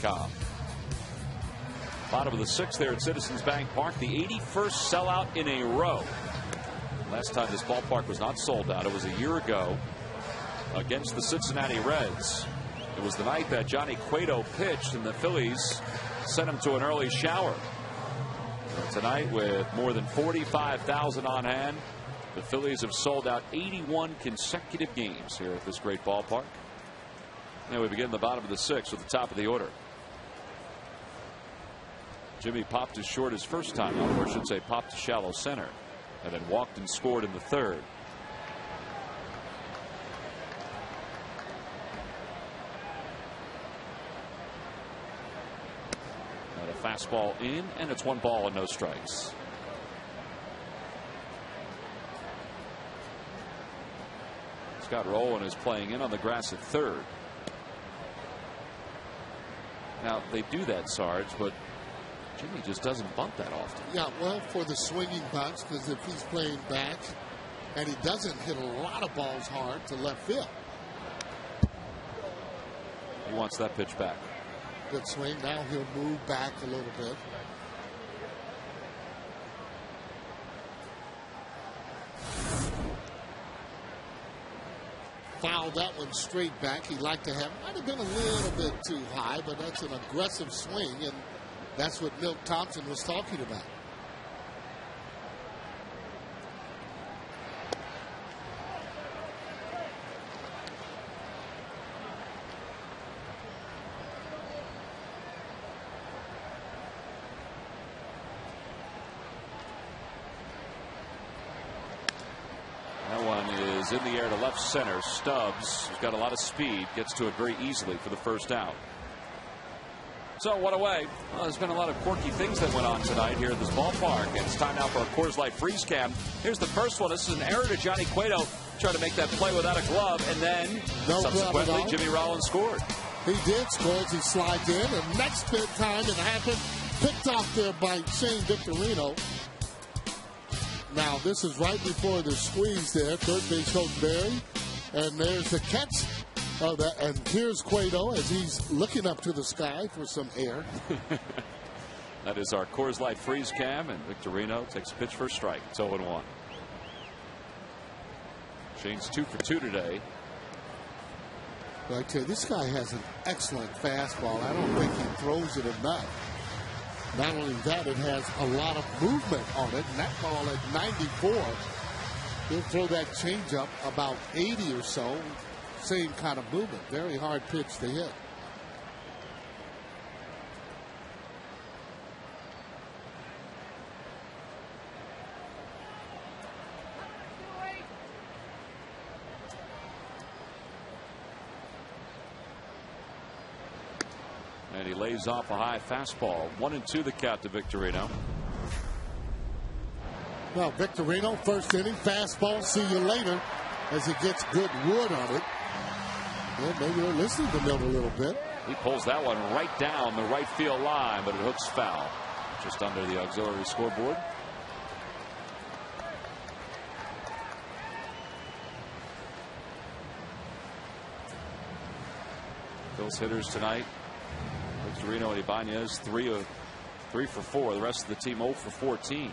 .com. Bottom of the sixth there at Citizens Bank Park. The 81st sellout in a row. Last time this ballpark was not sold out, it was a year ago against the Cincinnati Reds. It was the night that Johnny Cueto pitched and the Phillies sent him to an early shower. Tonight, with more than 45,000 on hand, the Phillies have sold out 81 consecutive games here at this great ballpark. And we begin the bottom of the sixth with the top of the order. Jimmy popped his short his first time out, or I should say popped to shallow center, and then walked and scored in the third. And a fastball in, and it's 1 ball and no strikes. Scott Rowland is playing in on the grass at third. Now, they do that, Sarge, but Jimmy just doesn't bunt that often. Yeah, well, for the swinging bunts, because if he's playing back, and he doesn't hit a lot of balls hard to left field. He wants that pitch back. Good swing. Now he'll move back a little bit. Fouled that one straight back. He'd like to have, might have been a little bit too high, but that's an aggressive swing, and that's what Milt Thompson was talking about. In the air to left center. Stubbs, who's got a lot of speed, gets to it very easily for the first out. So what a way. Well, there's been a lot of quirky things that went on tonight here at this ballpark. And it's time now for a Coors Light freeze cam. Here's the first one. This is an error to Johnny Cueto. Trying to make that play without a glove, and then subsequently Jimmy Rollins scored. He did score as he slides in, and next bit time it happened. Picked off there by Shane Victorino. Now, this is right before the squeeze there. Third base coach Barry. And there's the catch of that. And here's Cueto as he's looking up to the sky for some air. That is our Coors Light freeze cam. And Victorino takes a pitch for a strike. It's 0-1. Shane's 2 for 2 today. I tell you, this guy has an excellent fastball. I don't think he throws it enough. Not only that, it has a lot of movement on it. And that ball at 94, he'll throw that changeup about 80 or so. Same kind of movement. Very hard pitch to hit. And he lays off a high fastball. 1-2 the count to Victorino. Well, Victorino, first inning, fastball, see you later, as he gets good wood on it. Well, maybe they're listening to Milt a little bit. He pulls that one right down the right field line, but it hooks foul. Just under the auxiliary scoreboard. Phil's hitters tonight: Victorino and Ibanez, 3 for 4. The rest of the team 0 for 14.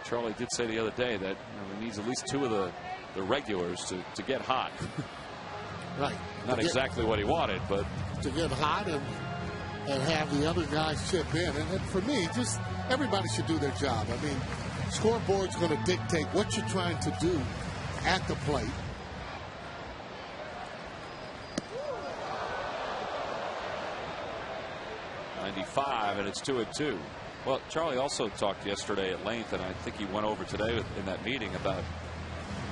Charlie did say the other day that he needs at least 2 of the regulars to get hot. Right. Not exactly what he wanted, but to get hot and have the other guys chip in. And for me, just everybody should do their job. I mean, scoreboard's going to dictate what you're trying to do at the plate. And it's 2-2. Well, Charlie also talked yesterday at length, and I think he went over today in that meeting about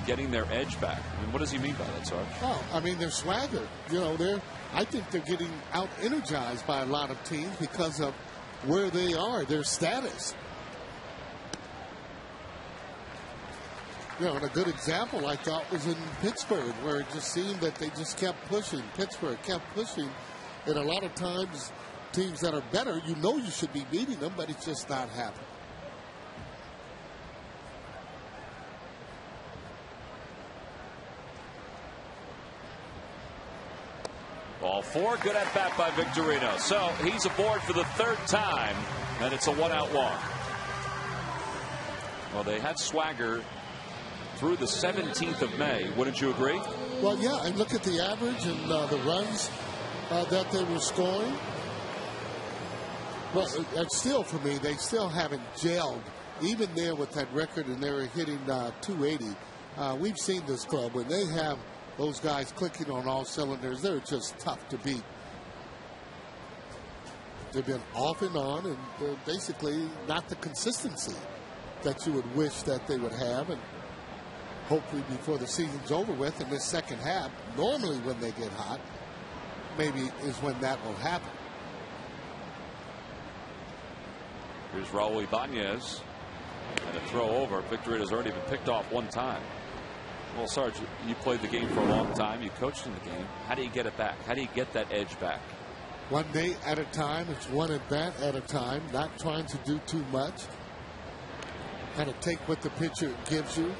getting their edge back. I mean, what does he mean by that, Sarge? Oh, I mean, their swagger. I think they're getting out energized by a lot of teams because of where they are, their status. And a good example I thought was in Pittsburgh, where it just seemed that they just kept pushing. Pittsburgh kept pushing, and a lot of times teams that are better, you should be beating them, but it's just not happening. Ball 4, good at bat by Victorino. So he's aboard for the 3rd time, and it's a 1-out walk. Well, they had swagger through the 17th of May. Wouldn't you agree? Well, yeah, and look at the average and the runs that they were scoring. Well, and still, for me, they still haven't gelled. Even there with that record, and they were hitting 280. We've seen this club. When they have those guys clicking on all cylinders, they're just tough to beat. They've been off and on, and they're basically not the consistency that you would wish that they would have. And hopefully before the season's over with, in this second half, normally when they get hot, maybe is when that will happen. Here's Raul Ibanez, and a throw over. Victorino's already been picked off 1 time. Well, Sarge, you played the game for a long time. You coached in the game. How do you get it back? How do you get that edge back? One day at a time. It's one at bat at a time. Not trying to do too much. Kind of take what the pitcher gives you.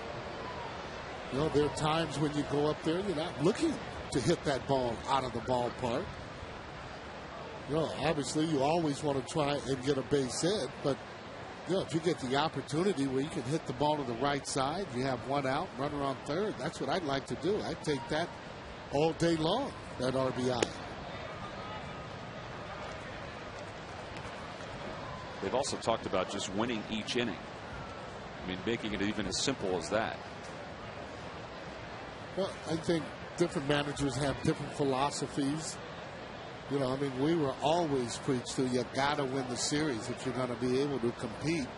There are times when you go up there, you're not looking to hit that ball out of the ballpark. Obviously, you always want to try and get a base hit, but if you get the opportunity where you can hit the ball to the right side, you have 1 out, runner on 3rd. That's what I'd like to do. I'd take that all day long, that RBI. They've also talked about just winning each inning. I mean, making it even as simple as that. Well, I think different managers have different philosophies. We were always preached to, you got to win the series if you're going to be able to compete.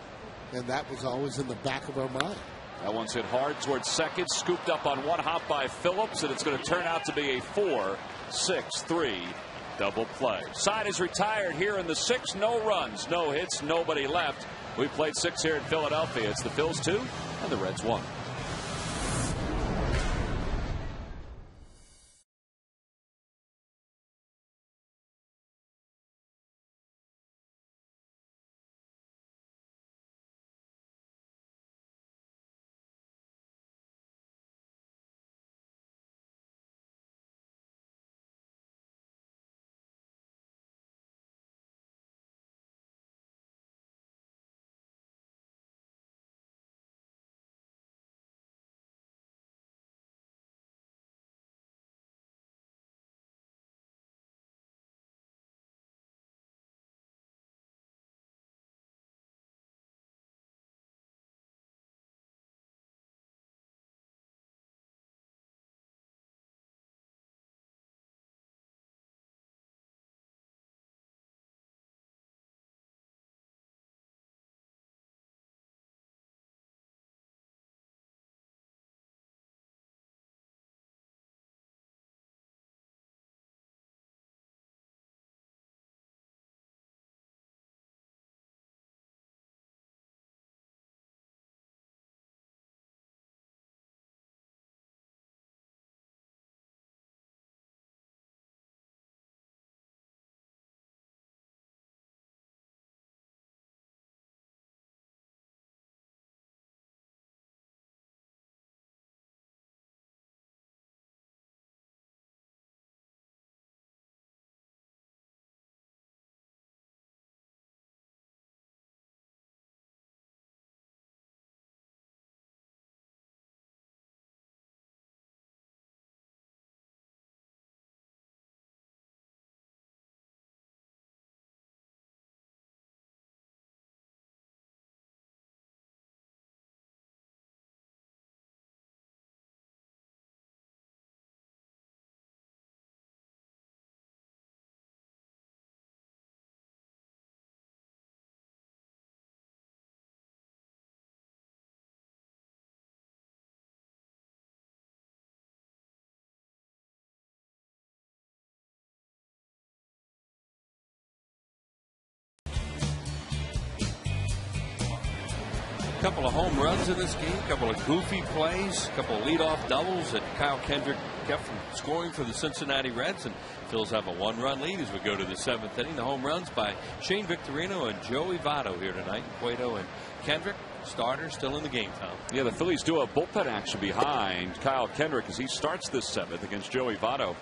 And that was always in the back of our mind. That one's hit hard towards second, scooped up on 1 hop by Phillips, and it's going to turn out to be a 4-6-3 double play. Side is retired here in the 6th. No runs, no hits, nobody left. We played 6 here in Philadelphia. It's the Phils 2 and the Reds 1. couple of home runs in this game, a couple of goofy plays, a couple of leadoff doubles that Kyle Kendrick kept from scoring for the Cincinnati Reds, and Phils have a 1-run lead as we go to the 7th inning. The home runs by Shane Victorino and Joey Votto here tonight. Votto and Kendrick, starters, still in the game, Tom. Yeah, the Phillies do have bullpen action behind Kyle Kendrick as he starts this 7th against Joey Votto,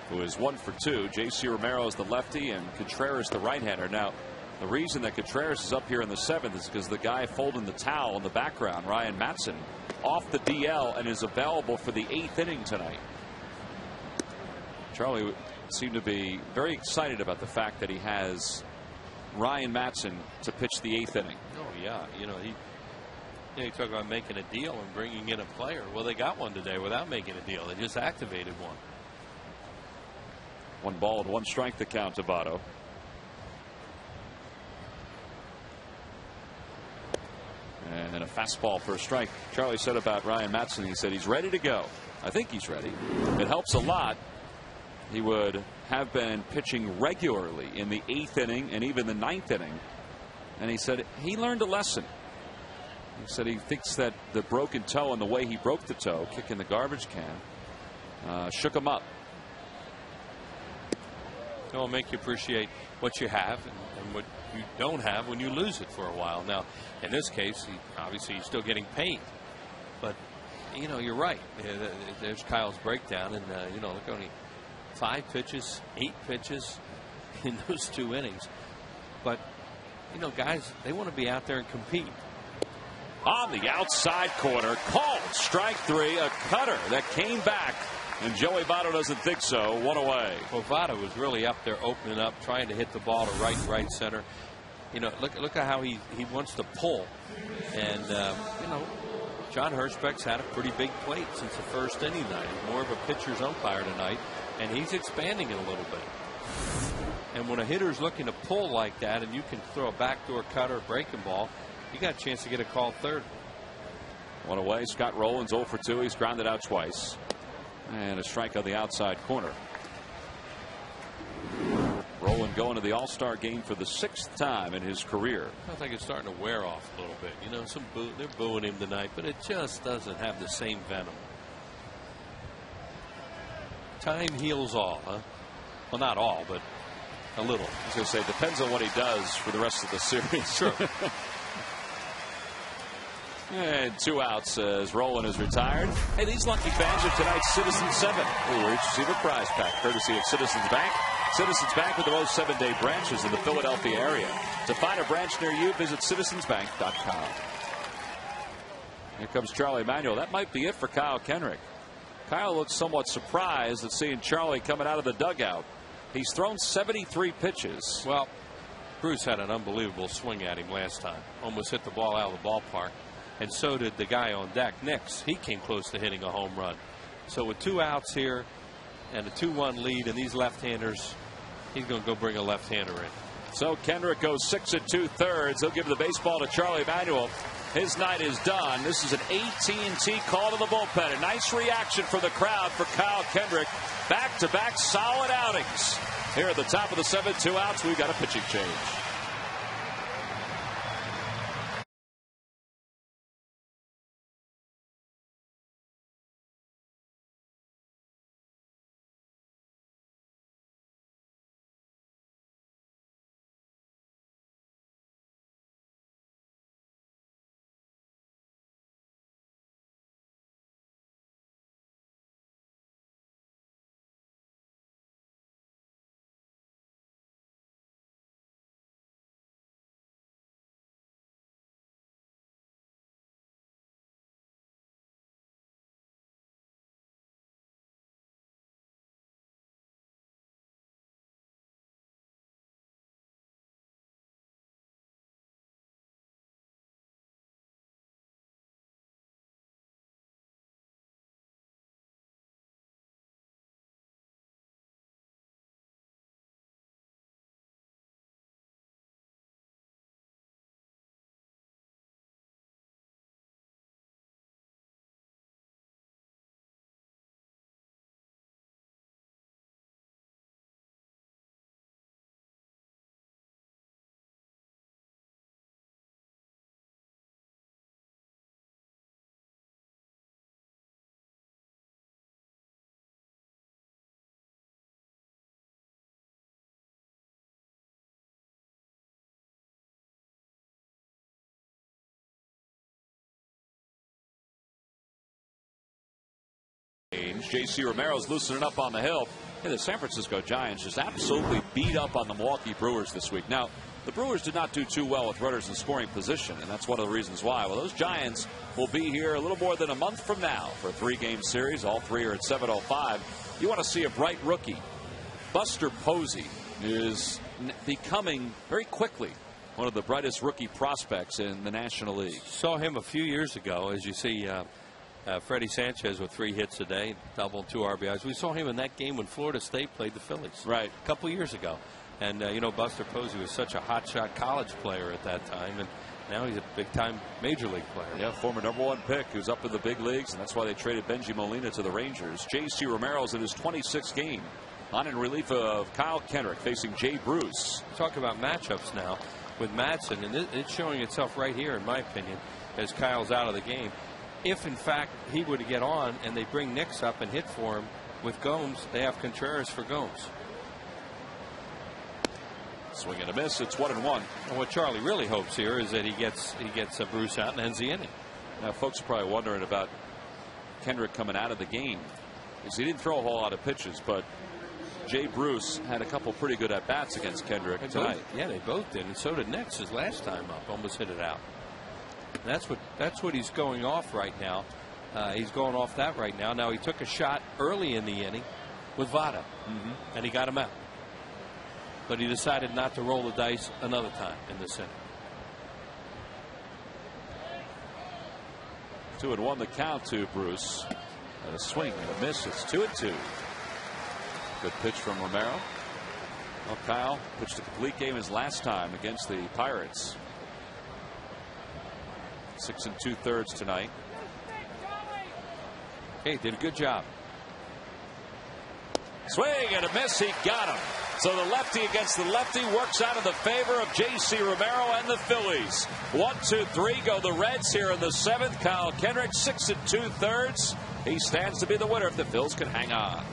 who is 1 for 2. J.C. Romero is the lefty and Contreras the right-hander. Now, the reason that Contreras is up here in the 7th is because the guy folding the towel in the background, Ryan Matson, off the DL and is available for the 8th inning tonight. Charlie seemed to be very excited about the fact that he has Ryan Matson to pitch the 8th inning. Oh, yeah. You know, you talk about making a deal and bringing in a player. Well, they got one today without making a deal. They just activated one. 1 ball and 1 strike to count to Votto. And a fastball for a strike. Charlie said about Ryan Matson, he said he's ready to go. I think he's ready. It helps a lot. He would have been pitching regularly in the 8th inning and even the 9th inning. And he said he learned a lesson. He said he thinks that the broken toe and the way he broke the toe, kicking the garbage can, shook him up. It'll make you appreciate what you have and what you don't have when you lose it for a while. Now, in this case, obviously he's still getting paid. But, you know, you're right. There's Kyle's breakdown. And, you know, look, only 5 pitches, 8 pitches in those 2 innings. But, you know, guys, they want to be out there and compete. On the outside corner, called strike 3, a cutter that came back. And Joey Votto doesn't think so. 1 away. Well, Votto was really up there opening up, trying to hit the ball to right center. You know, look at how he wants to pull. And, you know, John Hirschbeck's had a pretty big plate since the 1st inning tonight. He's more of a pitcher's umpire tonight, and he's expanding it a little bit. And when a hitter's looking to pull like that, and you can throw a backdoor cutter, breaking ball, you got a chance to get a call third. 1 away. Scott Rowland's 0 for 2. He's grounded out twice. And a strike on the outside corner. Rowland going to the All-Star game for the 6th time in his career. I think it's starting to wear off a little bit. You know, they're booing him tonight, but it just doesn't have the same venom. Time heals all, huh? Well, not all, but a little. I was going to say, depends on what he does for the rest of the series. Sure. And 2 outs as Rowland is retired. Hey, these lucky fans are tonight's Citizens 7, who will receive a prize pack courtesy of Citizens Bank. Citizens Bank with the most 7-day branches in the Philadelphia area. To find a branch near you, visit citizensbank.com. Here comes Charlie Emanuel. That might be it for Kyle Kendrick. Kyle looks somewhat surprised at seeing Charlie coming out of the dugout. He's thrown 73 pitches. Well, Bruce had an unbelievable swing at him last time. Almost hit the ball out of the ballpark. And so did the guy on deck, Nix. He came close to hitting a home run. So with 2 outs here and a 2-1 lead, and these left-handers, he's going to go bring a left-hander in. So Kendrick goes 6 2/3. He'll give the baseball to Charlie Emanuel. His night is done. This is an AT&T call to the bullpen. A nice reaction from the crowd for Kyle Kendrick. Back-to-back solid outings. Here at the top of the 7th, 2 outs. We've got a pitching change. innings. J.C. Romero's loosening up on the hill. Hey, the San Francisco Giants just absolutely beat up on the Milwaukee Brewers this week. Now, the Brewers did not do too well with runners in scoring position, and that's one of the reasons why. Well, those Giants will be here a little more than a month from now for a 3-game series. All 3 are at 7:05. You want to see a bright rookie. Buster Posey is becoming very quickly one of the brightest rookie prospects in the National League. Saw him a few years ago, as you see Freddie Sanchez with 3 hits a day, double, 2 RBIs. We saw him in that game when Florida State played the Phillies. Right. A couple years ago. And, you know, Buster Posey was such a hotshot college player at that time. And now he's a big-time major league player. Yeah, former #1 pick who's up in the big leagues, and that's why they traded Benji Molina to the Rangers. J.C. Romero's in his 26th game. On in relief of Kyle Kendrick facing Jay Bruce. Talk about matchups now with Madsen, and it's showing itself right here, in my opinion, as Kyle's out of the game. If, in fact, he were to get on and they bring Nix up and hit for him with Gomes, they have Contreras for Gomes. Swing and a miss. It's 1-1. And what Charlie really hopes here is that he gets Bruce out and ends the inning. Now, folks are probably wondering about Kendrick coming out of the game, because he didn't throw a whole lot of pitches, but Jay Bruce had a couple pretty good at bats against Kendrick tonight. Yeah, they both did, and so did Nix his last time up. Almost hit it out. And that's what he's going off right now. He's going off that right now. Now, he took a shot early in the inning with Votto, and he got him out. But he decided not to roll the dice another time in this inning. 2-1 the count to Bruce. And a swing and a miss. It's 2-2. Good pitch from Romero. Well, Kyle pitched a complete game his last time against the Pirates. 6 2/3 tonight. Hey, did a good job. Swing and a miss. He got him. So the lefty against the lefty works out in the favor of J.C. Romero and the Phillies. 1, 2, 3 go the Reds here in the 7th. Kyle Kendrick 6 2/3. He stands to be the winner if the Phils can hang on.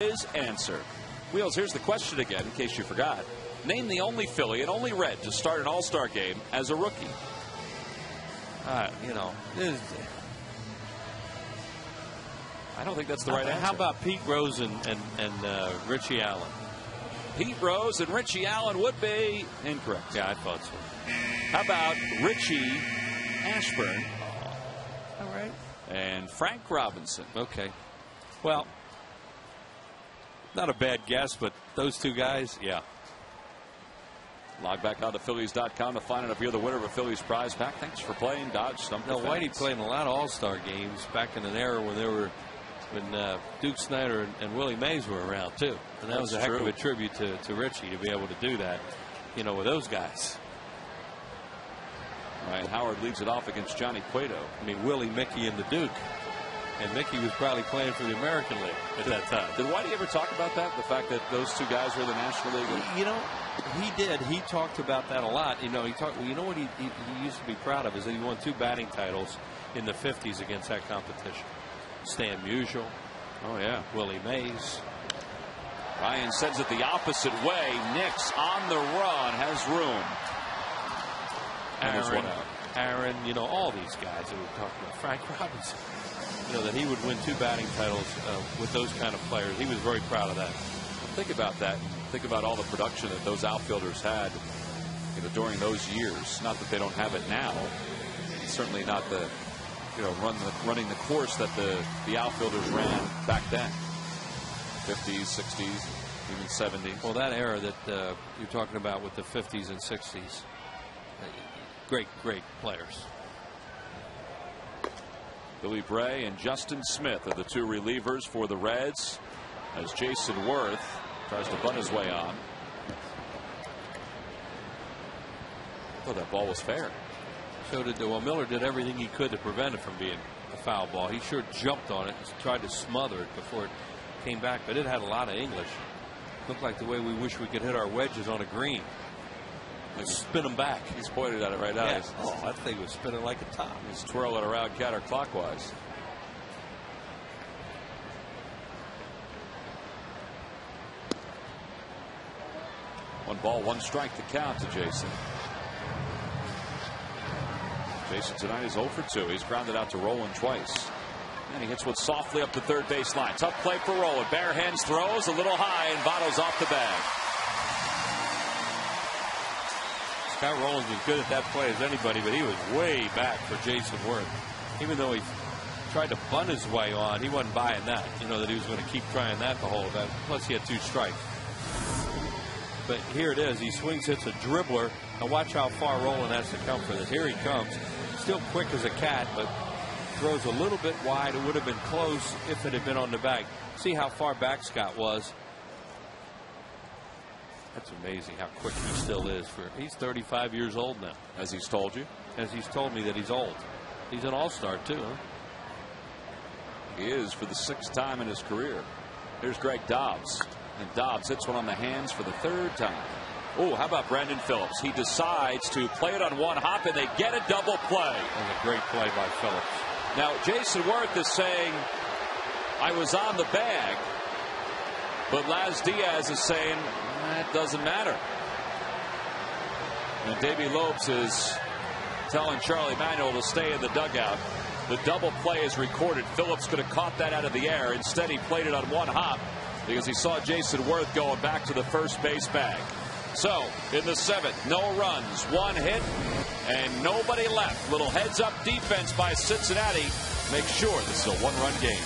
His answer. Wheels, here's the question again, in case you forgot. Name the only Philly and only Red to start an All-Star game as a rookie. You know, I don't think that's the right answer. How about Pete Rose and Richie Allen? Pete Rose and Richie Allen would be incorrect. Yeah, I thought so. How about Richie Ashburn? All right. And Frank Robinson. Okay. Well, not a bad guess, but those two guys, yeah. Log back on to Phillies.com to find out if you're the winner of a Phillies prize pack. Thanks for playing Dodge Stump. No, Whitey played in a lot of All-Star games back in an era when Duke Schneider and Willie Mays were around too, and that was a heck of a tribute to Richie to be able to do that, you know, with those guys. Ryan Howard leads it off against Johnny Cueto. I mean, Willie, Mickey, and the Duke. And Mickey was probably playing for the American League at that time. Did Whitey ever talk about that? The fact that those two guys were in the National League? You know, he did. He talked about that a lot. You know, you know what he used to be proud of is that he won 2 batting titles in the 50s against that competition. Stan Musial. Oh, yeah. Willie Mays. Ryan sends it the opposite way. Nix on the run, has room. Aaron, you know, all these guys that we're talking about. Frank Robinson. You know, that he would win 2 batting titles with those kind of players. He was very proud of that. Think about that. Think about all the production that those outfielders had, you know, during those years. Not that they don't have it now. It's certainly not the, you know, running the course that the outfielders ran back then. 50s, 60s, even 70s. Well, that era that you're talking about with the 50s and 60s, great players. Billy Bray and Justin Smith are the 2 relievers for the Reds as Jason Worth tries to bunt his way on. I thought that ball was fair. So did Miller did everything he could to prevent it from being a foul ball. He sure jumped on it and tried to smother it before it came back, but it had a lot of English. Looked like the way we wish we could hit our wedges on a green. Spin them back. He's pointed at it right now. Yeah. Oh, that thing was spinning like a top. He's twirling around counterclockwise. One ball, 1 strike to count to Jason. Jason tonight is 0 for 2. He's grounded out to Rolen twice. And he hits one softly up the third base line. Tough play for Rolen. Bare hands throws a little high, and Votto's off the bag. Scott Rolen was good at that play as anybody, but he was way back for Jason Worth. Even though he tried to bunt his way on, he wasn't buying that. You know that he was going to keep trying that the whole event. Plus, he had 2 strikes. But here it is. He swings, hits a dribbler, and watch how far Rolen has to come for this. Here he comes. Still quick as a cat, but throws a little bit wide. It would have been close if it had been on the back. See how far back Scott was. That's amazing how quick he still is. He's 35 years old now. As he's told you? As he's told me that he's old. He's an all-star too, huh? He is for the 6th time in his career. Here's Greg Dobbs. And Dobbs hits one on the hands for the 3rd time. Oh, how about Brandon Phillips? He decides to play it on 1 hop, and they get a double play. That's a great play by Phillips. Now, Jason Worth is saying, I was on the bag. But Laz Diaz is saying, that doesn't matter. And Davey Lopes is telling Charlie Manuel to stay in the dugout. The double play is recorded. Phillips could have caught that out of the air. Instead, he played it on 1 hop because he saw Jason Worth going back to the first base bag. So, in the 7th, no runs, 1 hit, and nobody left. Little heads-up defense by Cincinnati. Make sure this is a 1-run game.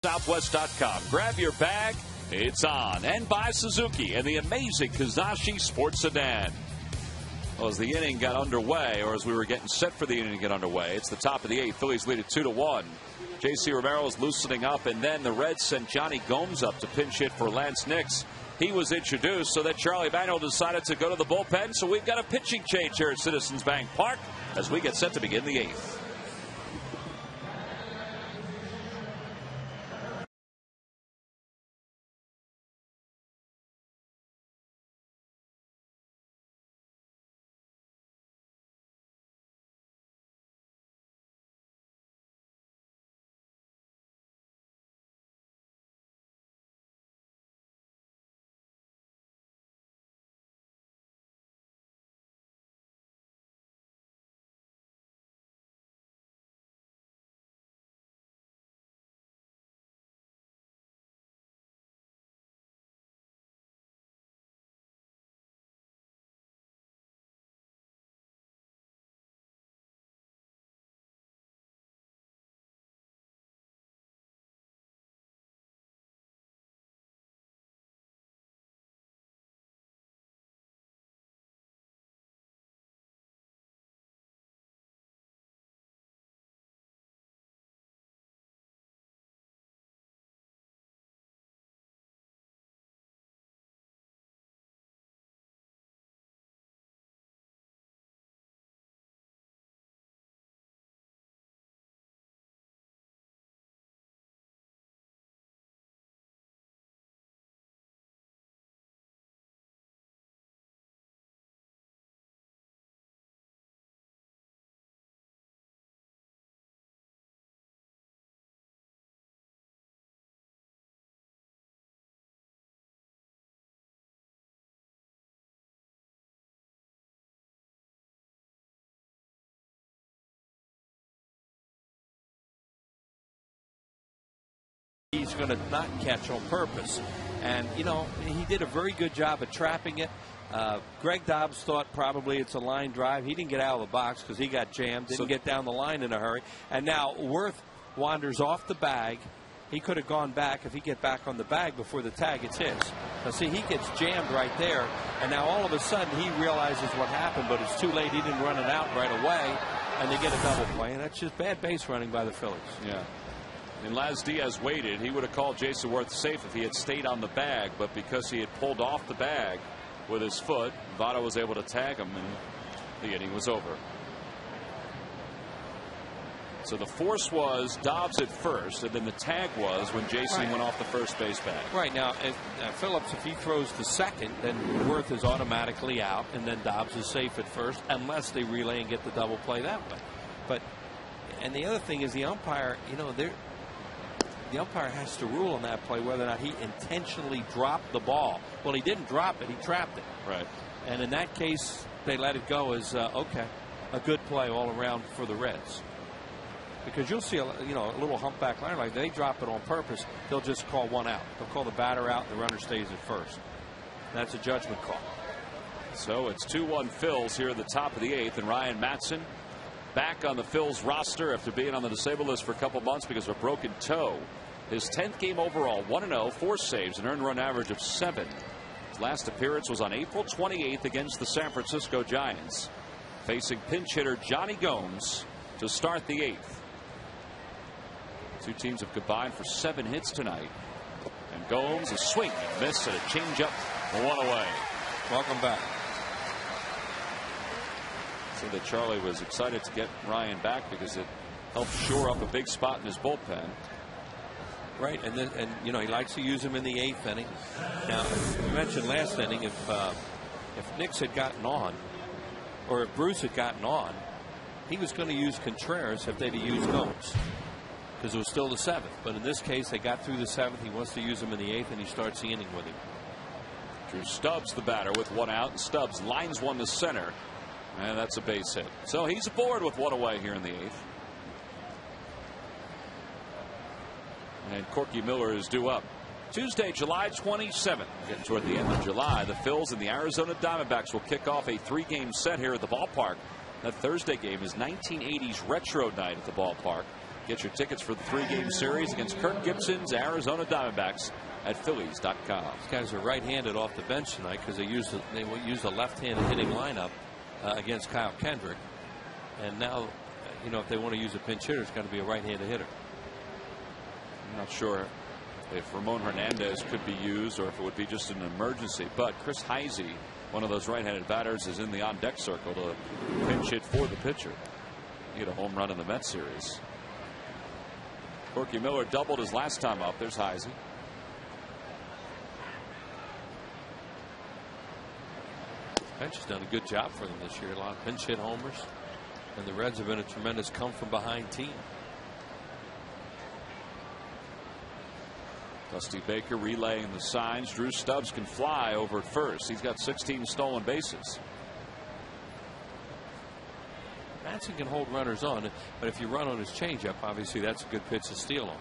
Southwest.com. Grab your bag. It's on. And by Suzuki and the amazing Kizashi Sports Sedan. Well, as the inning got underway, or as we were getting set for the inning to get underway, it's the top of the 8th. Phillies lead it 2-1. J.C. Romero is loosening up, and then the Reds sent Johnny Gomes up to pinch hit for Lance Nix. He was introduced, so that Charlie Manuel decided to go to the bullpen. So we've got a pitching change here at Citizens Bank Park as we get set to begin the 8th. He's going to not catch on purpose. And, you know, he did a very good job of trapping it. Greg Dobbs thought probably it's a line drive. He didn't get out of the box because he got jammed, didn't get down the line in a hurry. And now Worth wanders off the bag. He could have gone back if he get back on the bag before the tag. It's his. Now, see, he gets jammed right there. And now all of a sudden he realizes what happened, but it's too late. He didn't run it out right away. And they get a double play. And that's just bad base running by the Phillies. Yeah. And Laz Diaz waited. He would have called Jason Worth safe if he had stayed on the bag, but because he had pulled off the bag with his foot, Votto was able to tag him, and the inning was over. So the force was Dobbs at first, and then the tag was when Jason went off the first base bag. Right. Now, Phillips, if he throws to second, then Worth is automatically out, and then Dobbs is safe at first, unless they relay and get the double play that way. But, and the other thing is the umpire, you know, the umpire has to rule on that play whether or not he intentionally dropped the ball. Well, he didn't drop it. He trapped it. Right. And in that case, they let it go as, okay, a good play all around for the Reds. Because you'll see, a little humpback liner like they drop it on purpose. They'll just call one out. They'll call the batter out, and the runner stays at first. That's a judgment call. So it's 2-1 Phils here at the top of the 8th, and Ryan Matson back on the Phils roster after being on the disabled list for a couple months because of a broken toe. His 10th game overall, 1-0, 4 saves, an earned run average of 7. His last appearance was on April 28th against the San Francisco Giants, facing pinch hitter Johnny Gomes to start the 8th. Two teams have combined for 7 hits tonight. And Gomes, a swing, miss, and a changeup, one away. Welcome back. So that Charlie was excited to get Ryan back because it helped shore up a big spot in his bullpen. Right, and you know, he likes to use him in the 8th inning. Now, you mentioned last inning, if Nix had gotten on, or if Bruce had gotten on, he was going to use Contreras if they'd have used Gomes, because it was still the 7th. But in this case, they got through the 7th. He wants to use him in the 8th, and he starts the inning with him. Drew Stubbs, the batter, with 1 out, and Stubbs lines one to center, and that's a base hit. So he's aboard with 1 away here in the 8th. And Corky Miller is due up. Tuesday, July 27th. Getting toward the end of July, the Phils and the Arizona Diamondbacks will kick off a 3-game set here at the ballpark. That Thursday game is 1980s retro night at the ballpark. Get your tickets for the 3-game series against Kirk Gibson's Arizona Diamondbacks at Phillies.com. These guys are right-handed off the bench tonight because they use a left-handed hitting lineup against Kyle Kendrick. And now, if they want to use a pinch hitter, it's got to be a right-handed hitter. I'm not sure if Ramon Hernandez could be used or if it would be just an emergency. But Chris Heisey, one of those right-handed batters, is in the on-deck circle to pinch hit for the pitcher. He hit a home run in the Mets series. Corky Miller doubled his last time up. There's Heisey. Bench has done a good job for them this year. A lot of pinch hit homers. And the Reds have been a tremendous come-from-behind team. Dusty Baker relaying the signs. Drew Stubbs can fly over at first. He's got 16 stolen bases. Madsen can hold runners on, but if you run on his changeup, obviously that's a good pitch to steal on.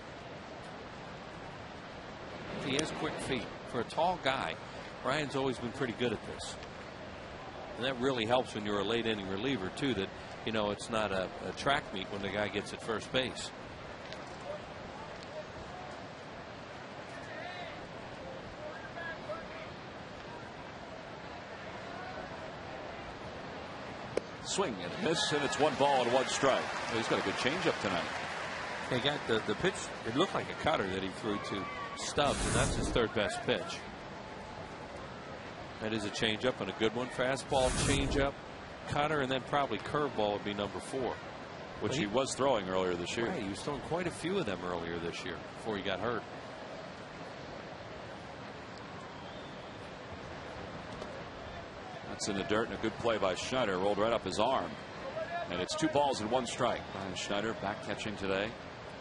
He has quick feet. For a tall guy, Ryan's always been pretty good at this. And that really helps when you're a late inning reliever too, that it's not a track meet when the guy gets at first base. Swing and a miss, and it's 1 ball and 1 strike. He's got a good changeup tonight. He got the pitch. It looked like a cutter that he threw to Stubbs, and that's his 3rd best pitch. That is a changeup and a good one. Fastball, changeup, cutter, and then probably curveball would be number 4. Which he was throwing earlier this year. Right, he was throwing quite a few of them earlier this year before he got hurt. That's in the dirt, and a good play by Schneider. Rolled right up his arm. And it's 2 balls and 1 strike. Brian Schneider back catching today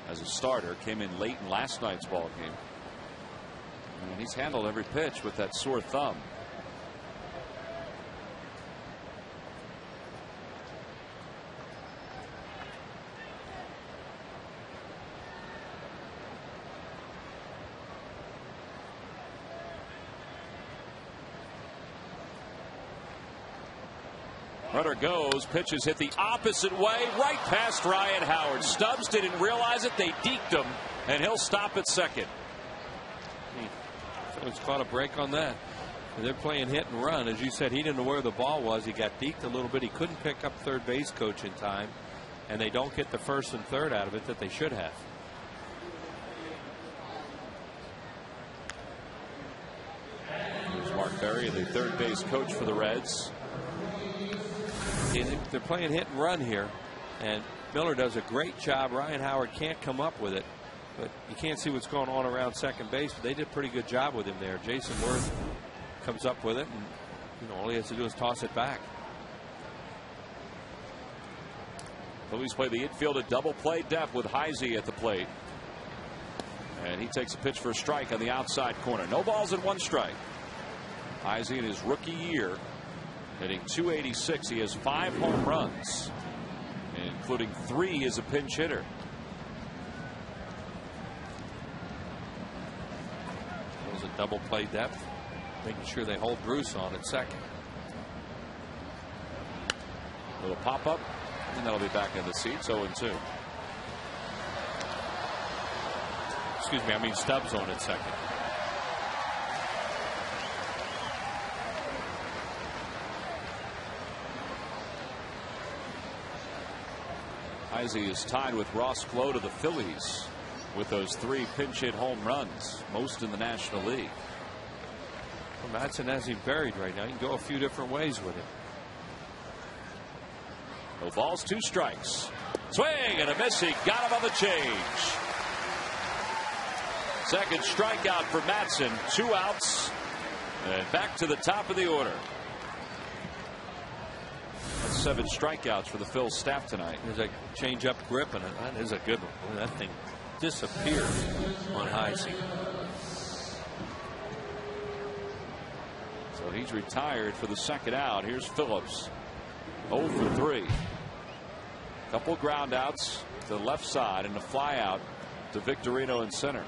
as a starter. Came in late in last night's ball game. And he's handled every pitch with that sore thumb. Runner goes, pitches hit the opposite way, right past Ryan Howard. Stubbs didn't realize it. They deked him, and he'll stop at second. He's caught a break on that. They're playing hit and run. As you said, he didn't know where the ball was. He got deked a little bit. He couldn't pick up third base coach in time, and they don't get the first and third out of it that they should have. Here's Mark Berry, the third base coach for the Reds. They're playing hit and run here, and Miller does a great job. Ryan Howard can't come up with it, but you can't see what's going on around second base. But they did a pretty good job with him there. Jason Worth comes up with it, and all he has to do is toss it back. Phillies play the infield at double play depth with Heisey at the plate, and he takes a pitch for a strike on the outside corner. No balls and 1 strike. Heisey in his rookie year, hitting .286. He has 5 home runs, including 3 as a pinch hitter. It was a double play depth, making sure they hold Bruce on at second. Little pop up, and that'll be back in the seats. 0-2. Excuse me, I mean Stubbs on at second. Heisey is tied with Ross Glow to the Phillies with those 3 pinch hit home runs, most in the National League. Well, Madsen has him buried right now. You can go a few different ways with it. No balls, 2 strikes. Swing and a miss. He got him on the change. Second strikeout for Madsen. 2 outs, and back to the top of the order. 7 strikeouts for the Phil staff tonight. There's a change-up grip, and that is a good one. That thing disappeared on Heisey. So he's retired for the second out. Here's Phillips. 0 for 3. Couple ground outs to the left side and a fly out to Victorino in center.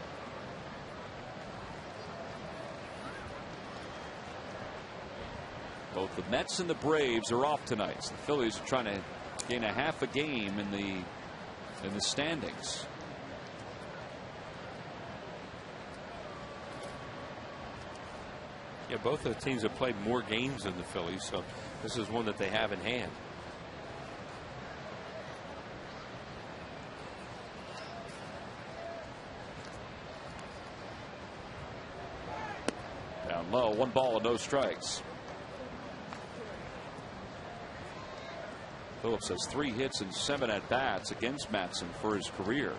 Both the Mets and the Braves are off tonight. So the Phillies are trying to gain a half a game in the standings. Yeah, both of the teams have played more games than the Phillies, so this is one that they have in hand. Down low, 1 ball and no strikes. Phillips has 3 hits and 7 at bats against Matson for his career.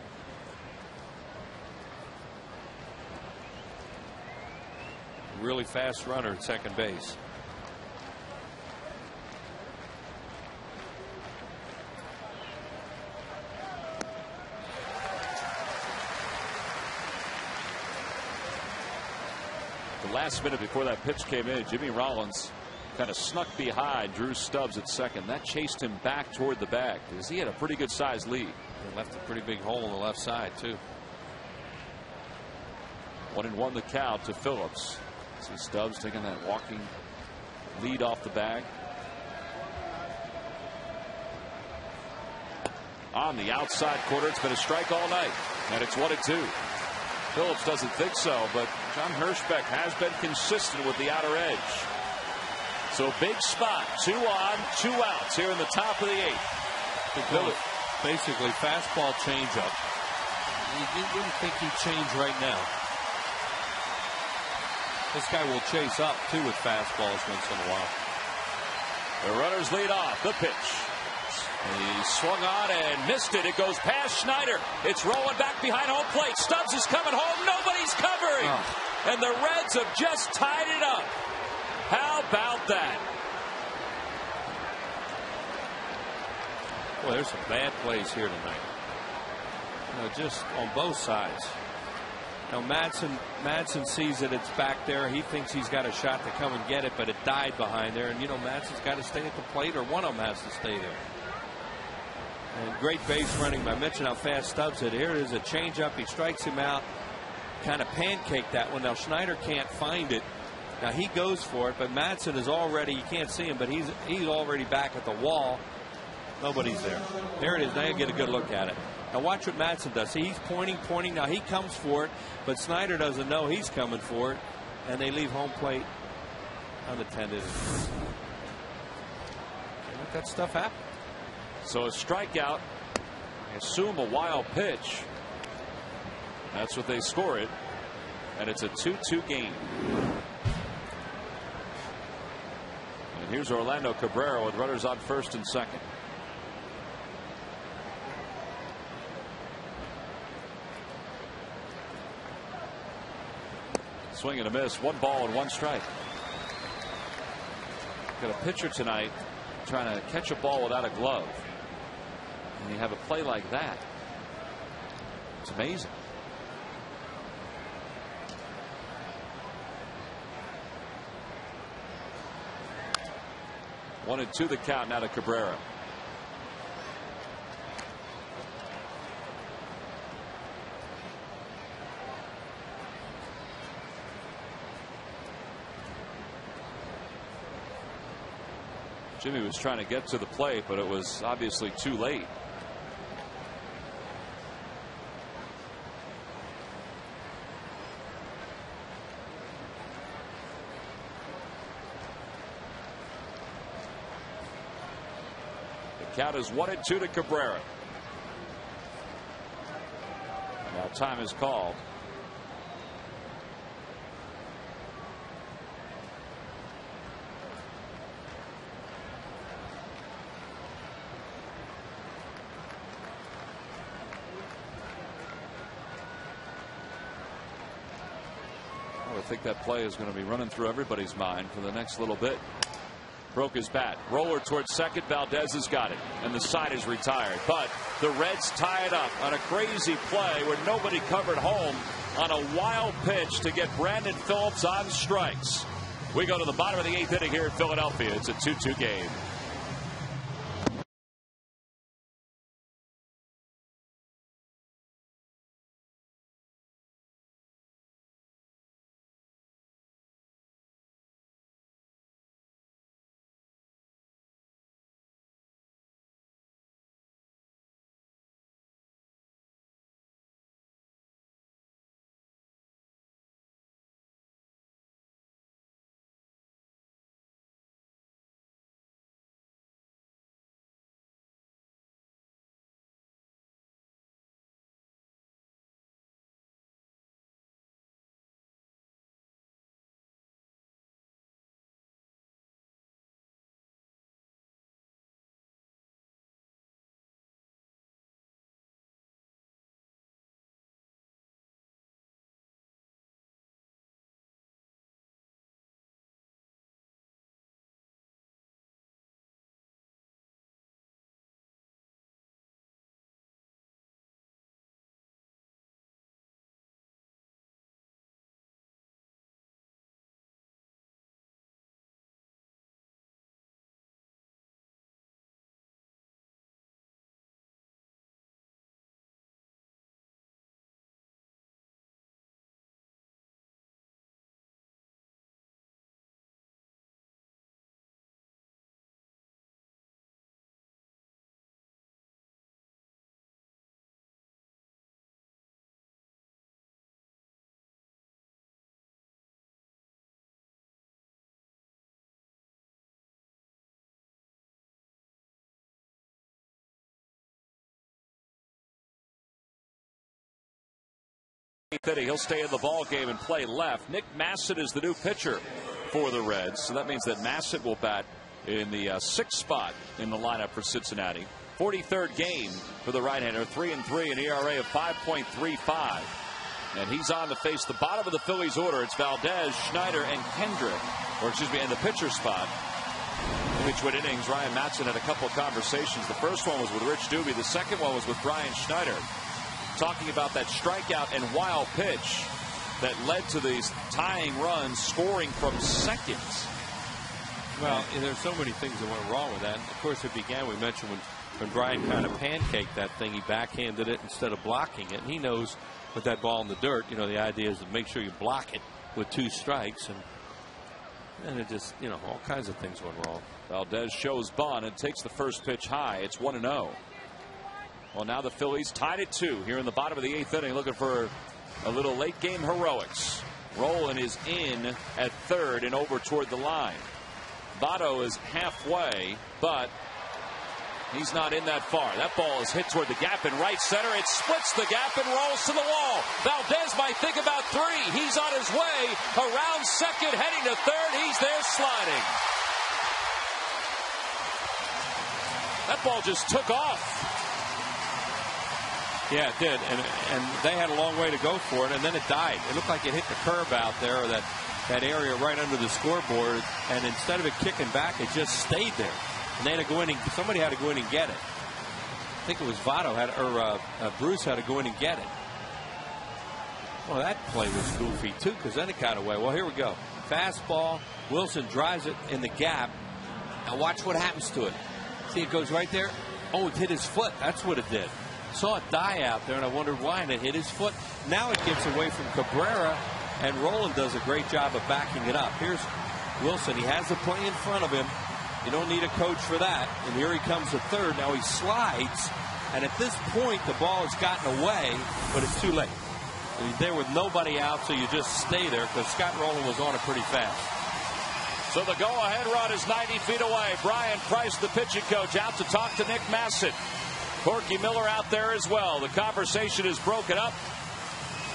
Really fast runner at second base. The last minute before that pitch came in, Jimmy Rollins kind of snuck behind Drew Stubbs at second. That chased him back toward the bag because he had a pretty good sized lead. He left a pretty big hole on the left side too. 1-1 the count to Phillips. See Stubbs taking that walking lead off the bag. On the outside corner, it's been a strike all night, and it's 1-2. Phillips doesn't think so, but John Hirschbeck has been consistent with the outer edge. So big spot, 2 on, 2 outs here in the top of the 8th. Basically fastball changeup. You wouldn't think he'd change right now. This guy will chase up too with fastballs once in a while. The runners lead off. The pitch. He swung on and missed it. It goes past Schneider. It's rolling back behind home plate. Stubbs is coming home. Nobody's covering. And the Reds have just tied it up. How about that? Well, there's some bad plays here tonight. You know, just on both sides. Now Madsen sees that it's back there. He thinks he's got a shot to come and get it, but it died behind there. And you know, Madsen's got to stay at the plate, or one of them has to stay there. And great base running. I mentioned how fast Stubbs hit. Here it is, a changeup. He strikes him out. Kind of pancake that one. Now Schneider can't find it. Now he goes for it, but Madsen is already, you can't see him, but he's already back at the wall. Nobody's there. There it is. Now you get a good look at it. Now watch what Madsen does. See, he's pointing. Now he comes for it, but Schneider doesn't know he's coming for it, and they leave home plate unattended. Let that stuff happen. So a strikeout, I assume a wild pitch. That's what they score it, and it's a 2-2 game. And here's Orlando Cabrera with runners on first and second. Swing and a miss. 1 ball and 1 strike. Got a pitcher tonight trying to catch a ball without a glove, and you have a play like that. It's amazing. One and 2 the count now to Cabrera. Jimmy was trying to get to the plate, but it was obviously too late. The count is 1-2 to Cabrera. Now time is called. I think that play is going to be running through everybody's mind for the next little bit. Broke his bat. Roller towards second. Valdez has got it, and the side is retired. But the Reds tie it up on a crazy play where nobody covered home on a wild pitch to get Brandon Phillips on strikes. We go to the bottom of the 8th inning here in Philadelphia. It's a 2-2 game. He'll stay in the ball game and play left. Nick Massett is the new pitcher for the Reds, so that means that Massett will bat in the 6th spot in the lineup for Cincinnati. 43rd game for the right-hander, 3-3, an ERA of 5.35. And he's on to face the bottom of the Phillies order. It's Valdez, Schneider, and Kendrick, or excuse me, in the pitcher spot. In between innings, Ryan Matson had a couple of conversations. The first one was with Rich Doobie. The second one was with Brian Schneider, talking about that strikeout and wild pitch that led to these tying runs, scoring from seconds. Well, there's so many things that went wrong with that. And of course, it began, we mentioned, when Brian kind of pancaked that thing, he backhanded it instead of blocking it. And he knows with that ball in the dirt, you know, the idea is to make sure you block it with 2 strikes. And it just, you know, all kinds of things went wrong. Valdez shows bunt and takes the first pitch high. It's 1-0. Well, now the Phillies tied at 2 here in the bottom of the 8th inning, looking for a little late game heroics. Rolen is in at third and over toward the line. Votto is halfway, but he's not in that far. That ball is hit toward the gap in right center. It splits the gap and rolls to the wall. Valdez might think about 3. He's on his way around second, heading to third. He's there sliding. That ball just took off. Yeah, it did, and they had a long way to go for it, and then it died. It looked like it hit the curb out there, or that area right under the scoreboard, and instead of it kicking back, it just stayed there. And they had to go in and somebody had to go in and get it. I think it was Votto Bruce had to go in and get it. Well, that play was goofy too, because then it got away. Well, here we go. Fastball. Wilson drives it in the gap. Now watch what happens to it. See, it goes right there. Oh, it hit his foot. That's what it did. Saw it die out there, and I wondered why, and it hit his foot. Now it gets away from Cabrera, and Rolen does a great job of backing it up. Here's Wilson. He has the play in front of him. You don't need a coach for that. And here he comes to third. Now he slides, and at this point, the ball has gotten away, but it's too late. He's there with nobody out, so you just stay there, because Scott Rolen was on it pretty fast. So the go-ahead run is 90 feet away. Brian Price, the pitching coach, out to talk to Nick Massett. Corky Miller out there as well. The conversation is broken up.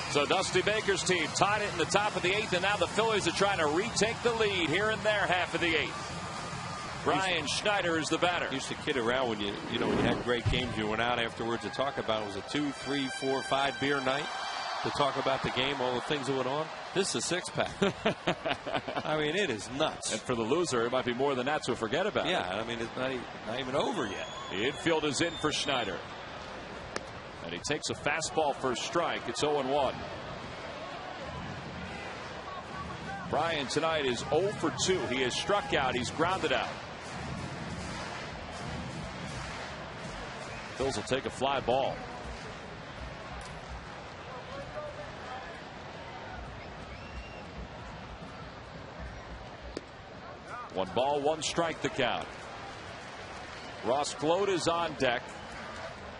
So Dusty Baker's team tied it in the top of the 8th, and now the Phillies are trying to retake the lead here in their half of the 8th. Brian Schneider is the batter. Used to kid around when you had great games. You went out afterwards to talk about it. Was a 2, 3, 4, 5 beer night to talk about the game, all the things that went on. This is a 6-pack. I mean, it is nuts. And for the loser, it might be more than that, so forget about it. Yeah, I mean, it's not even over yet. The infield is in for Schneider. And he takes a fastball for a strike. It's 0-1. Brian tonight is 0 for 2. He has struck out. He's grounded out. Phils will take a fly ball. One ball, 1 strike the count. Ross Gloat is on deck.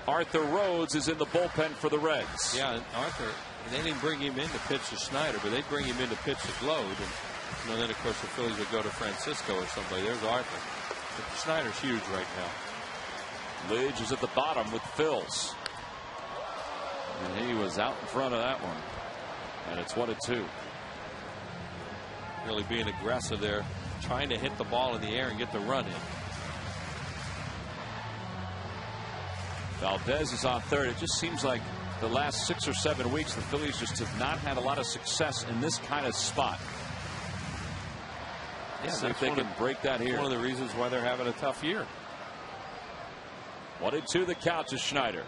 Arthur Rhodes is in the bullpen for the Reds. Yeah, and Arthur, they didn't bring him in to pitch to Schneider, but they bring him in to pitch to Gloat. And then, of course, the Phillies would go to Francisco or somebody. There's Arthur. But Schneider's huge right now. Lidge is at the bottom with Phils. And he was out in front of that one. And it's 1-2. Really being aggressive there, trying to hit the ball in the air and get the run in. Valdez is on third. It just seems like the last 6 or 7 weeks, the Phillies just have not had a lot of success in this kind of spot. Yeah, see if they can break that here. One of the reasons why they're having a tough year. 1-2 the count to Schneider.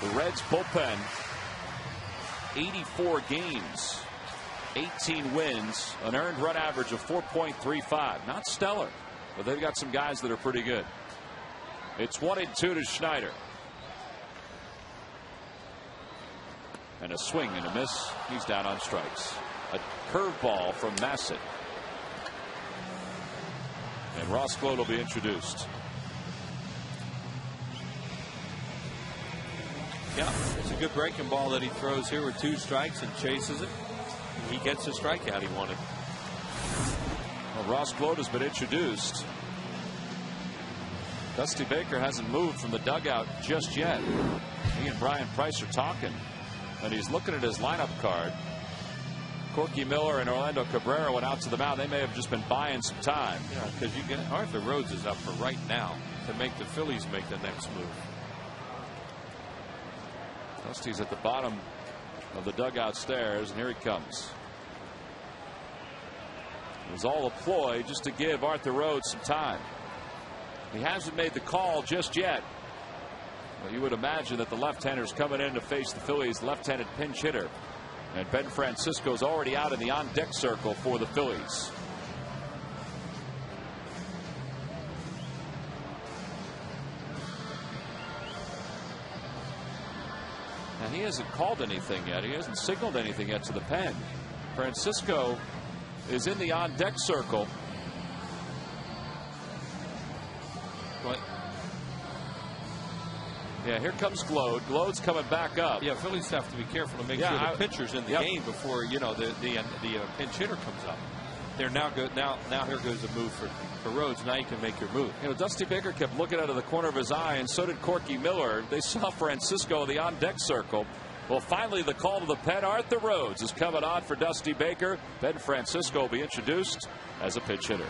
The Reds bullpen, 84 games, 18 wins, an earned run average of 4.35. Not stellar, but they've got some guys that are pretty good. It's 1-2 to Schneider. And a swing and a miss. He's down on strikes. A curveball from Massett. And Ross Gload will be introduced. Yeah, it's a good breaking ball that he throws here with 2 strikes and chases it. He gets the strikeout he wanted. Well, Ross Gload has been introduced. Dusty Baker hasn't moved from the dugout just yet. He and Brian Price are talking, and he's looking at his lineup card. Corky Miller and Orlando Cabrera went out to the mound. They may have just been buying some time. Yeah, because you get Arthur Rhodes is up for right now to make the Phillies make the next move. Dusty's at the bottom of the dugout stairs, and here he comes. It was all a ploy just to give Arthur Rhodes some time. He hasn't made the call just yet. Well, you would imagine that the left-hander's coming in to face the Phillies' left-handed pinch hitter. And Ben Francisco's already out in the on-deck circle for the Phillies. Now, he hasn't called anything yet. He hasn't signaled anything yet to the pen. Francisco is in the on-deck circle. What? Yeah, here comes Gload. Gload's coming back up. Yeah, Phillies have to be careful to make sure the pitcher's in the game before the pinch hitter comes up. They're now good. Now here goes a move for Rhodes. Now you can make your move. Dusty Baker kept looking out of the corner of his eye, and so did Corky Miller. They saw Francisco in the on-deck circle. Well, finally, the call to the pen. Arthur Rhodes is coming on for Dusty Baker. Ben Francisco will be introduced as a pinch hitter.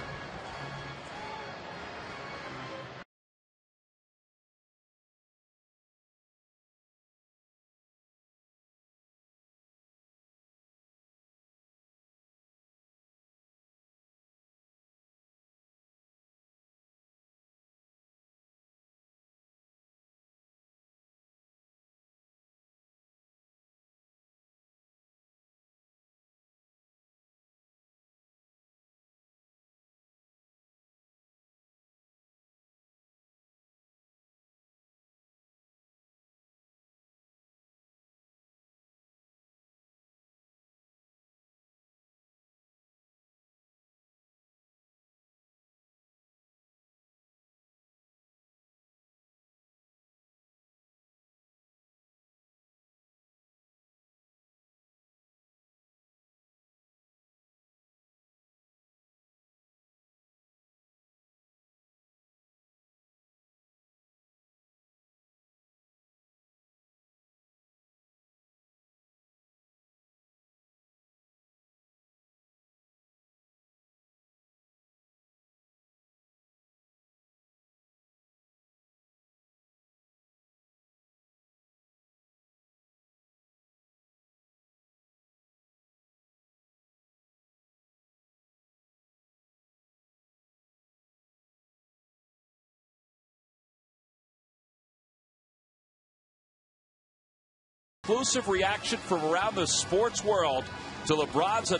Exclusive reaction from around the sports world to LeBron's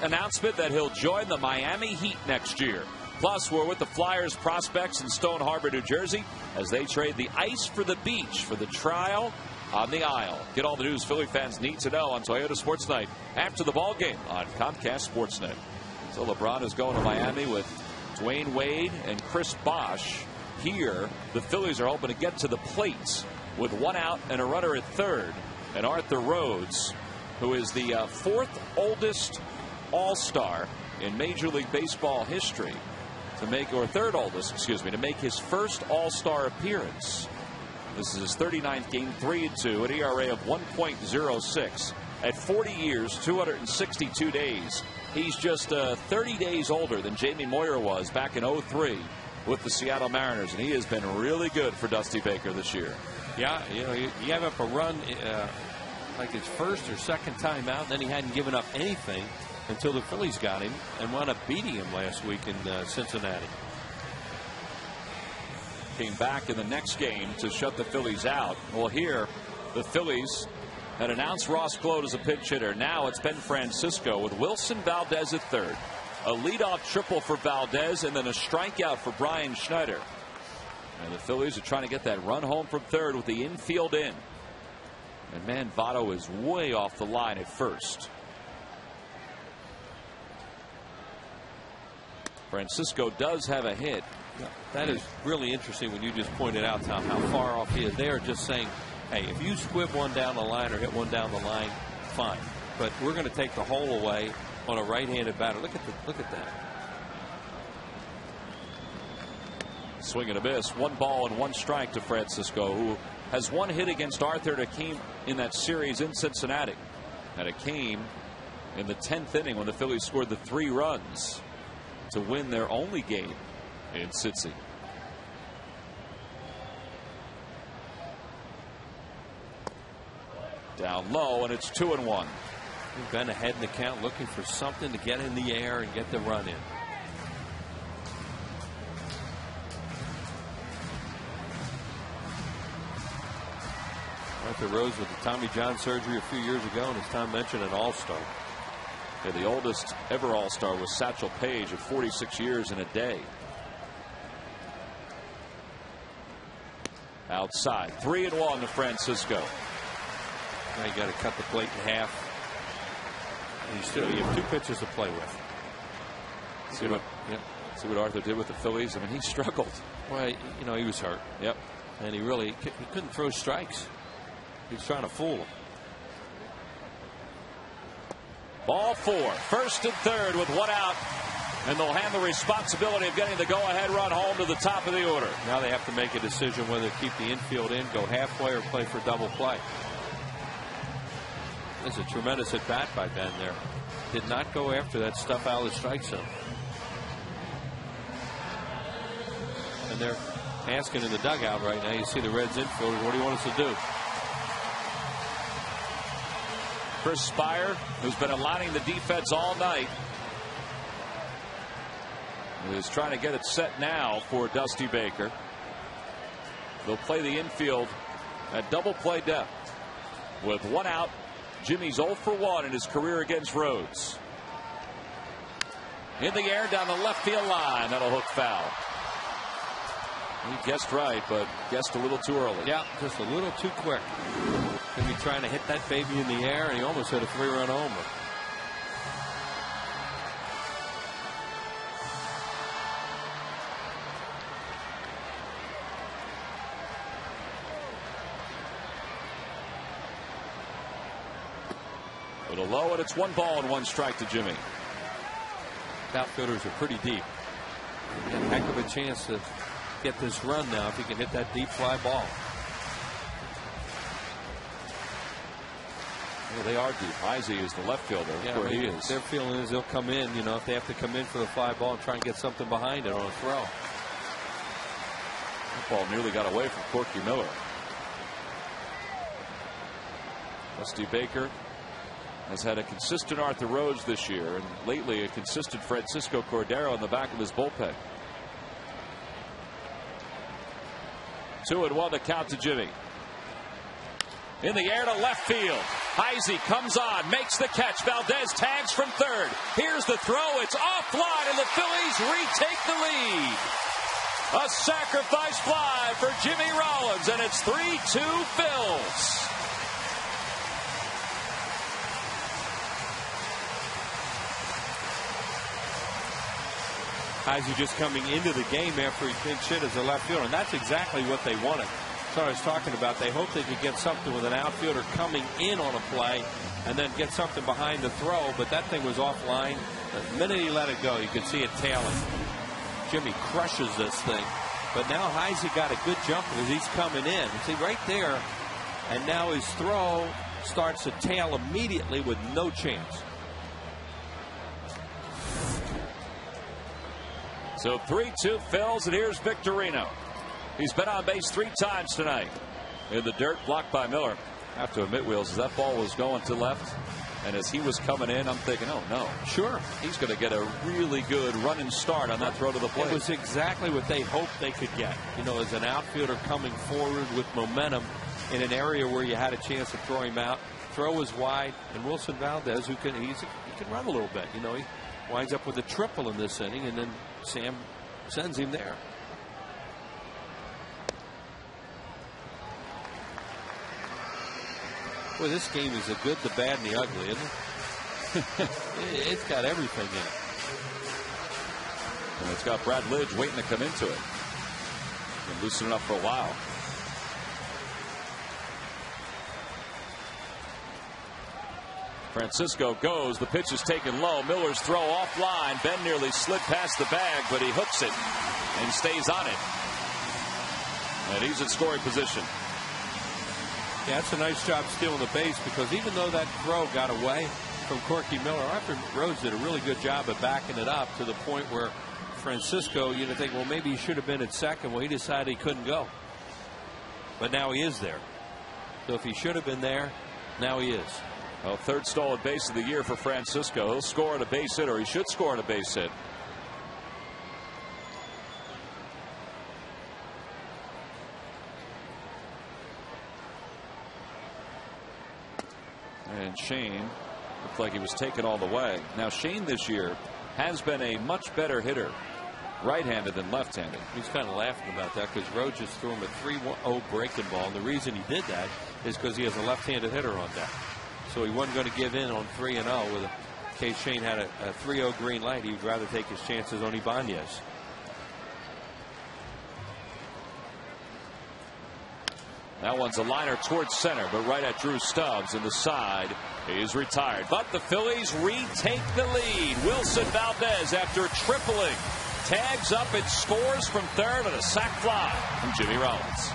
announcement that he'll join the Miami Heat next year. Plus, we're with the Flyers prospects in Stone Harbor, New Jersey, as they trade the ice for the beach for the trial on the Isle. Get all the news Philly fans need to know on Toyota Sports Night after the ball game on Comcast Sportsnet. So LeBron is going to Miami with Dwayne Wade and Chris Bosh. Here, the Phillies are hoping to get to the plate with 1 out and a runner at third. And Arthur Rhodes, who is the 4th oldest All-Star in Major League Baseball history, to make, or 3rd oldest, excuse me, to make his first All-Star appearance. This is his 39th game, 3-2, an ERA of 1.06. At 40 years, 262 days, he's just 30 days older than Jamie Moyer was back in 03 with the Seattle Mariners, and he has been really good for Dusty Baker this year. Yeah, he gave up a run like his first or second time out, and then he hadn't given up anything until the Phillies got him and wound up beating him last week in Cincinnati. Came back in the next game to shut the Phillies out. Well, here the Phillies had announced Ross Gload as a pinch hitter. Now it's Ben Francisco with Wilson Valdez at third. A leadoff triple for Valdez and then a strikeout for Brian Schneider. And the Phillies are trying to get that run home from third with the infield in. And man, Votto is way off the line at first. Francisco does have a hit. Yeah, that is really interesting when you just pointed out, Tom, how far off he is. They are just saying, hey, if you squib one down the line or hit one down the line, fine. But we're going to take the hole away on a right-handed batter. Look at that. Swing and a miss. 1 ball and 1 strike to Francisco, who has 1 hit against Arthur Hakeem in that series in Cincinnati. And it came in the 10th inning when the Phillies scored the 3 runs to win their only game in Cincy. Down low, and it's 2-1. We've been ahead in the count, looking for something to get in the air and get the run in. Arthur Rose with the Tommy John surgery a few years ago, and as Tom mentioned, an all-star. Yeah, the oldest ever all-star was Satchel Paige at 46 years and a day. Outside, 3-1 to Francisco. Now you got to cut the plate in half. And you have 2 pitches to play with. See what Arthur did with the Phillies. I mean, he struggled. Well, you know, he was hurt. Yep. And he couldn't throw strikes. He was trying to fool him. Ball 4, 1st and 3rd with 1 out, and they'll have the responsibility of getting the go-ahead run home to the top of the order. Now they have to make a decision whether to keep the infield in, go halfway, or play for double play. There's a tremendous at bat by Ben there. Did not go after that stuff out of the strike zone. And they're asking in the dugout right now. You see the Reds infielders, what do you want us to do? Chris Spire, who's been aligning the defense all night, is trying to get it set now for Dusty Baker. They'll play the infield at double play depth. With 1 out, Jimmy's 0 for 1 in his career against Rhodes. In the air down the left field line. That'll hook foul. He guessed right, but guessed a little too early. Yeah, just a little too quick. Could be trying to hit that baby in the air, and he almost hit a 3-run homer. A little low, and it's 1 ball and 1 strike to Jimmy. Outfielders are pretty deep. A heck of a chance to get this run now if he can hit that deep fly ball. Well, they are deep. Heisey is the left fielder. Yeah, where he is. Their feeling is they'll come in, you know, if they have to come in for the fly ball and try and get something behind it on a throw. That ball nearly got away from Corky Miller. Dusty Baker has had a consistent Arthur Rhodes this year, and lately a consistent Francisco Cordero in the back of his bullpen. 2-1 the count to Jimmy. In the air to left field. Heisey comes on, makes the catch. Valdez tags from 3rd. Here's the throw. It's offline, and the Phillies retake the lead. A sacrifice fly for Jimmy Rollins, and it's 3-2 Phils. Heisey just coming into the game after he pinch hit as a left fielder, and that's exactly what they wanted. So I was talking about, they hoped they could get something with an outfielder coming in on a play and then get something behind the throw, but that thing was offline. The minute he let it go, you could see it tailing. Jimmy crushes this thing, but now Heisey got a good jump as he's coming in. See right there, and now his throw starts to tail immediately with no chance. So 3-2 Phils, and here's Victorino. He's been on base 3 times tonight. In the dirt, blocked by Miller. I have to admit, Wheels, as that ball was going to left, and as he was coming in, I'm thinking, oh, no. Sure. He's going to get a really good running start on that throw to the plate. It was exactly what they hoped they could get. You know, as an outfielder coming forward with momentum in an area where you had a chance to throw him out. Throw was wide, and Wilson Valdez, he can run a little bit. You know, he winds up with a triple in this inning, and then Sam sends him there. Boy, this game is the good, the bad, and the ugly, isn't it? It's got everything in And it's got Brad Lidge waiting to come into it. Been loosening up for a while. Francisco goes. The pitch is taken low. Miller's throw offline. Ben nearly slid past the bag, but he hooks it and stays on it. And he's in scoring position. Yeah, that's a nice job stealing the base, because even though that throw got away from Corky Miller, Arthur Rhodes did a really good job of backing it up to the point where Francisco, you'd think, well, maybe he should have been at second. Well, he decided he couldn't go. But now he is there. So if he should have been there, now he is. Well, third stolen base of the year for Francisco. He'll score on a base hit, or he should score on a base hit. And Shane looked like he was taken all the way. Now Shane this year has been a much better hitter, right-handed than left-handed. He's kind of laughing about that because Rhodes just threw him a 3-0 breaking ball. And the reason he did that is because he has a left-handed hitter on deck. So he wasn't going to give in on 3-0 with in case Shane had a 3-0 green light. He would rather take his chances on Ibanez. That one's a liner towards center, but right at Drew Stubbs in the side. He's retired. But the Phillies retake the lead. Wilson Valdez, after tripling, tags up and scores from third on a sac fly from Jimmy Rollins.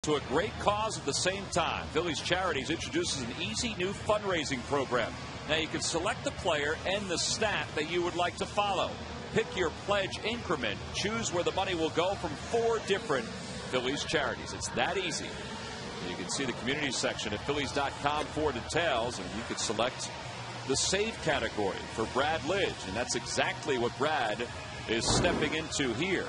To a great cause at the same time. Phillies Charities introduces an easy new fundraising program. Now you can select the player and the stat that you would like to follow. Pick your pledge increment. Choose where the money will go from 4 different Phillies charities. It's that easy. You can see the community section at Phillies.com for details, and you can select the save category for Brad Lidge, and that's exactly what Brad is stepping into here,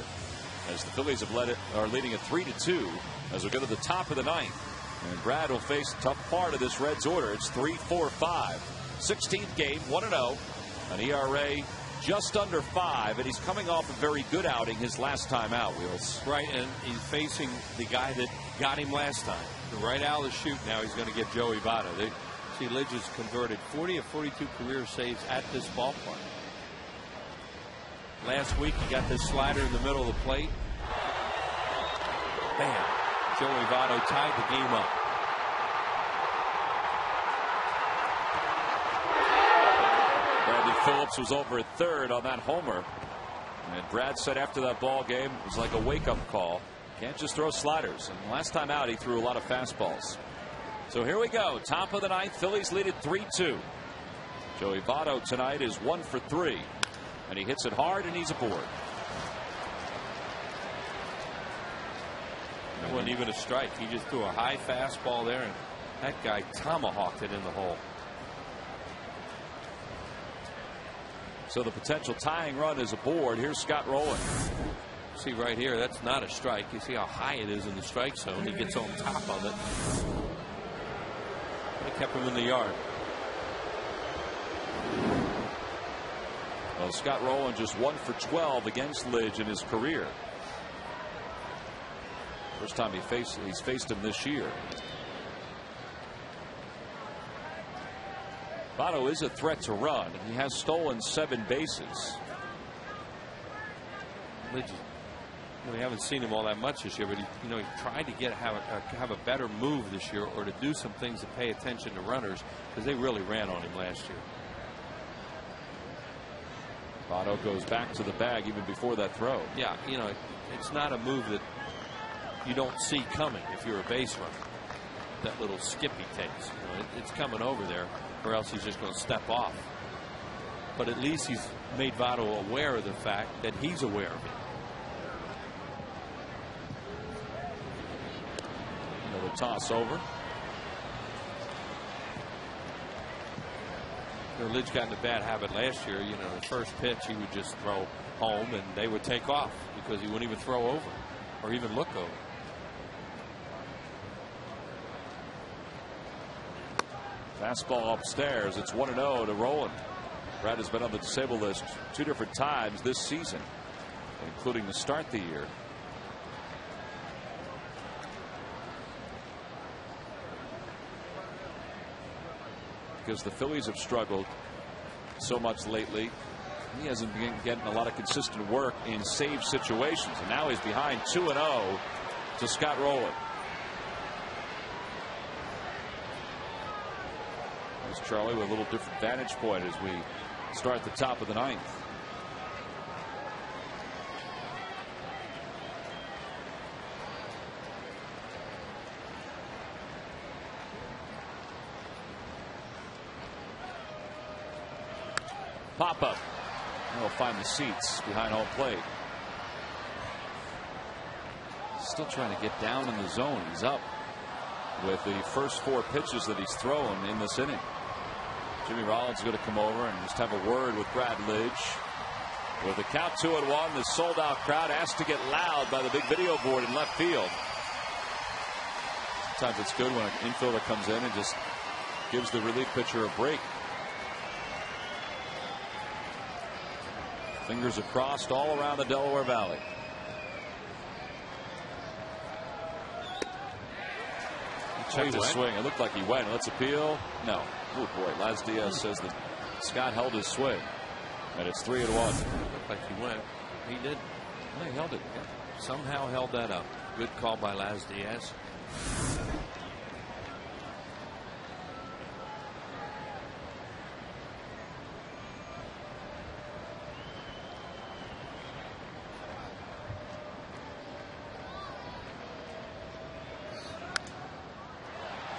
as the Phillies are leading at 3-2 as we go to the top of the 9th. And Brad will face a tough part of this Reds order. It's 3-4-5. 16th game, 1-0. An ERA just under 5, and he's coming off a very good outing his last time out, Wheels. Right, and he's facing the guy that got him last time. Right out of the chute now, he's going to get Joey Votto. See, Lidge has converted 40 of 42 career saves at this ballpark. Last week, he got this slider in the middle of the plate. Bam. Joey Votto tied the game up. Bradley Phillips was over at third on that homer. And Brad said after that ball game, it was like a wake-up call. Can't just throw sliders. And last time out, he threw a lot of fastballs. So here we go. Top of the 9th. Phillies lead at 3-2. Joey Votto tonight is 1 for 3. And he hits it hard, and he's aboard. That wasn't even a strike. He just threw a high fastball there, and that guy tomahawked it in the hole. So the potential tying run is aboard. Here's Scott Rowland. See right here, that's not a strike. You see how high it is in the strike zone. He gets on top of it. They kept him in the yard. Well, Scott Rowland just 1 for 12 against Lidge in his career. First time he's faced him this year. Votto is a threat to run. He has stolen 7 bases. Lidge, we haven't seen him all that much this year, but he tried to have a better move this year, or to do some things to pay attention to runners, because they really ran on him last year. Votto goes back to the bag even before that throw. Yeah, it's not a move that you don't see coming if you're a base runner. That little skip he takes, it's coming over there, or else he's just going to step off. But at least he's made Votto aware of the fact that he's aware of it. Another toss over. Lidge got in a bad habit last year. The first pitch he would just throw home and they would take off because he wouldn't even throw over or even look over. Fastball upstairs. It's 1-0 to Rowland. Brad has been on the disabled list 2 different times this season, including to start the year. Because the Phillies have struggled so much lately, he hasn't been getting a lot of consistent work in save situations, and now he's behind 2-0 to Scott Rowland. Here's Charlie with a little different vantage point as we start the top of the 9th. Pop up. He'll find the seats behind home plate. Still trying to get down in the zone. He's up with the first 4 pitches that he's thrown in this inning. Jimmy Rollins is going to come over and just have a word with Brad Lidge. With the count 2-1, the sold out crowd asked to get loud by the big video board in left field. Sometimes it's good when an infielder comes in and just gives the relief pitcher a break. Fingers are crossed all around the Delaware Valley. He checked his swing. It looked like he went. Let's appeal. No. Oh boy. Laz Diaz says that Scott held his swing. And it's 3-1. Looked like he went. He did. Well, he held it. Yeah. Somehow held that up. Good call by Laz Diaz.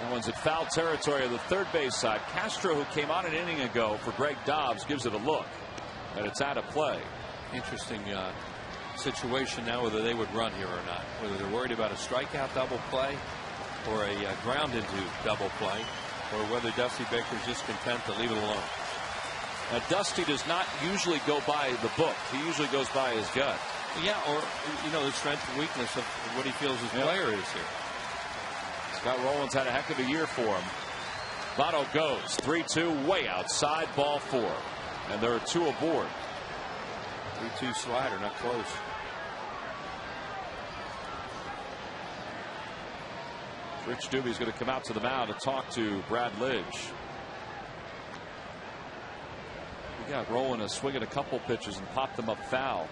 One's at foul territory of the third base side. Castro, who came on an inning ago for Greg Dobbs, gives it a look, and it's out of play. Interesting situation now whether they would run here or not, whether they're worried about a strikeout double play or a ground into double play, or whether Dusty Baker's just content to leave it alone. Now, Dusty does not usually go by the book. He usually goes by his gut. Yeah, or the strength and weakness of what he feels his player is here. Scott Rowland's had a heck of a year for him. Votto goes 3-2 way outside, ball 4. And there are 2 aboard. 3-2 slider, not close. Rich Doobie's going to come out to the mound to talk to Brad Lidge. We got Rowland swinging a couple pitches and popped them up foul.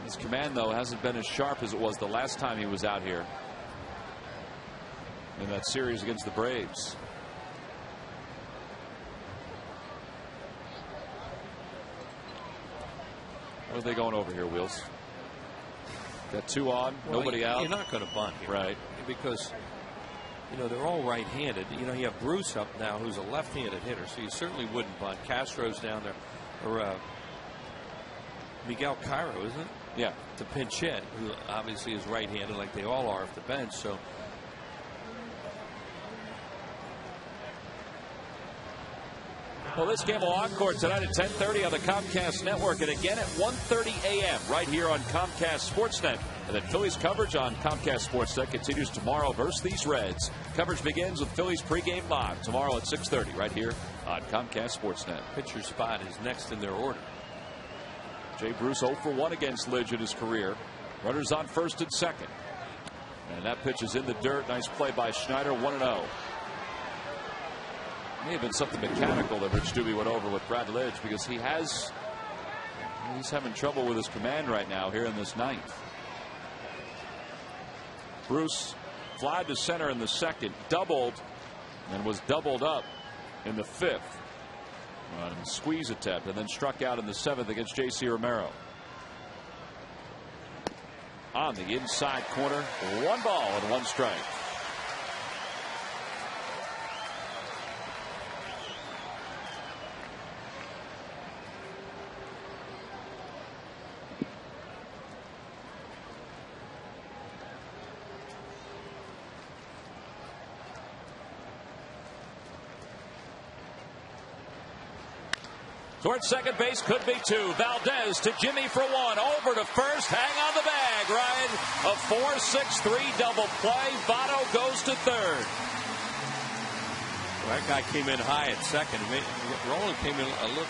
His command, though, hasn't been as sharp as it was the last time he was out here in that series against the Braves. What are they going over here, Wheels? Got 2 on, nobody out. You're not going to bunt here, right? Because they're all right-handed. You have Bruce up now, who's a left-handed hitter, so you certainly wouldn't bunt. Castro's down there, or Miguel Cairo, isn't it? Yeah, to pinch hit, who obviously is right-handed, like they all are off the bench. So. Well, this game will encore tonight at 10:30 on the Comcast Network, and again at 1:30 a.m. right here on Comcast Sportsnet. And then Phillies coverage on Comcast Sportsnet continues tomorrow versus these Reds. Coverage begins with Phillies pregame live tomorrow at 6:30 right here on Comcast Sportsnet. Pitcher spot is next in their order. Jay Bruce 0 for 1 against Lidge in his career. Runners on first and second. And that pitch is in the dirt. Nice play by Schneider, 1-0. May have been something mechanical that Rich Doobie went over with Brad Lidge, because he's having trouble with his command right now here in this ninth. Bruce fly to center in the second, doubled, and was doubled up in the fifth on a squeeze attempt, and then struck out in the seventh against J.C. Romero. On the inside corner, 1 ball and 1 strike. Towards second base, could be 2. Valdez to Jimmy for 1. Over to first. Hang on the bag, Ryan. A 4-6-3 double play. Votto goes to third. Well, that guy came in high at second. Roland came in a little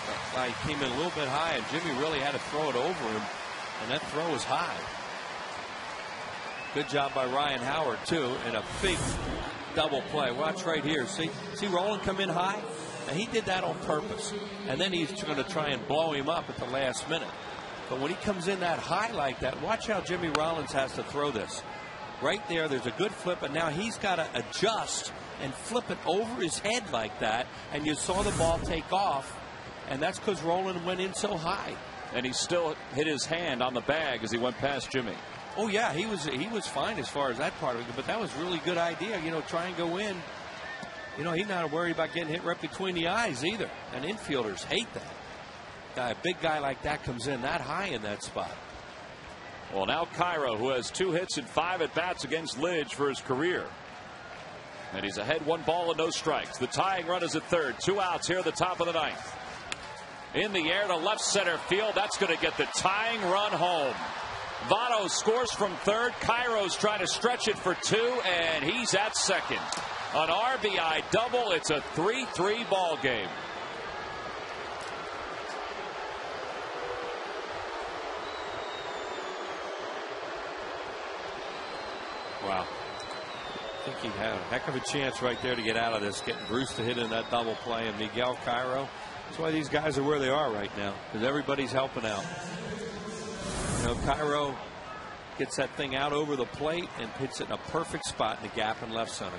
bit high, and Jimmy really had to throw it over him, and that throw was high. Good job by Ryan Howard, too, and a big double play. Watch right here. See Roland come in high? And he did that on purpose. And then he's going to try and blow him up at the last minute. But when he comes in that high like that, watch how Jimmy Rollins has to throw this. Right there, there's a good flip, and now he's got to adjust and flip it over his head like that. And you saw the ball take off, and that's because Roland went in so high. And he still hit his hand on the bag as he went past Jimmy. Oh, yeah, he was fine as far as that part of it. But that was a really good idea, try and go in. He's not worried about getting hit right between the eyes either. And infielders hate that. A big guy like that comes in that high in that spot. Well, now Cairo, who has 2 hits and 5 at-bats against Lidge for his career. And he's ahead 1 ball and no strikes. The tying run is at third. 2 outs here at the top of the ninth. In the air to left center field. That's going to get the tying run home. Votto scores from third. Cairo's trying to stretch it for 2, and he's at second. An RBI double. It's a 3-3 ball game. Wow. I think he had a heck of a chance right there to get out of this, getting Bruce to hit in that double play, and Miguel Cairo. That's why these guys are where they are right now, because everybody's helping out. Cairo gets that thing out over the plate and hits it in a perfect spot in the gap in left center.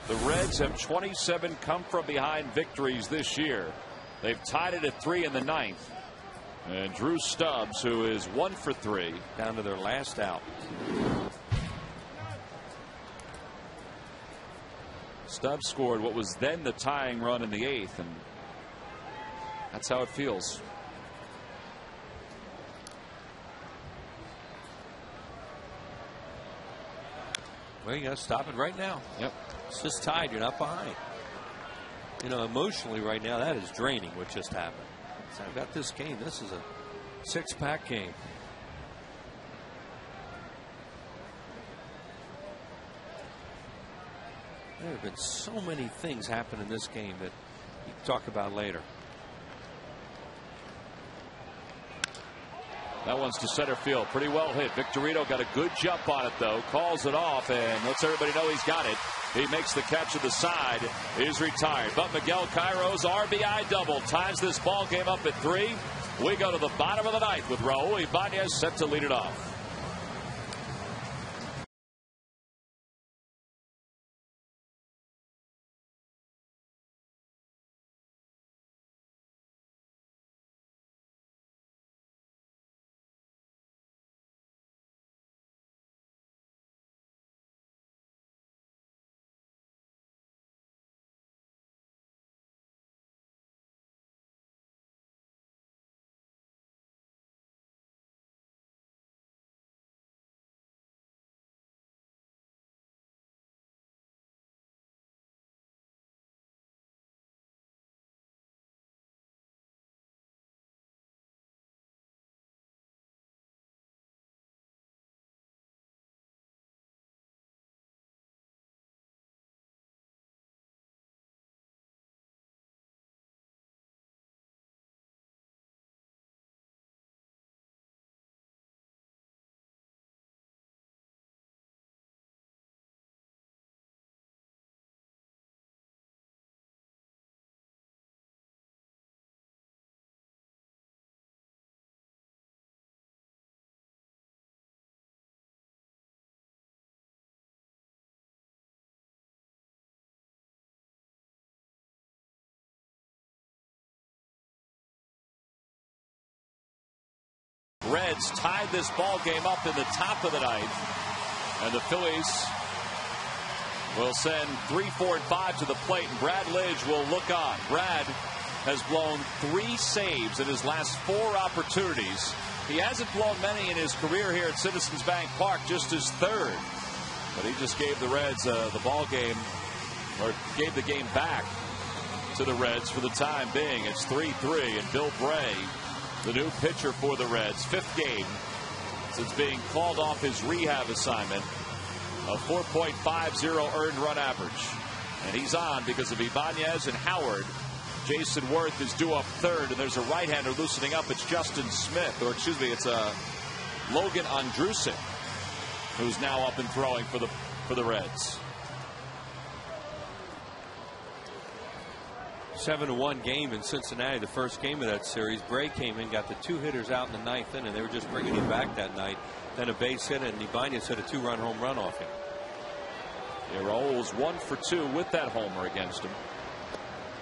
The Reds have 27 come-from-behind victories this year. They've tied it at 3 in the ninth. And Drew Stubbs, who is 1 for 3, down to their last out. Stubbs scored what was then the tying run in the 8th, and that's how it feels. Well, you got to stop it right now. Yep. It's just tied. You're not behind. Emotionally right now, that is draining what just happened. So I've got this game. This is a 6-pack game. There have been so many things happen in this game that you can talk about later. That one's to center field. Pretty well hit. Victorino got a good jump on it, though. Calls it off and lets everybody know he's got it. He makes the catch at the side. Is retired. But Miguel Cairo's RBI double ties this ball game up at 3. We go to the bottom of the ninth with Raul Ibanez set to lead it off. Reds tied this ball game up in the top of the ninth. And the Phillies will send 3, 4, and 5 to the plate, and Brad Lidge will look on. Brad has blown 3 saves in his last 4 opportunities. He hasn't blown many in his career here at Citizens Bank Park, just his 3rd. But he just gave the Reds the ball game, or gave the game back to the Reds for the time being. It's 3-3, and Bill Bray, the new pitcher for the Reds, 5th game since being called off his rehab assignment. A 4.50 earned run average. And he's on because of Ibanez and Howard. Jason Worth is due up 3rd, and there's a right-hander loosening up. It's Justin Smith, or excuse me, it's Logan Andrusik, who's now up and throwing for the Reds. 7-1 game in Cincinnati, the first game of that series. Bray came in, got the 2 hitters out in the 9th inning. They were just bringing him back that night. Then a base hit, and Ibanez hit a 2-run home run off him. Raul was 1 for 2 with that homer against him.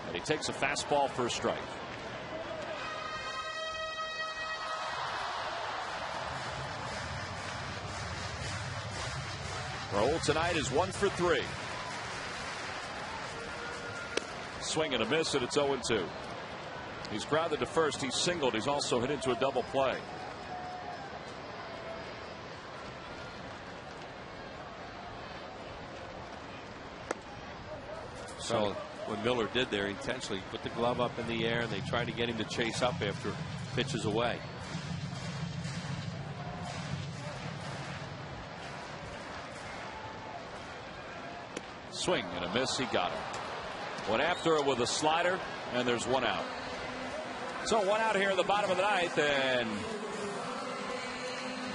And he takes a fastball for a strike. Raul tonight is 1 for 3. Swing and a miss, and it's 0-2. He's grounded to first. He's singled. He's also hit into a double play. So what Miller did there, intentionally put the glove up in the air, and they tried to get him to chase up after pitches away. Swing and a miss. He got him. Went after it with a slider, and there's 1 out. So 1 out here in the bottom of the 9th, and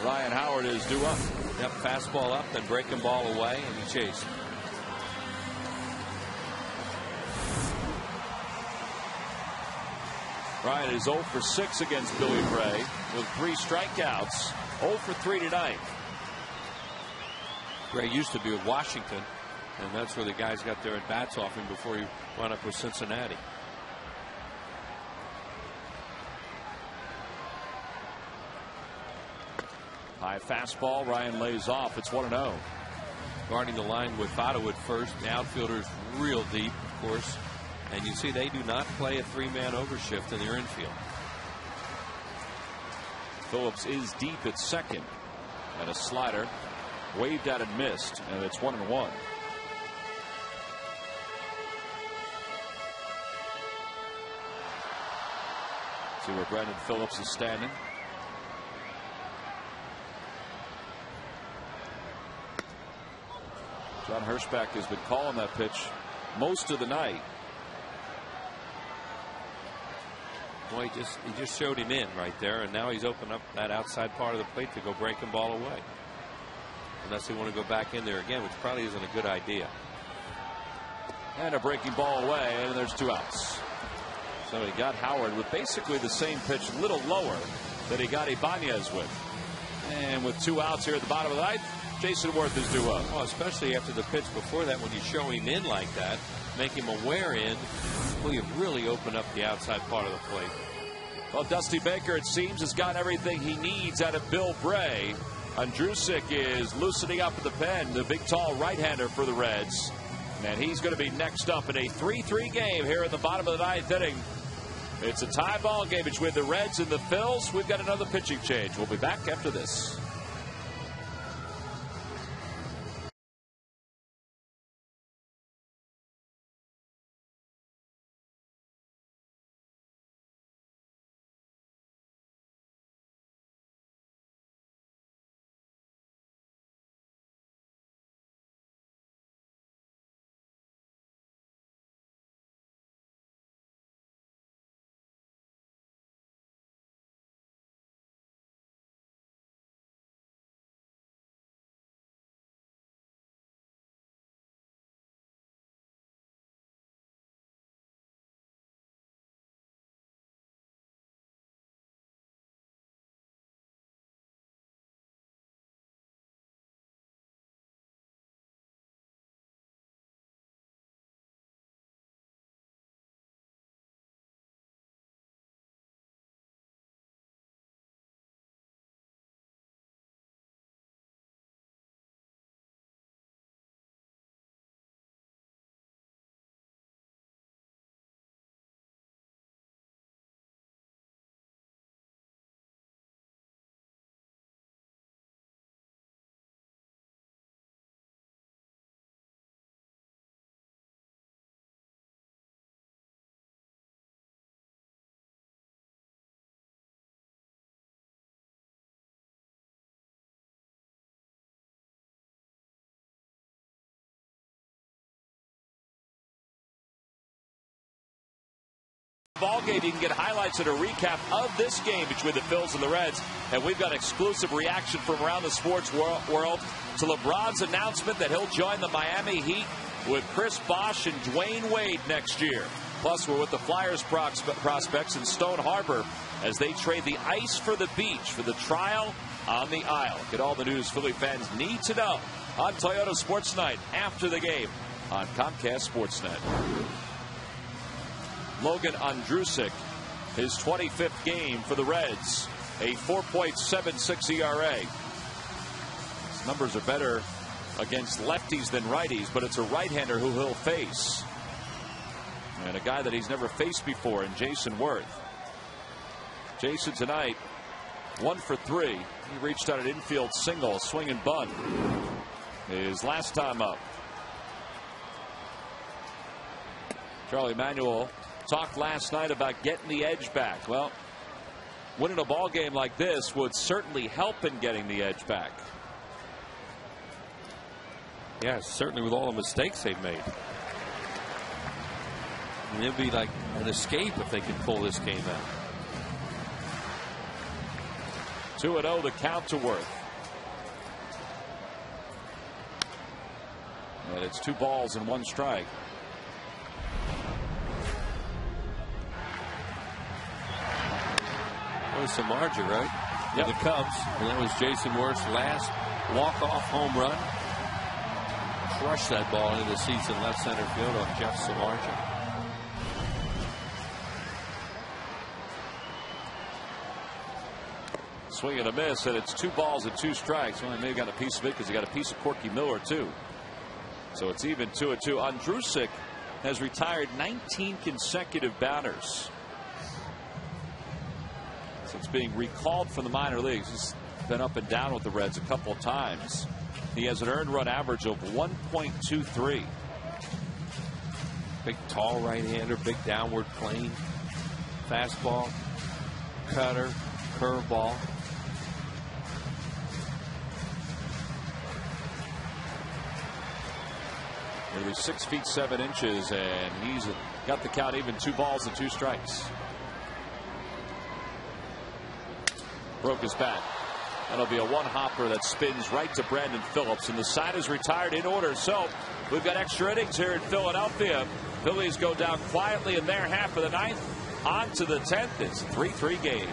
Ryan Howard is due up. Yep, fastball up, then breaking ball away, and he chased. Ryan is 0 for 6 against Billy Bray with 3 strikeouts. 0 for 3 tonight. Bray used to be with Washington, and that's where the guys got their at bats off him before he wound up with Cincinnati. High fastball. Ryan lays off. It's 1-0. Guarding the line with Votto at first. The outfielders real deep, of course. And you see they do not play a 3-man overshift in their infield. Phillips is deep at second. And a slider waved at and missed. And it's 1-1. See where Brandon Phillips is standing. John Hirschback has been calling that pitch most of the night. Well, he just showed him in right there, and now he's opened up that outside part of the plate to go breaking ball away. Unless they want to go back in there again, which probably isn't a good idea. And a breaking ball away, and there's 2 outs. So he got Howard with basically the same pitch, a little lower that he got Ibanez with. And with 2 outs here at the bottom of the 9th, Jason Worth is due up. Well, especially after the pitch before that, when you show him in like that, make him aware in, well, you've really opened up the outside part of the plate. Well, Dusty Baker, it seems, has got everything he needs out of Bill Bray. Andrusik is loosening up at the pen, the big, tall right-hander for the Reds. And he's going to be next up in a 3-3 game here at the bottom of the 9th inning. It's a tie ball game between the Reds and the Phils. We've got another pitching change. We'll be back after this. Ball game. You can get highlights and a recap of this game between the Phils and the Reds. And we've got exclusive reaction from around the sports world to LeBron's announcement that he'll join the Miami Heat with Chris Bosh and Dwayne Wade next year. Plus, we're with the Flyers prospects in Stone Harbor as they trade the ice for the beach for the trial on the Isle. Get all the news Philly fans need to know on Toyota Sports Night after the game on Comcast Sportsnet. Logan Ondrusek, his 25th game for the Reds, a 4.76 ERA. His numbers are better against lefties than righties, but it's a right-hander who he'll face. And a guy that he's never faced before in Jason Worth. Jason tonight, 1 for 3. He reached out an infield single, swing and bunt. His last time up. Charlie Manuel talked last night about getting the edge back. Well, winning a ball game like this would certainly help in getting the edge back. Yeah, certainly with all the mistakes they've made. I mean, it'd be like an escape if they could pull this game out. 2-0 the count to Worth. And it's 2 balls and 1 strike. That was Samardzija, right? Yep. The Cubs. And that was Jason Worth's last walk-off home run. Crushed that ball into the seats in left center field off Jeff Samardzija. Swing and a miss, and it's 2 balls and 2 strikes. Well, he may have got a piece of it because he got a piece of Corky Miller, too. So it's even 2-2. Ondrusek has retired 19 consecutive batters since being recalled from the minor leagues. He's been up and down with the Reds a couple of times. He has an earned run average of 1.23. Big, tall right-hander, big downward plane. Fastball, cutter, curveball. Nearly 6 feet 7 inches, and he's got the count even. 2 balls and 2 strikes. Broke his bat. That'll be a 1-hopper that spins right to Brandon Phillips, and the side is retired in order. So we've got extra innings here in Philadelphia. Phillies go down quietly in their half of the 9th. On to the 10th. It's a 3-3 game.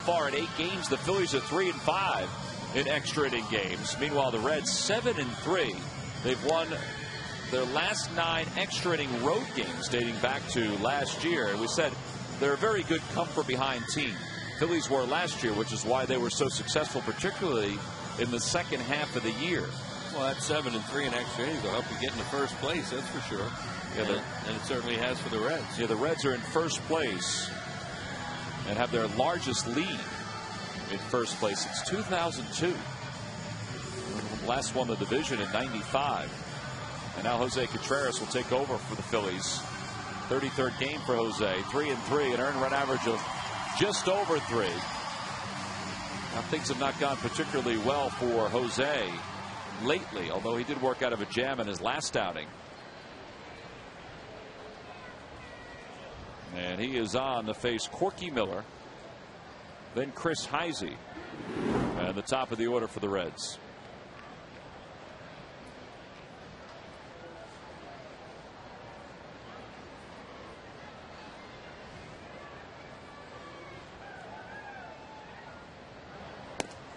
Far in 8 games, the Phillies are 3-5 in extra inning games. Meanwhile, the Reds 7-3. They've won their last 9 extra inning road games dating back to last year. And we said they're a very good comfort behind team. Phillies were last year, which is why they were so successful, particularly in the second half of the year. Well, that 7-3 in extra innings will help you get into first place, that's for sure. Yeah, and it certainly has for the Reds. Yeah, the Reds are in first place and have their largest lead in first place since 2002. Last won the division in '95. And now Jose Contreras will take over for the Phillies. 33rd game for Jose. 3-3, an earned run average of just over 3. Now things have not gone particularly well for Jose lately, although he did work out of a jam in his last outing. And he is on to face Corky Miller, then Chris Heisey, and the top of the order for the Reds.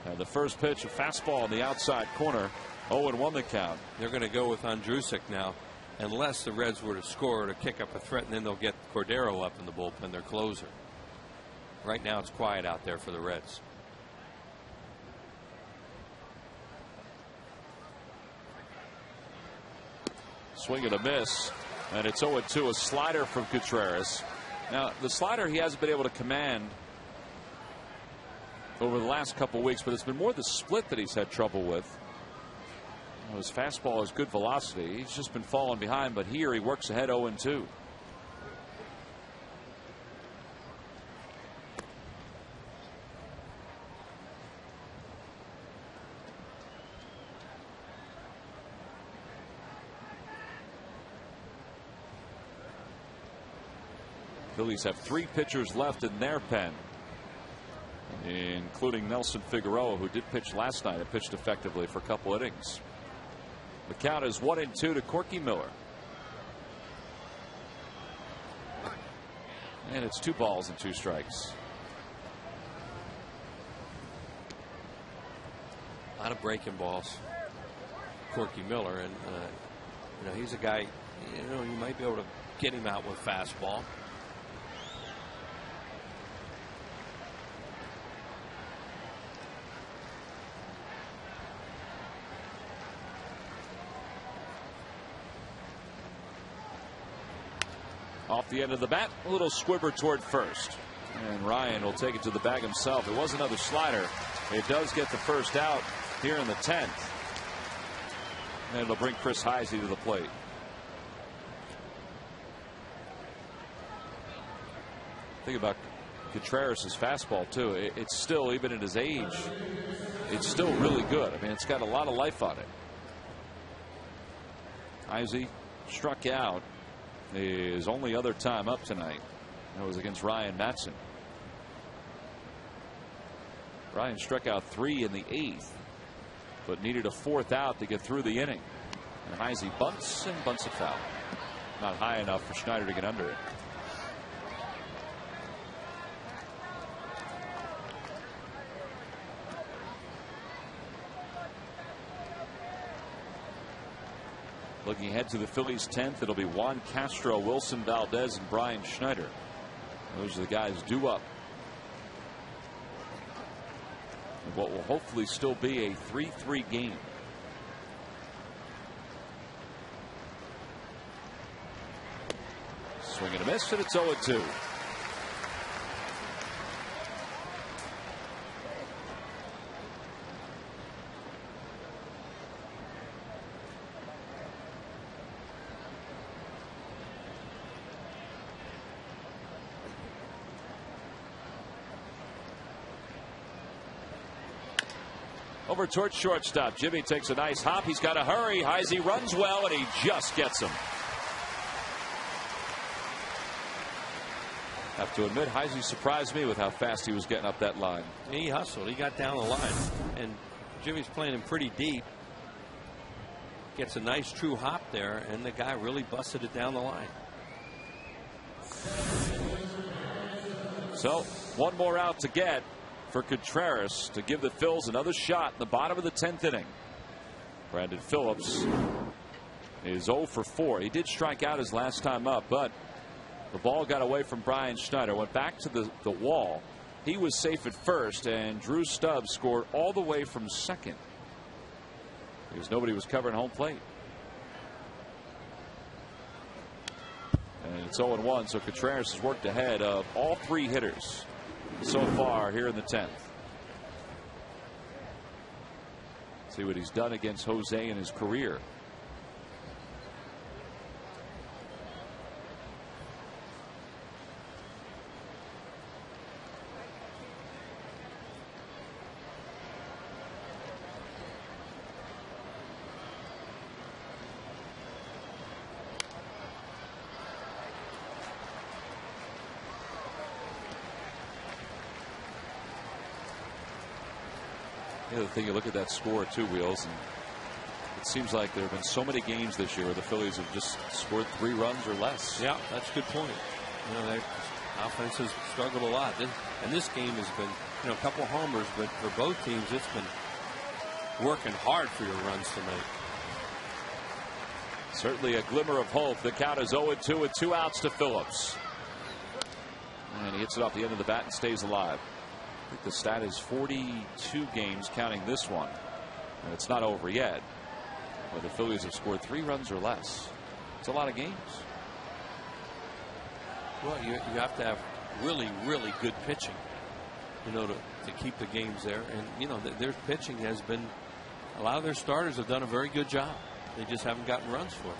And the first pitch, a fastball on the outside corner. 0-1 the count. They're going to go with Andrusik now, unless the Reds were to score or to kick up a threat, and then they'll get Cordero up in the bullpen, their closer. Right now it's quiet out there for the Reds. Swing and a miss, and it's 0-2, a slider from Contreras. Now the slider he hasn't been able to command over the last couple weeks, but it's been more the split that he's had trouble with. His fastball has good velocity. He's just been falling behind, but here he works ahead 0-2. Phillies have 3 pitchers left in their pen, including Nelson Figueroa, who did pitch last night and pitched effectively for a couple innings. The count is 1-2 to Corky Miller. And it's 2 balls and 2 strikes. A lot of breaking balls. Corky Miller, and you know, he's a guy, you know, you might be able to get him out with fastball. Off the end of the bat, a little squibber toward first. And Ryan will take it to the bag himself. It was another slider. It does get the first out here in the 10th. And it'll bring Chris Heisey to the plate. Think about Contreras' fastball, too. It's still, even at his age, it's still really good. I mean, it's got a lot of life on it. Heisey struck out his only other time up tonight. That was against Ryan Matson. Ryan struck out 3 in the 8th, but needed a 4th out to get through the inning. And Heisey bunts and bunts it foul. Not high enough for Schneider to get under it. Looking ahead to the Phillies' 10th, it'll be Juan Castro, Wilson Valdez, and Brian Schneider. Those are the guys due up. And what will hopefully still be a 3-3 game. Swing and a miss, and it's 0-2. Over towards shortstop. Jimmy takes a nice hop. He's got to hurry. Heisey runs well, and he just gets him. Have to admit, Heisey surprised me with how fast he was getting up that line. He hustled. He got down the line. And Jimmy's playing him pretty deep. Gets a nice true hop there, and the guy really busted it down the line. So, one more out to get for Contreras to give the Phils another shot in the bottom of the 10th inning. Brandon Phillips is 0 for 4. He did strike out his last time up, but the ball got away from Brian Schneider, went back to the wall. He was safe at first, and Drew Stubbs scored all the way from second because nobody was covering home plate. And it's 0-1, so Contreras has worked ahead of all 3 hitters so far here in the 10th. See what he's done against Jose in his career. The other thing, you look at that score, 2 Wheels, and it seems like there have been so many games this year where the Phillies have just scored 3 runs or less. Yeah, that's a good point. You know, their offense has struggled a lot. And this game has been, you know, a couple homers, but for both teams, it's been working hard for your runs tonight. Certainly a glimmer of hope. The count is 0-2 with 2 outs to Phillips. And he hits it off the end of the bat and stays alive. I think the stat is 42 games counting this one. And it's not over yet. But the Phillies have scored 3 runs or less. It's a lot of games. Well, you have to have really, really good pitching, you know, to keep the games there. And, you know, their pitching has been, a lot of their starters have done a very good job. They just haven't gotten runs for them.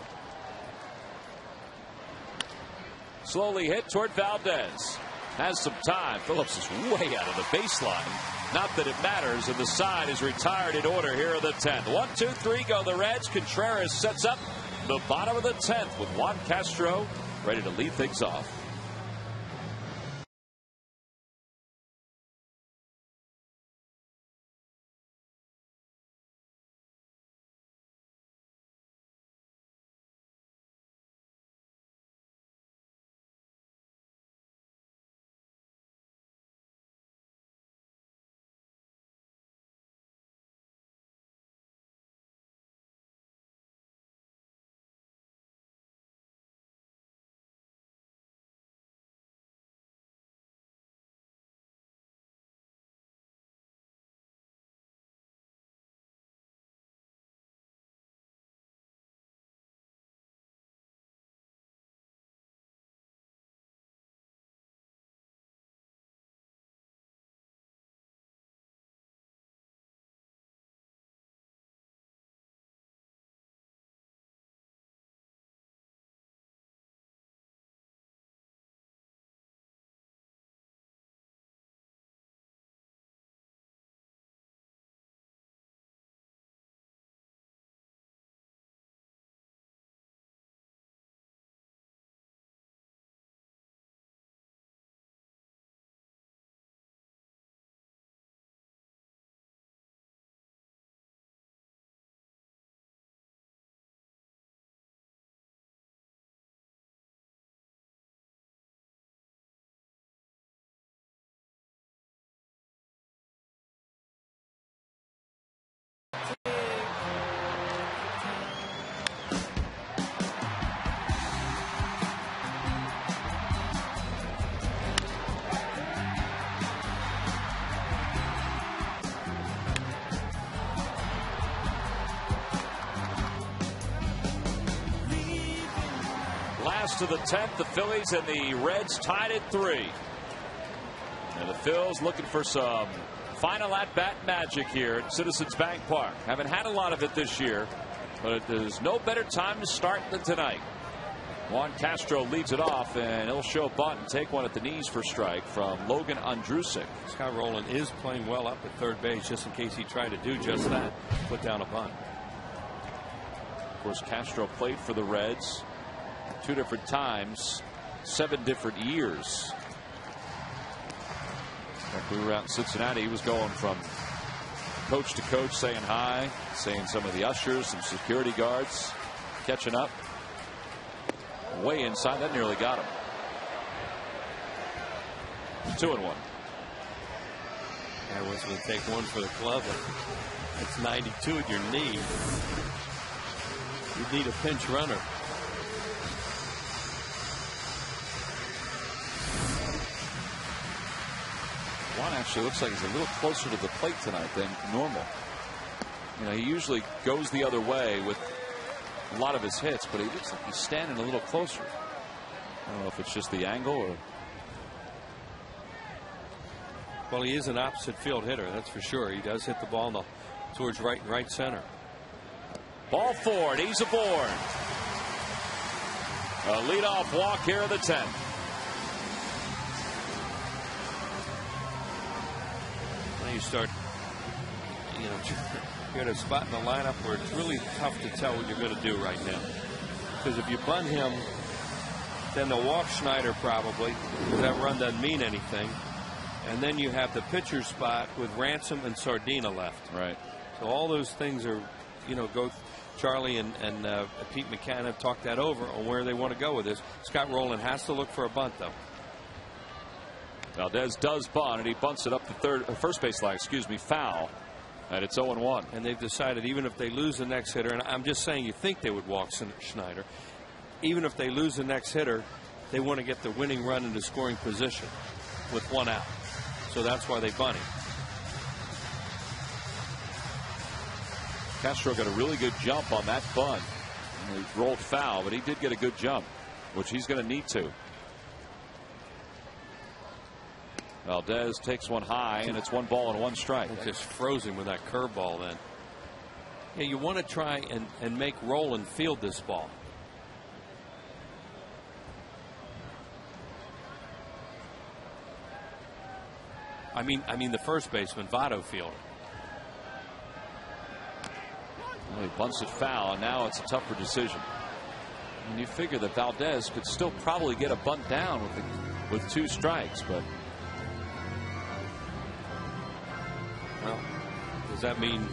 Slowly hit toward Valdez. Has some time. Phillips is way out of the baseline. Not that it matters, and the side is retired in order here in the 10th. 1, 2, 3 go the Reds. Contreras sets up the bottom of the 10th with Juan Castro ready to lead things off. To the 10th, the Phillies and the Reds tied at 3. And the Phils looking for some final at-bat magic here at Citizens Bank Park. Haven't had a lot of it this year, but there's no better time to start than tonight. Juan Castro leads it off, and he'll show a bunt and take one at the knees for strike from Logan Andrusik. Scott Rowland is playing well up at third base, just in case he tried to do just that, put down a bunt. Of course, Castro played for the Reds 2 different times, 7 different years. When we were out in Cincinnati, he was going from coach to coach, saying hi, saying some of the ushers, some security guards, catching up. Way inside, that nearly got him. 2-1. I was going to take one for the club. It's 92 at your knee. You need a pinch runner. Juan actually looks like he's a little closer to the plate tonight than normal. You know, he usually goes the other way with a lot of his hits, but he looks like he's standing a little closer. I don't know if it's just the angle or. Well, he is an opposite field hitter, that's for sure. He does hit the ball towards right and right center. Ball 4, and he's aboard. A leadoff walk here in the 10th. Now you start, you're at a spot in the lineup where it's really tough to tell what you're going to do right now. Because if you bunt him, then they'll walk Schneider probably, because that run doesn't mean anything. And then you have the pitcher spot with Ransom and Sardina left. Right. So all those things are, Charlie and Pete McCann have talked that over on where they want to go with this. Scott Rowland has to look for a bunt, though. Valdez does bunt, and he bunts it up the first base line, foul. And it's 0-1. And they've decided even if they lose the next hitter, and I'm just saying you think they would walk Schneider, even if they lose the next hitter, they want to get the winning run into scoring position with 1 out. So that's why they bunt him. Castro got a really good jump on that bunt. He rolled foul, but he did get a good jump, which he's going to need to. Valdez takes one high, and it's 1 ball and 1 strike. It's just frozen with that curveball then. Yeah, you want to try and make Rowland field this ball. I mean the first baseman, Votto, field. Well, he bunts it foul, and now it's a tougher decision. And you figure that Valdez could still probably get a bunt down with 2 strikes, but. Well, does that mean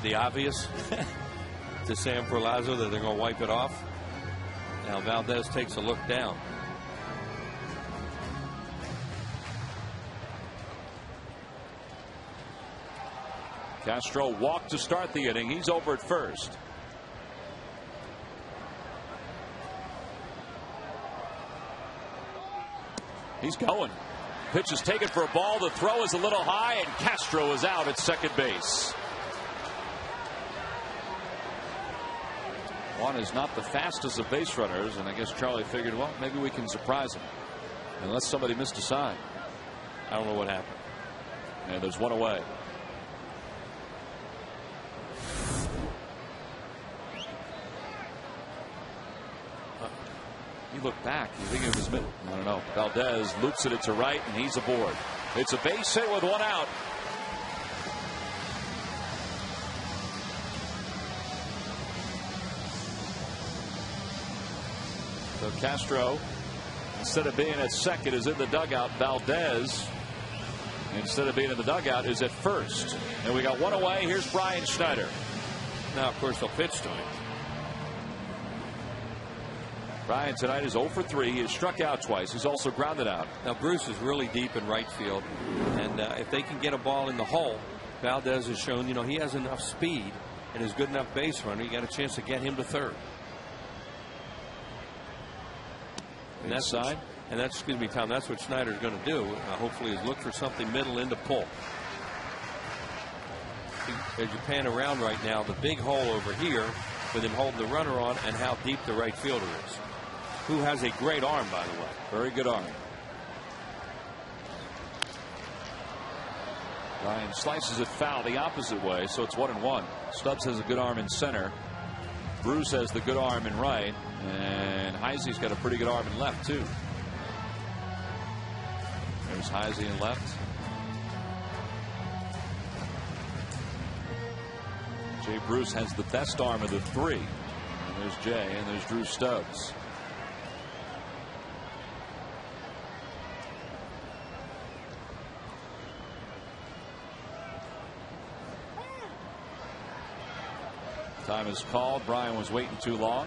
the obvious to Sam Perlazzo that they're going to wipe it off? Now Valdez takes a look down. Castro walked to start the inning. He's over at first. He's going. Pitch is taken for a ball. The throw is a little high, and Castro is out at second base. Juan is not the fastest of base runners, and I guess Charlie figured, well, maybe we can surprise him. Unless somebody missed a sign. I don't know what happened. And there's 1 away. You look back, you think it was middle. I don't know. Valdez loops it to right, and he's aboard. It's a base hit with 1 out. So Castro, instead of being at second, is in the dugout. Valdez, instead of being in the dugout, is at first. And we got 1 away. Here's Brian Schneider. Now, of course, they'll pitch to him. Brian tonight is 0 for 3. He has struck out twice. He's also grounded out. Now Bruce is really deep in right field, and if they can get a ball in the hole, Valdez has shown he has enough speed and is good enough base runner. You got a chance to get him to third. And that's side. And that's, excuse me, Tom, that's what Schneider's going to do. Hopefully, is look for something middle in to pull. As you pan around right now, the big hole over here with him holding the runner on, and how deep the right fielder is. Who has a great arm, by the way. Very good arm. Ryan slices it foul the opposite way, so it's 1-1. Stubbs has a good arm in center. Bruce has the good arm in right, and Heisey's got a pretty good arm in left too. There's Heisey in left. Jay Bruce has the best arm of the 3. And there's Jay, and there's Drew Stubbs. Time is called. Brian was waiting too long.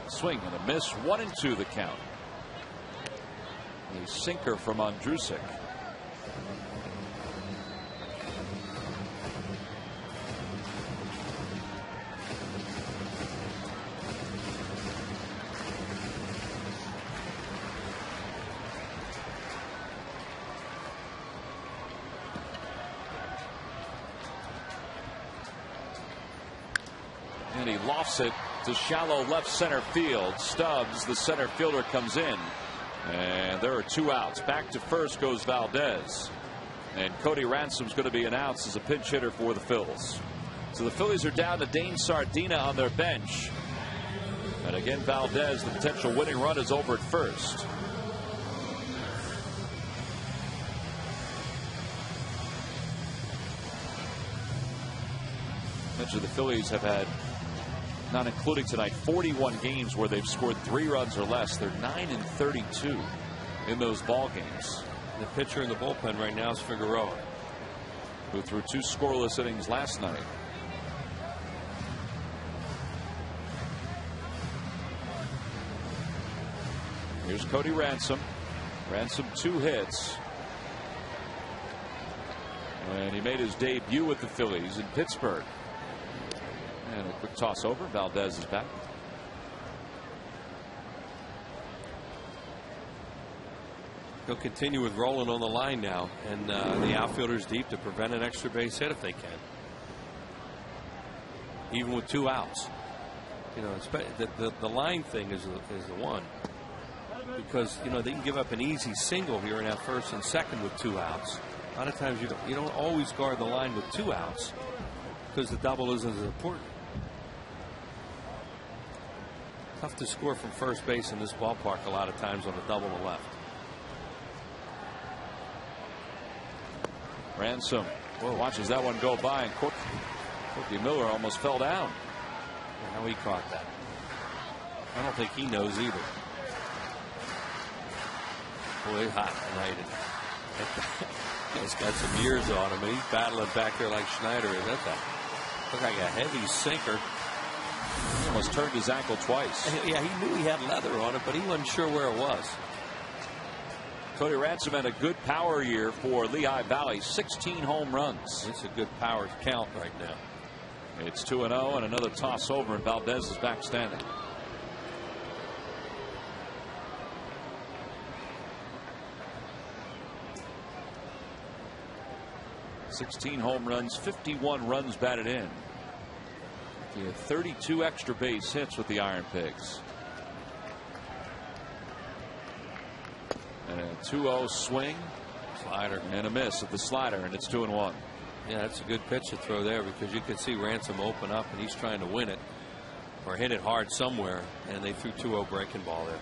Swing and a miss. 1-2 the count. A sinker from Andrusik. And he lofts it to shallow left center field. Stubbs, the center fielder, comes in. And there are 2 outs. Back to first goes Valdez. And Cody Ransom's going to be announced as a pinch hitter for the Phils. So the Phillies are down to Dane Sardina on their bench. And again, Valdez, the potential winning run, is over at first. Mentioned the Phillies have had, not including tonight, 41 games where they've scored 3 runs or less. They're 9-32 in those ball games. The pitcher in the bullpen right now is Figueroa, who threw 2 scoreless innings last night. Here's Cody Ransom. Ransom 2 hits. And he made his debut with the Phillies in Pittsburgh. And a quick toss over. Valdez is back. He'll continue with Rolen on the line now, and the outfielder's deep to prevent an extra base hit if they can. Even with 2 outs. You know, the line thing is the one. Because, you know, they can give up an easy single here in that first and second with 2 outs. A lot of times you don't always guard the line with 2 outs because the double isn't as important. Tough to score from first base in this ballpark a lot of times on a double to left. Ransom watches that one go by, and Corky Miller almost fell down. How he caught that. I don't think he knows either. Boy, hot tonight. He's got some years on him, and he's battling back there like Schneider. That's look like a heavy sinker. He almost turned his ankle twice. Yeah, he knew he had leather on it, but he wasn't sure where it was. Cody Ransom had a good power year for Lehigh Valley. 16 home runs. It's a good power count right now. It's 2-0 and another toss over, and Valdez is back standing. "16 home runs, 51 runs batted in. He had 32 extra base hits with the Iron Pigs. And a 2-0 swing. Slider. And a miss at the slider, and it's 2-1. Yeah, that's a good pitch to throw there, because you could see Ransom open up, and he's trying to win it or hit it hard somewhere, and they threw 2-0 breaking ball there.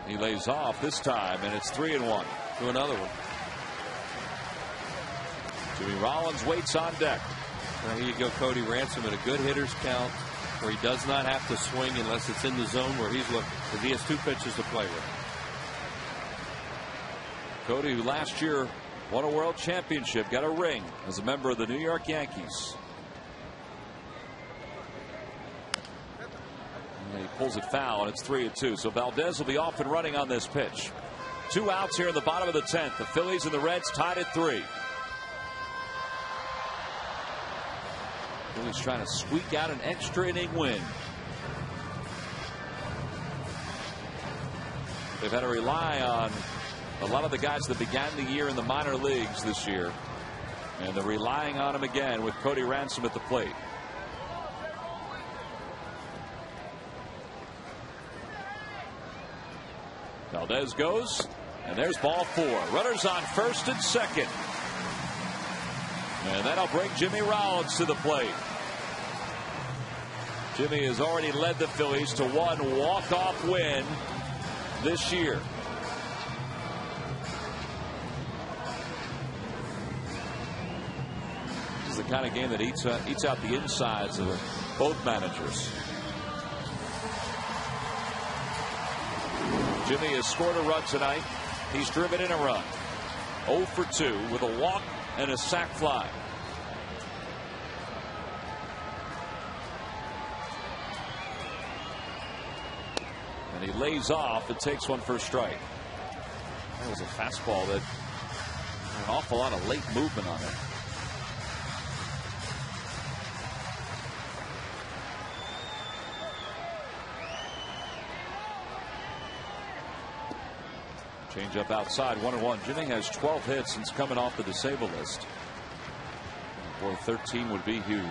He lays off this time, and it's 3-1. To another one. Jimmy Rollins waits on deck. Now here you go, Cody Ransom at a good hitter's count, where he does not have to swing unless it's in the zone where he's looking, because he has 2 pitches to play with. Cody, who last year won a world championship, got a ring as a member of the New York Yankees. And he pulls it foul, and it's 3-2. So Valdez will be off and running on this pitch. 2 outs here in the bottom of the 10th. The Phillies and the Reds tied at 3. Phillies trying to squeak out an extra inning win. They've had to rely on a lot of the guys that began the year in the minor leagues this year, and they're relying on him again with Cody Ransom at the plate. Valdez goes, and there's ball 4. Runners on first and second. And that'll bring Jimmy Rollins to the plate. Jimmy has already led the Phillies to 1 walk-off win this year. This is the kind of game that eats out the insides of both managers. Jimmy has scored a run tonight. He's driven in a run. 0 for 2 with a walk and a sac fly. And he lays off and takes one for a strike. That was a fastball that had an awful lot of late movement on it. Change up outside, 1-1. Jennings has 12 hits since coming off the disabled list. Boy, 13 would be huge.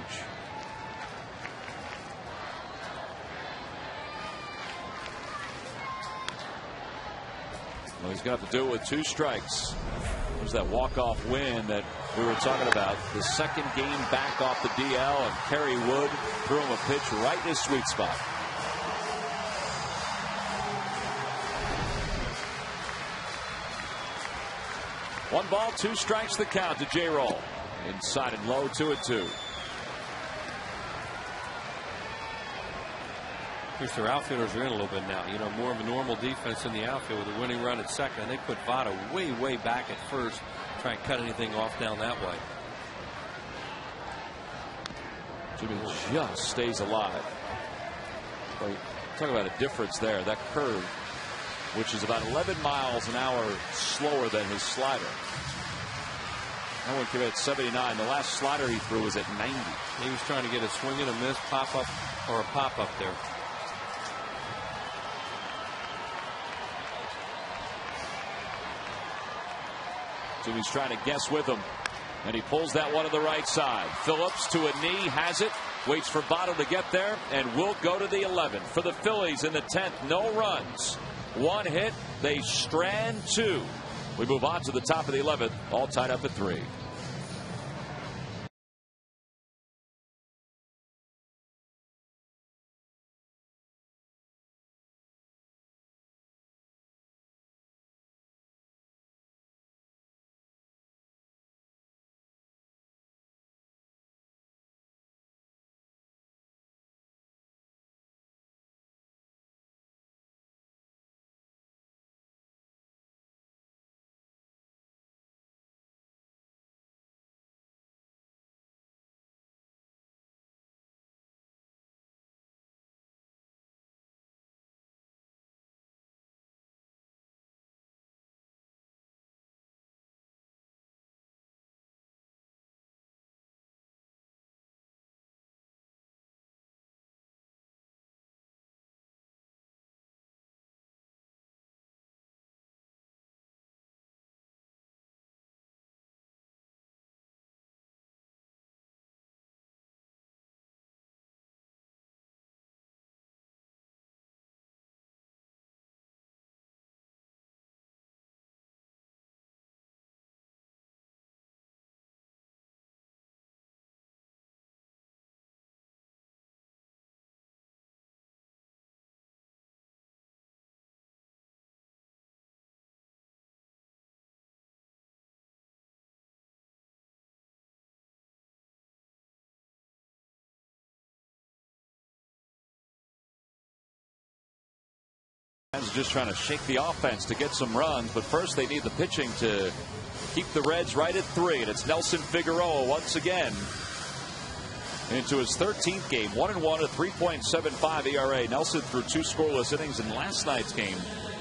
Well, he's going to have to do it with 2 strikes. There's that walk-off win that we were talking about. The second game back off the DL, and Kerry Wood threw him a pitch right in his sweet spot. One ball, 2 strikes the count to J-Roll. Inside and low, 2-2. Of course, their outfielders are in a little bit now. You know, more of a normal defense in the outfield with a winning run at second. They put Votto way back at first, try and cut anything off down that way. Jimmy just stays alive. Talk about a difference there. That curve, which is about 11 miles an hour slower than his slider. That one came at 79. The last slider he threw was at 90. He was trying to get a swing and a miss, pop up, or a pop up there. Jimmy's trying to guess with him, and he pulls that one to the right side. Phillips to a knee, has it, waits for Votto to get there, and will go to the 11th. For the Phillies in the 10th, no runs. 1 hit, they strand 2. We move on to the top of the 11th, all tied up at 3. Just trying to shake the offense to get some runs, but first they need the pitching to keep the Reds right at 3. And it's Nelson Figueroa once again into his 13th game, 1-1, a 3.75 ERA. Nelson threw 2 scoreless innings in last night's game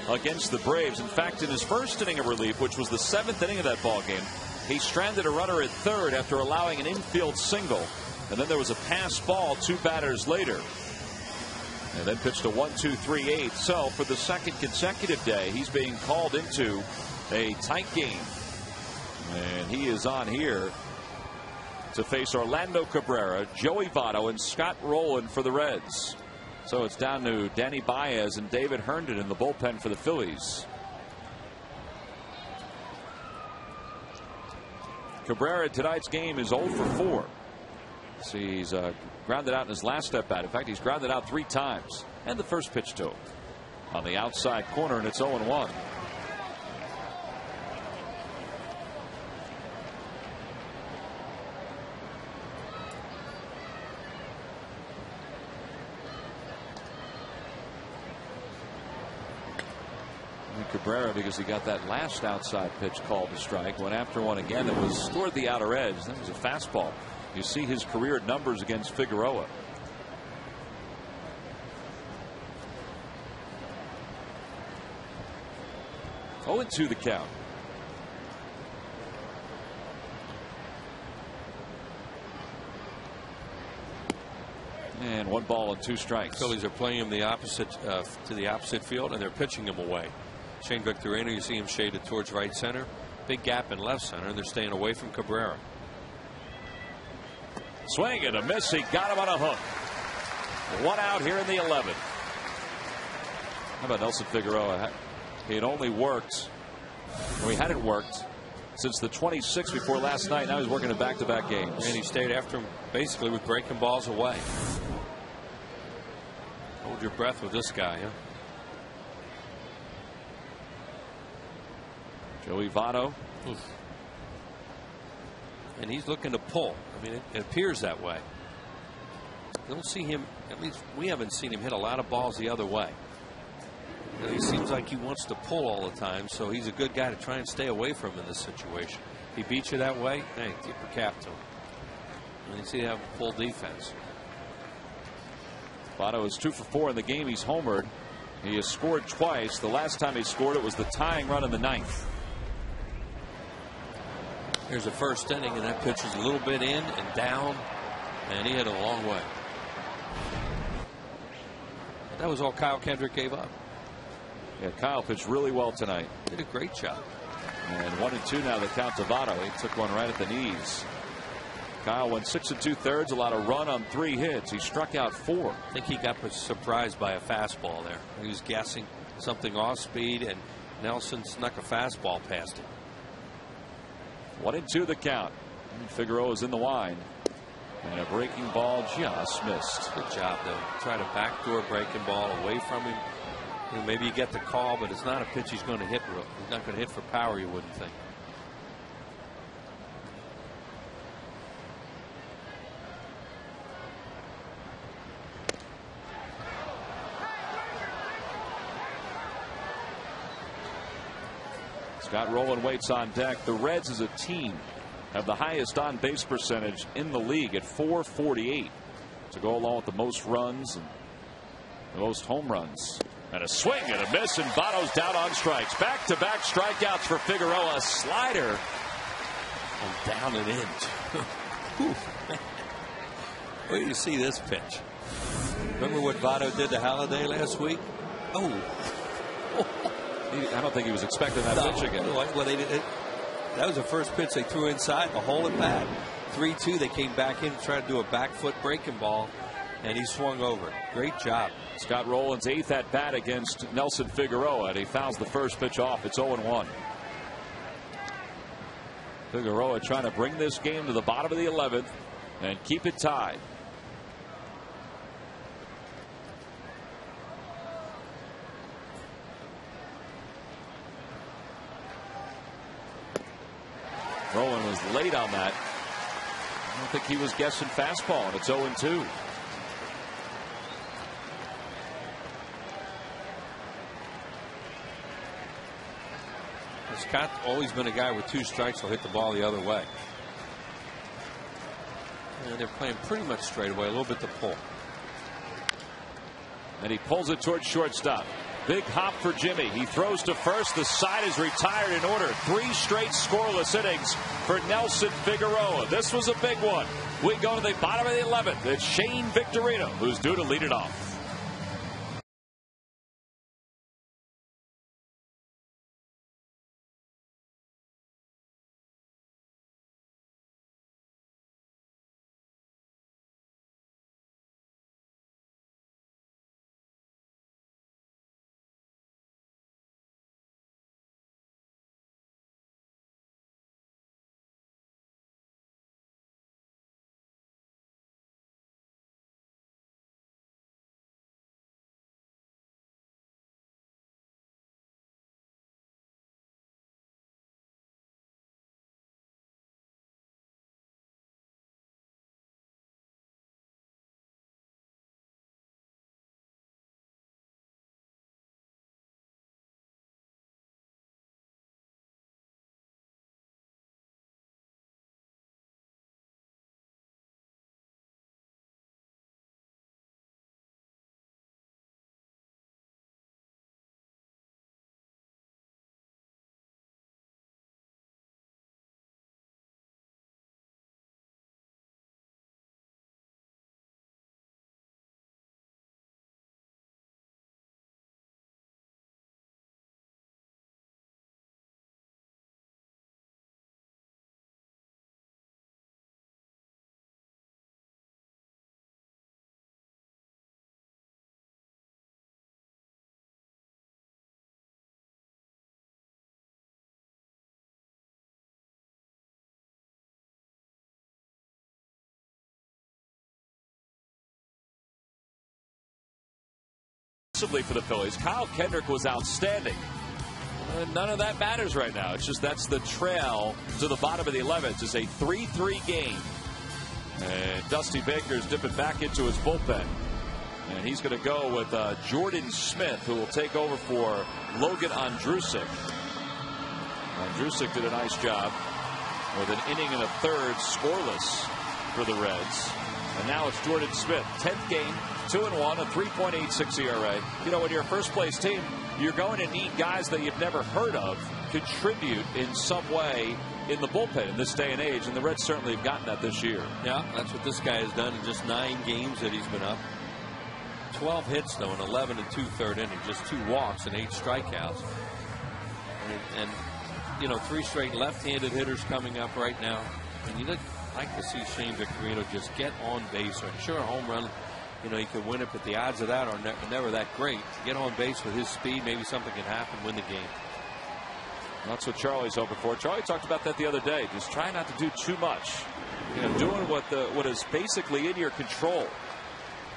against the Braves. In fact, in his first inning of relief, which was the 7th inning of that ball game, he stranded a runner at third after allowing an infield single, and then there was a pass ball 2 batters later. And then pitched a 1-2-3-8. So for the second consecutive day, he's being called into a tight game. And he is on here to face Orlando Cabrera, Joey Votto, and Scott Rowland for the Reds. So it's down to Danny Baez and David Herndon in the bullpen for the Phillies. Cabrera in tonight's game is 0 for 4. See, he's grounded out in his last at bat. In fact, he's grounded out 3 times. And the first pitch to him on the outside corner, and it's 0-1. Cabrera, because he got that last outside pitch called to strike, went after one again that was toward the outer edge. That was a fastball. You see his career numbers against Figueroa. Oh, 0-2 the count. And 1 ball and 2 strikes. Phillies are playing him the opposite to the opposite field, and they're pitching him away. Shane Victorino, you see him shaded towards right center. Big gap in left center, and they're staying away from Cabrera. Swing and a miss. He got him on a hook. One out here in the 11th. How about Nelson Figueroa? He had only worked, or he hadn't worked since the 26th before last night. Now he's working in back-to-back games. And he stayed after him basically with breaking balls away. Hold your breath with this guy, huh? Joey Votto. And he's looking to pull. I mean, it appears that way. You don't see him, at least we haven't seen him hit a lot of balls the other way. He seems like he wants to pull all the time, so he's a good guy to try and stay away from in this situation. If he beats you that way, hey, tip your cap to him. And you see they have full defense. Votto is 2 for 4 in the game. He's homered. He has scored twice. The last time he scored, it was the tying run in the 9th. Here's the first inning, and that pitch is a little bit in and down, and he hit it a long way. That was all Kyle Kendrick gave up. Yeah, Kyle pitched really well tonight. Did a great job. And 1-2 now the count to Votto. He took one right at the knees. Kyle went 6 2/3, a lot of run on 3 hits. He struck out 4. I think he got surprised by a fastball there. He was guessing something off speed, and Nelson snuck a fastball past him. 1-2 the count. Figueroa's in the line. And a breaking ball just missed. Good job, though. Try to backdoor breaking ball away from him. You know, maybe you get the call, but it's not a pitch he's going to hit. He's not going to hit for power, you wouldn't think. Scott Rowland waits on deck. The Reds as a team have the highest on base percentage in the league at .448 to go along with the most runs and the most home runs. And a swing and a miss, and Votto's down on strikes. Back-to-back strikeouts for Figueroa. A slider. And down and in. Wait till you see this pitch. Remember what Votto did to Halladay last week? Oh. I don't think he was expecting that pitch again. Well, that was the first pitch they threw inside the hole at bat. 3-2. They came back in to try to do a back foot breaking ball, and he swung over. Great job. Scott Rowland's 8th at bat against Nelson Figueroa, and he fouls the first pitch off. It's 0-1. Figueroa trying to bring this game to the bottom of the 11th and keep it tied. Rowland was late on that. I don't think he was guessing fastball, and it's 0-2. Scott's always been a guy with 2 strikes will hit the ball the other way. And they're playing pretty much straight away, a little bit to pull. And he pulls it towards shortstop. Big hop for Jimmy. He throws to first. The side is retired in order. 3 straight scoreless innings for Nelson Figueroa. This was a big one. We go to the bottom of the 11th. It's Shane Victorino who's due to lead it off. offensively for the Phillies. Kyle Kendrick was outstanding. None of that matters right now. It's just that's the trail to the bottom of the 11th. It's a 3-3 game. And Dusty Baker's dipping back into his bullpen. And he's going to go with Jordan Smith, who will take over for Logan Andrusik. Andrusik did a nice job with an inning and a third scoreless for the Reds. And now it's Jordan Smith, 10th game, 2-1, a 3.86 ERA. You know, when you're a first-place team, you're going to need guys that you've never heard of contribute in some way in the bullpen in this day and age, and the Reds certainly have gotten that this year. Yeah, that's what this guy has done in just 9 games that he's been up. 12 hits, though, in 11 and 2/3 innings, just 2 walks and 8 strikeouts. And you know, 3 straight left-handed hitters coming up right now. And you'd like to see Shane Victorino just get on base. Or sure, a home run, you know, he could win it, but the odds of that are never that great. To get on base with his speed, maybe something can happen, win the game. That's what Charlie's hoping for. Charlie talked about that the other day. Just try not to do too much. You know, doing what is basically in your control.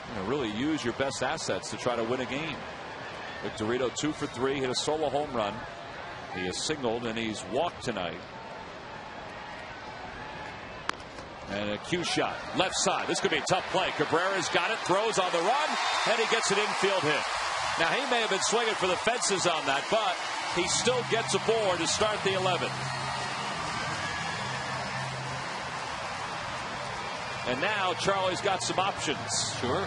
You know, really use your best assets to try to win a game. Victorino 2 for 3, hit a solo home run. He has singled and he's walked tonight. And a cue shot, left side. This could be a tough play. Cabrera's got it, throws on the run, and he gets an infield hit. Now, he may have been swinging for the fences on that, but he still gets aboard to start the 11th. And now Charlie's got some options. Sure.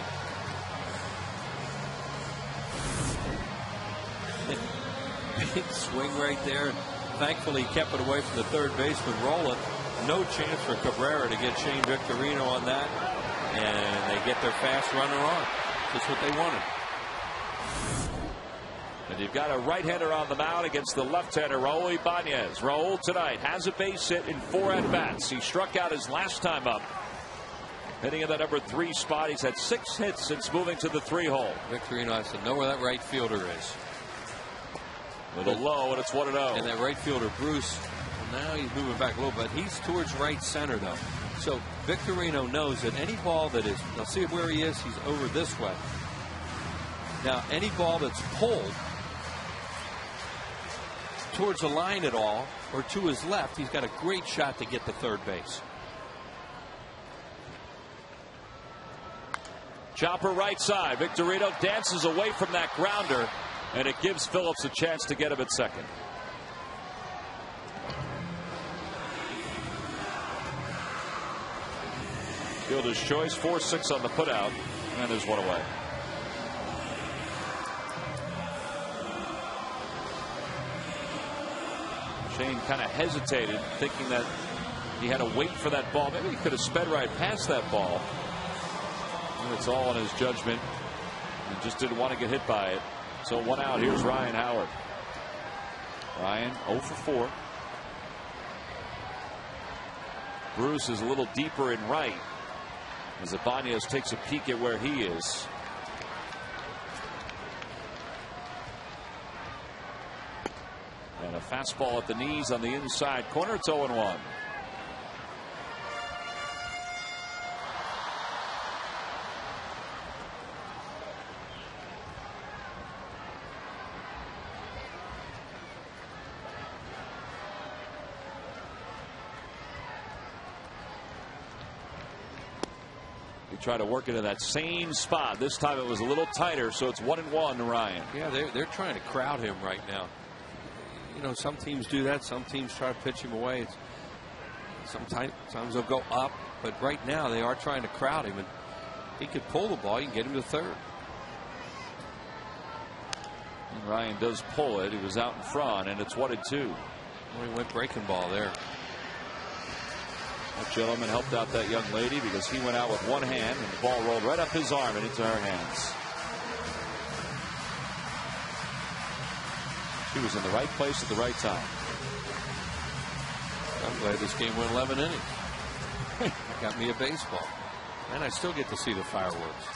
Big swing right there. Thankfully, he kept it away from the third baseman, Rowland. No chance for Cabrera to get Shane Victorino on that. And they get their fast runner on. Just what they wanted. And you've got a right-hander on the mound against the left-hander, Raul Ibanez. Raul tonight has a base hit in 4 at-bats. He struck out his last time up. Hitting in that number 3 spot. He's had 6 hits since moving to the 3-hole. Victorino has to know where that right fielder is. With a low, and it's 1-0. And that right fielder, Bruce, now he's moving back a little bit. He's towards right center, though. So Victorino knows that any ball that is, now see where he is, he's over this way. Now, any ball that's pulled towards the line at all, or to his left, he's got a great shot to get to third base. Chopper right side. Victorino dances away from that grounder, and it gives Phillips a chance to get him at second. Fielder's choice, 4-6 on the putout, and there's 1 away. Shane kind of hesitated, thinking that he had to wait for that ball. Maybe he could have sped right past that ball. And it's all in his judgment. He just didn't want to get hit by it. So 1 out. Here's Ryan Howard. Ryan 0 for 4. Bruce is a little deeper in right as Ibanez takes a peek at where he is. And a fastball at the knees on the inside corner. It's 0-1. Try to work it in that same spot. This time it was a little tighter, so it's 1-1 to Ryan. Yeah, they're trying to crowd him right now. You know, some teams do that. Some teams try to pitch him away. Sometimes they'll go up, but right now they are trying to crowd him. And he could pull the ball. You can get him to third. And Ryan does pull it. He was out in front, and it's 1-2. Well, he went breaking ball there. That gentleman helped out that young lady because he went out with one hand and the ball rolled right up his arm and into her hands. She was in the right place at the right time. I'm glad this game went 11 innings. Got me a baseball. And I still get to see the fireworks.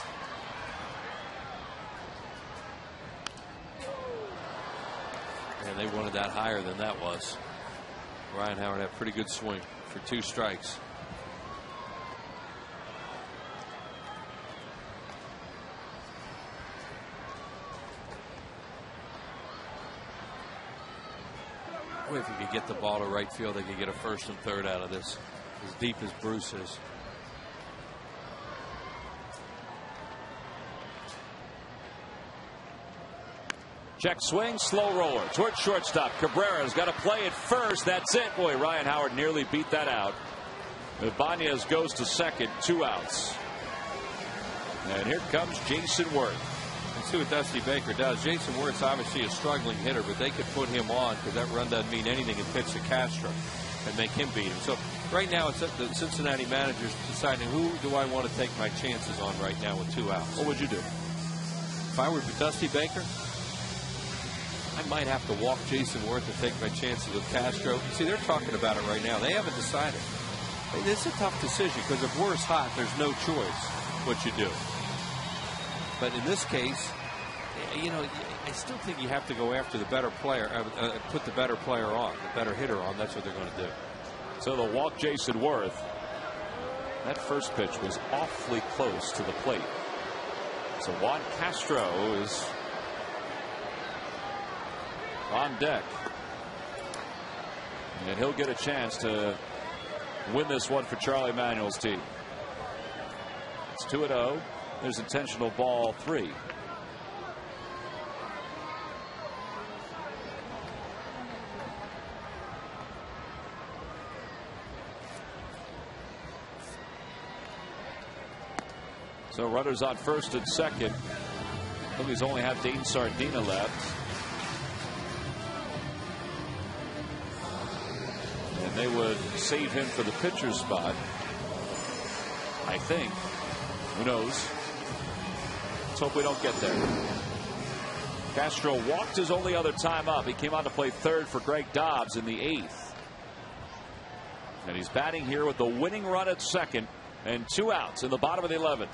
And they wanted that higher than that was. Ryan Howard had a pretty good swing for 2 strikes. Boy, if he could get the ball to right field, they could get a first and third out of this, as deep as Bruce is. Check swing, slow roller towards shortstop. Cabrera's got to play it first. That's it. Boy, Ryan Howard nearly beat that out. Ibanez goes to second, 2 outs. And here comes Jason Worth. Let's see what Dusty Baker does. Jason Worth's obviously a struggling hitter, but they could put him on because that run doesn't mean anything and pitch to Castro and make him beat him. So right now it's up to the Cincinnati managers deciding who do I want to take my chances on right now with 2 outs. What would you do? If I were Dusty Baker, I might have to walk Jason Worth to take my chances with Castro. See, they're talking about it right now. They haven't decided. It's a tough decision because if Worth's hot, there's no choice what you do. But in this case, you know, I still think you have to go after the better player, put the better player on, the better hitter on. That's what they're going to do. So they'll walk Jason Worth. That first pitch was awfully close to the plate. So Juan Castro is on deck. And he'll get a chance to win this one for Charlie Manuel's team. It's 2-0. There's intentional ball 3. So runners on first and second. Phillies only have Dane Sardina left. And they would save him for the pitcher's spot, I think. Who knows? Let's hope we don't get there. Castro walked his only other time up. He came on to play third for Greg Dobbs in the 8th. And he's batting here with the winning run at second and 2 outs in the bottom of the 11th.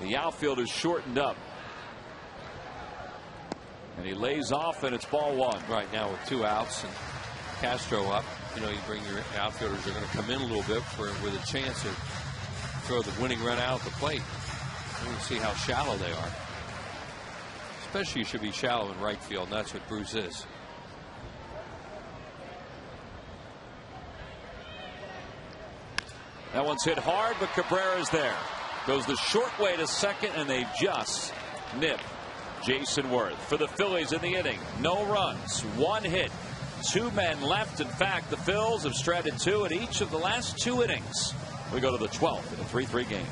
The outfield is shortened up. And he lays off, and it's ball 1. Right now with 2 outs and Castro up, you know, you bring your outfielders are going to come in a little bit with a chance to throw the winning run out at the plate. You can see how shallow they are. Especially you should be shallow in right field, and that's what Bruce is. That one's hit hard, but Cabrera's there. Goes the short way to second, and they just nip Jason Worth. For the Phillies in the inning, no runs, 1 hit, 2 men left. In fact, the Phils have stranded 2 in each of the last 2 innings. We go to the 12th in a 3-3 game.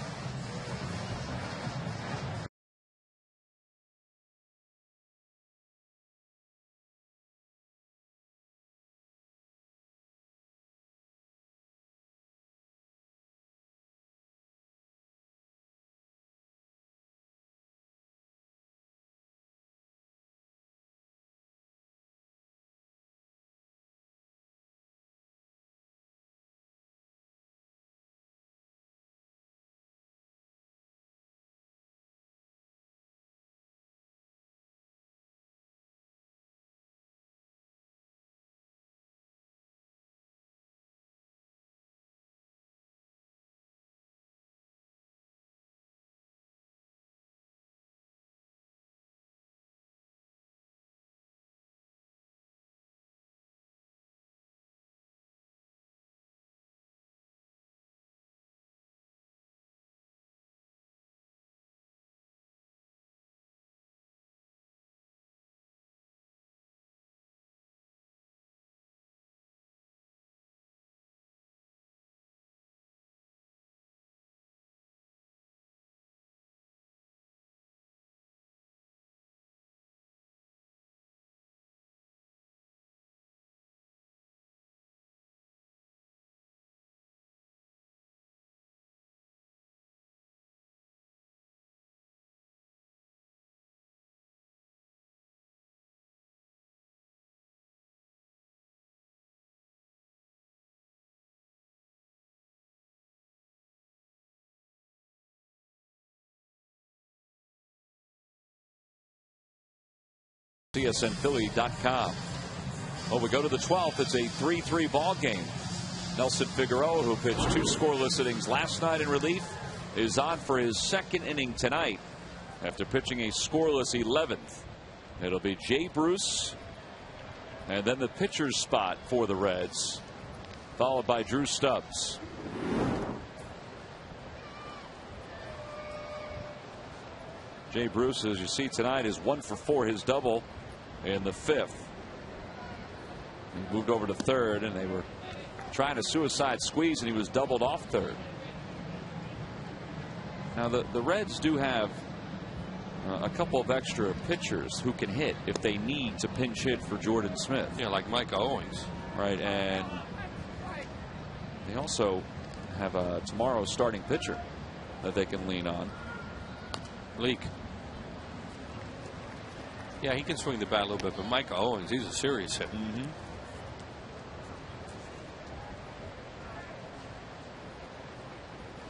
CSNPhilly.com. Well, we go to the 12th. It's a 3-3 ball game. Nelson Figueroa, who pitched 2 scoreless innings last night in relief, is on for his 2nd inning tonight after pitching a scoreless 11th. It'll be Jay Bruce, and then the pitcher's spot for the Reds, followed by Drew Stubbs. Jay Bruce, as you see tonight, is 1 for 4, his double in the 5th. He moved over to third, and they were trying to suicide squeeze, and he was doubled off third. Now the Reds do have a couple of extra pitchers who can hit if they need to pinch hit for Jordan Smith. Yeah, like Mike Owings. Right, and they also have a tomorrow's starting pitcher that they can lean on. Leak. Yeah, he can swing the bat a little bit, but Mike Owings, he's a serious hit.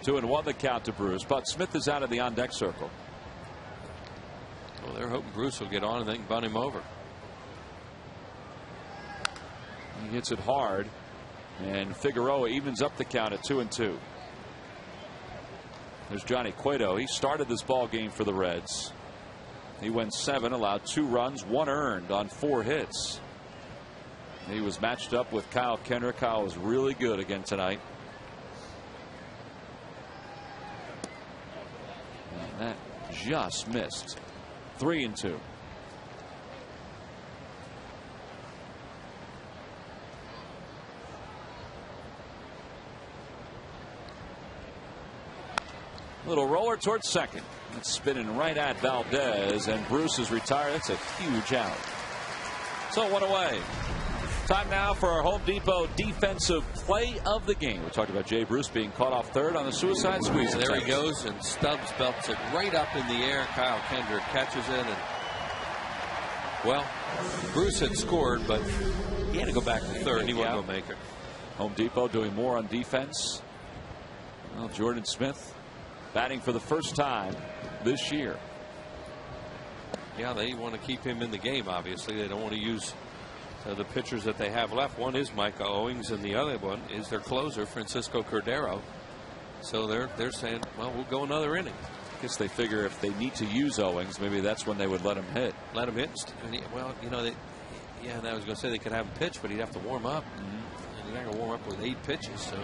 2-1 the count to Bruce, but Smith is out of the on-deck circle. Well, they're hoping Bruce will get on and they can bunt him over. He hits it hard, and Figueroa evens up the count at 2-2. There's Johnny Cueto. He started this ball game for the Reds. He went 7, allowed 2 runs, 1 earned on 4 hits. He was matched up with Kyle Kendrick. Kyle was really good again tonight. And that just missed. 3-2. Little roller towards second. It's spinning right at Valdez, and Bruce is retired. That's a huge out. So 1 away. Time now for our Home Depot defensive play of the game. We talked about Jay Bruce being caught off third on the suicide squeeze. There he goes, and Stubbs belts it right up in the air. Kyle Kendrick catches it, and well, Bruce had scored, but he had to go back to third. He wasn't going to make it. Home Depot doing more on defense. Well, Jordan Smith batting for the first time this year. Yeah, they want to keep him in the game, obviously. They don't want to use the pitchers that they have left. One is Micah Owings, and the other one is their closer, Francisco Cordero. So they're saying, well, we'll go another inning. I guess they figure if they need to use Owings, maybe that's when they would let him hit. Let him hit. Well, you know, and I was going to say they could have him pitch, but he'd have to warm up. And you're not going to warm up with 8 pitches. So.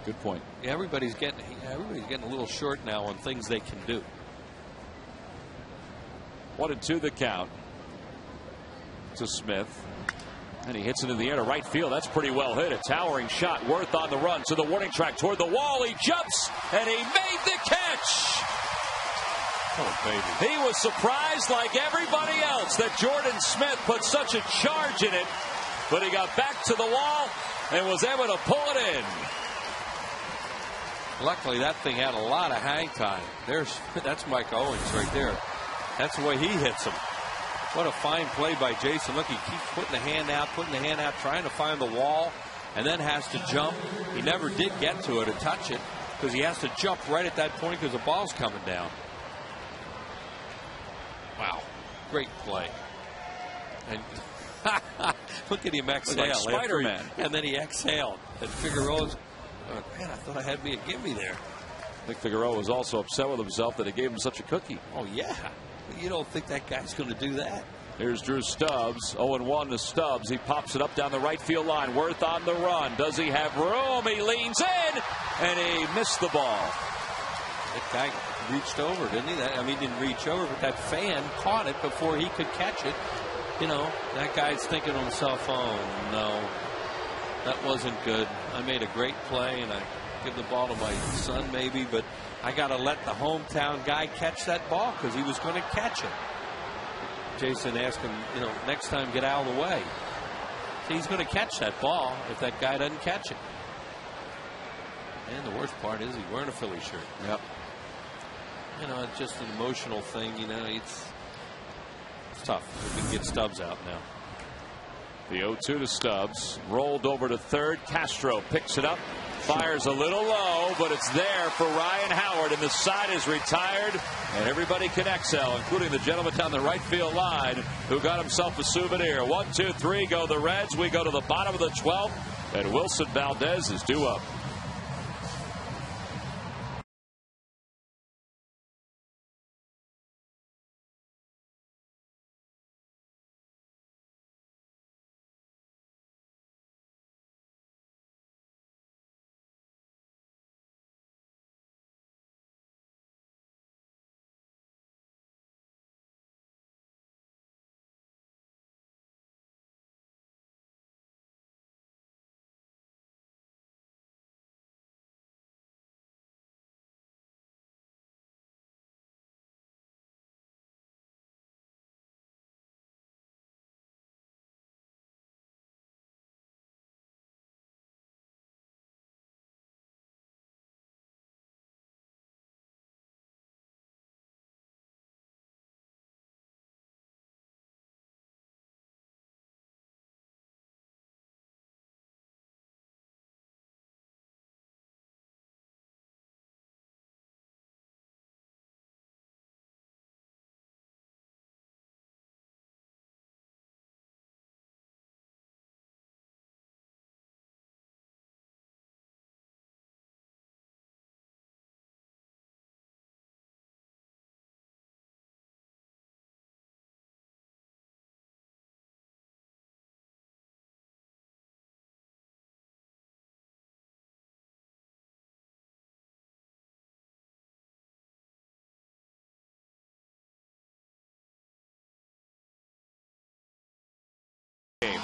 Good point. Yeah, everybody's getting a little short now on things they can do. 1-2 the count to Smith, and he hits it in the air to right field. That's pretty well hit. A towering shot. Worth on the run to the warning track toward the wall. He jumps, and he made the catch. Oh, baby. He was surprised like everybody else that Jordan Smith put such a charge in it, but he got back to the wall and was able to pull it in. Luckily, that thing had a lot of hang time. That's Mike Owings right there. That's the way he hits him. What a fine play by Jason. Look, he keeps putting the hand out, trying to find the wall, and then has to jump. He never did get to it or touch it because he has to jump right at that point because the ball's coming down. Wow. Great play. And look at him exhale. Like Spider-Man. And then he exhaled. And Figueroa's, man, I thought I had me a gimme there. I think Figueroa was also upset with himself that he gave him such a cookie. Oh, yeah. You don't think that guy's going to do that. Here's Drew Stubbs. 0-1 to Stubbs. He pops it up down the right field line. Worth on the run. Does he have room? He leans in, and he missed the ball. That guy reached over, didn't he? He didn't reach over, but that fan caught it before he could catch it. You know, that guy's thinking to himself, oh, no, that wasn't good. I made a great play, and I give the ball to my son maybe, but I got to let the hometown guy catch that ball because he was going to catch it. Jason asked him, next time get out of the way. See, he's going to catch that ball if that guy doesn't catch it. And the worst part is he's wearing a Philly shirt. Yep. It's just an emotional thing. It's tough. We can get Stubbs out now. The 0-2 to Stubbs. Rolled over to third. Castro picks it up. Fires a little low, but it's there for Ryan Howard, and the side is retired, and everybody can exhale, including the gentleman down the right field line who got himself a souvenir. 1, 2, 3 go the Reds. We go to the bottom of the 12th, and Wilson Valdez is due up.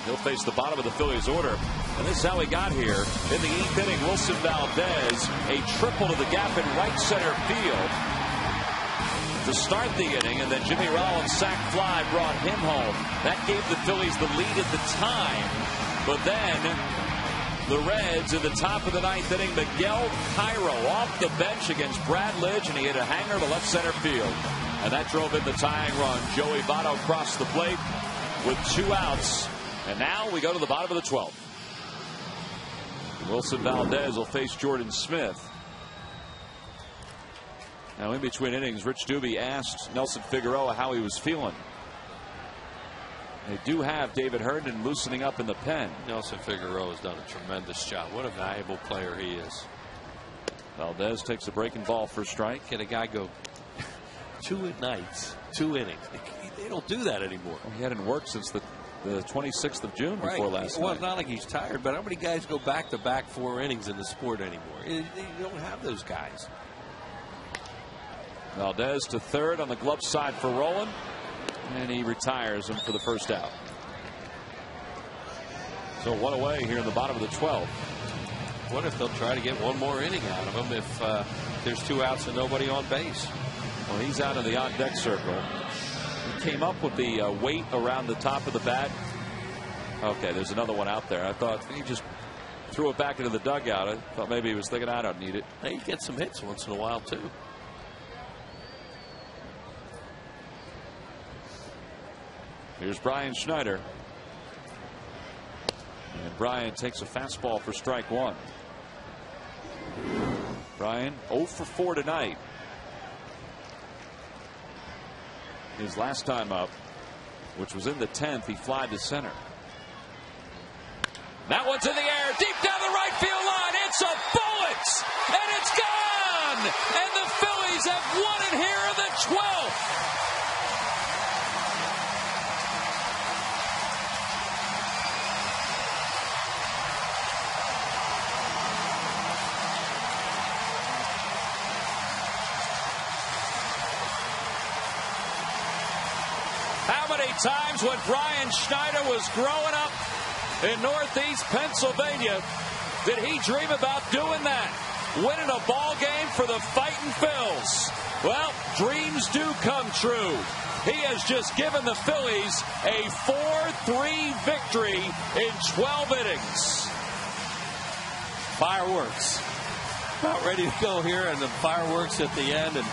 He'll face the bottom of the Phillies order. And this is how he got here. In the 8th inning, Wilson Valdez, a triple to the gap in right center field to start the inning, and then Jimmy Rollins' sac fly brought him home. That gave the Phillies the lead at the time. But then the Reds in the top of the 9th inning, Miguel Cairo off the bench against Brad Lidge, and he hit a hanger to left center field. And that drove in the tying run. Joey Votto crossed the plate with 2 outs. And now we go to the bottom of the 12th. Wilson Valdez will face Jordan Smith. Now, in between innings, Rich Doobie asked Nelson Figueroa how he was feeling. They do have David Herndon loosening up in the pen. Nelson Figueroa has done a tremendous job. What a valuable player he is. Valdez takes a breaking ball for a strike. Can a guy go 2 nights, 2 innings? They don't do that anymore. Well, he hadn't worked since the 26th of June before last night. Well, it's not like he's tired, but how many guys go back-to-back 4 innings in the sport anymore? You don't have those guys. Valdez to third on the glove side for Rolen, and he retires him for the first out. So 1 away here in the bottom of the 12th. What if they'll try to get 1 more inning out of him if there's 2 outs and nobody on base? Well, he's out of the on deck circle. He came up with the weight around the top of the bat. Okay, there's another one out there. I thought he just threw it back into the dugout. I thought maybe he was thinking, I don't need it. He gets some hits once in a while too. Here's Brian Schneider. And Brian takes a fastball for strike 1. Brian 0 for 4 tonight. His last time up, which was in the 10th, he flied to center. That one's in the air, deep down the right field line. It's a bullet, and it's gone. And the Phillies have won it here in the 12th. How many times when Brian Schneider was growing up in Northeast Pennsylvania did he dream about doing that? Winning a ball game for the Fightin' Phils. Well, dreams do come true. He has just given the Phillies a 4-3 victory in 12 innings. Fireworks. About ready to go here, and the fireworks at the end, and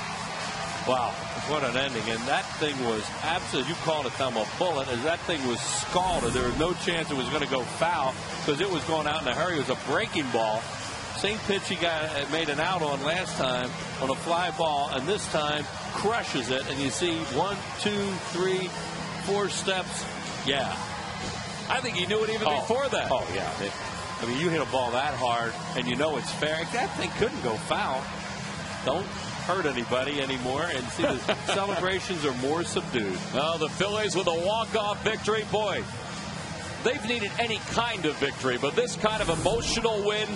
wow, what an ending. And that thing was absolutely, you called it a bullet, as that thing was scalded. There was no chance it was going to go foul because it was going out in a hurry. It was a breaking ball. Same pitch he made an out on last time on a fly ball, and this time crushes it. And you see 1, 2, 3, 4 steps. Yeah. I think he knew it even before that. Oh, yeah. I mean, you hit a ball that hard, and you know it's fair. That thing couldn't go foul. Don't hurt anybody anymore, and see the celebrations are more subdued. Well, the Phillies with a walk-off victory. Boy, they've needed any kind of victory, but this kind of emotional win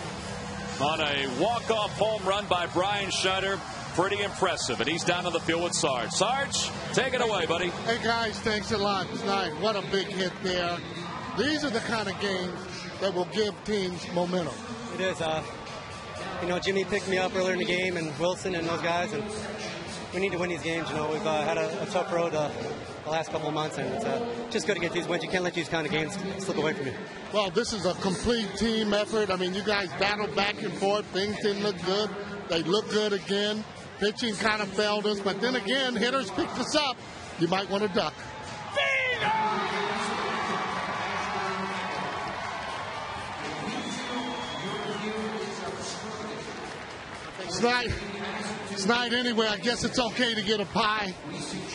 on a walk-off home run by Brian Schneider, pretty impressive. And he's down on the field with Sarge. Sarge, take it away, buddy. Hey, guys, thanks a lot tonight. What a big hit there. These are the kind of games that will give teams momentum. It is. You know, Jimmy picked me up earlier in the game, and Wilson and those guys, and we need to win these games. You know, we've had a tough road the last couple of months, and it's just good to get these wins. You can't let these kind of games slip away from you. Well, this is a complete team effort. I mean, you guys battled back and forth. Things didn't look good. They look good again. Pitching kind of failed us, but then again, hitters picked us up. You might want to duck. Snide anyway, I guess it's okay to get a pie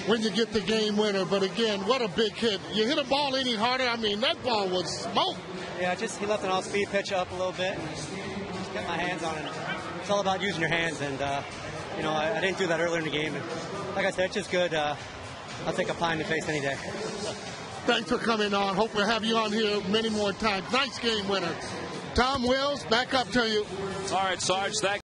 when you get the game winner. But again, what a big hit. You hit a ball any harder, I mean, that ball was smoke. Yeah, he left an off-speed pitch up a little bit and just got my hands on it. It's all about using your hands, and, you know, I didn't do that earlier in the game. And like I said, it's just good. I'll take a pie in the face any day. Thanks for coming on. Hope we'll have you on here many more times. Nice game winner. Tom Wills, back up to you. All right, Sarge, thank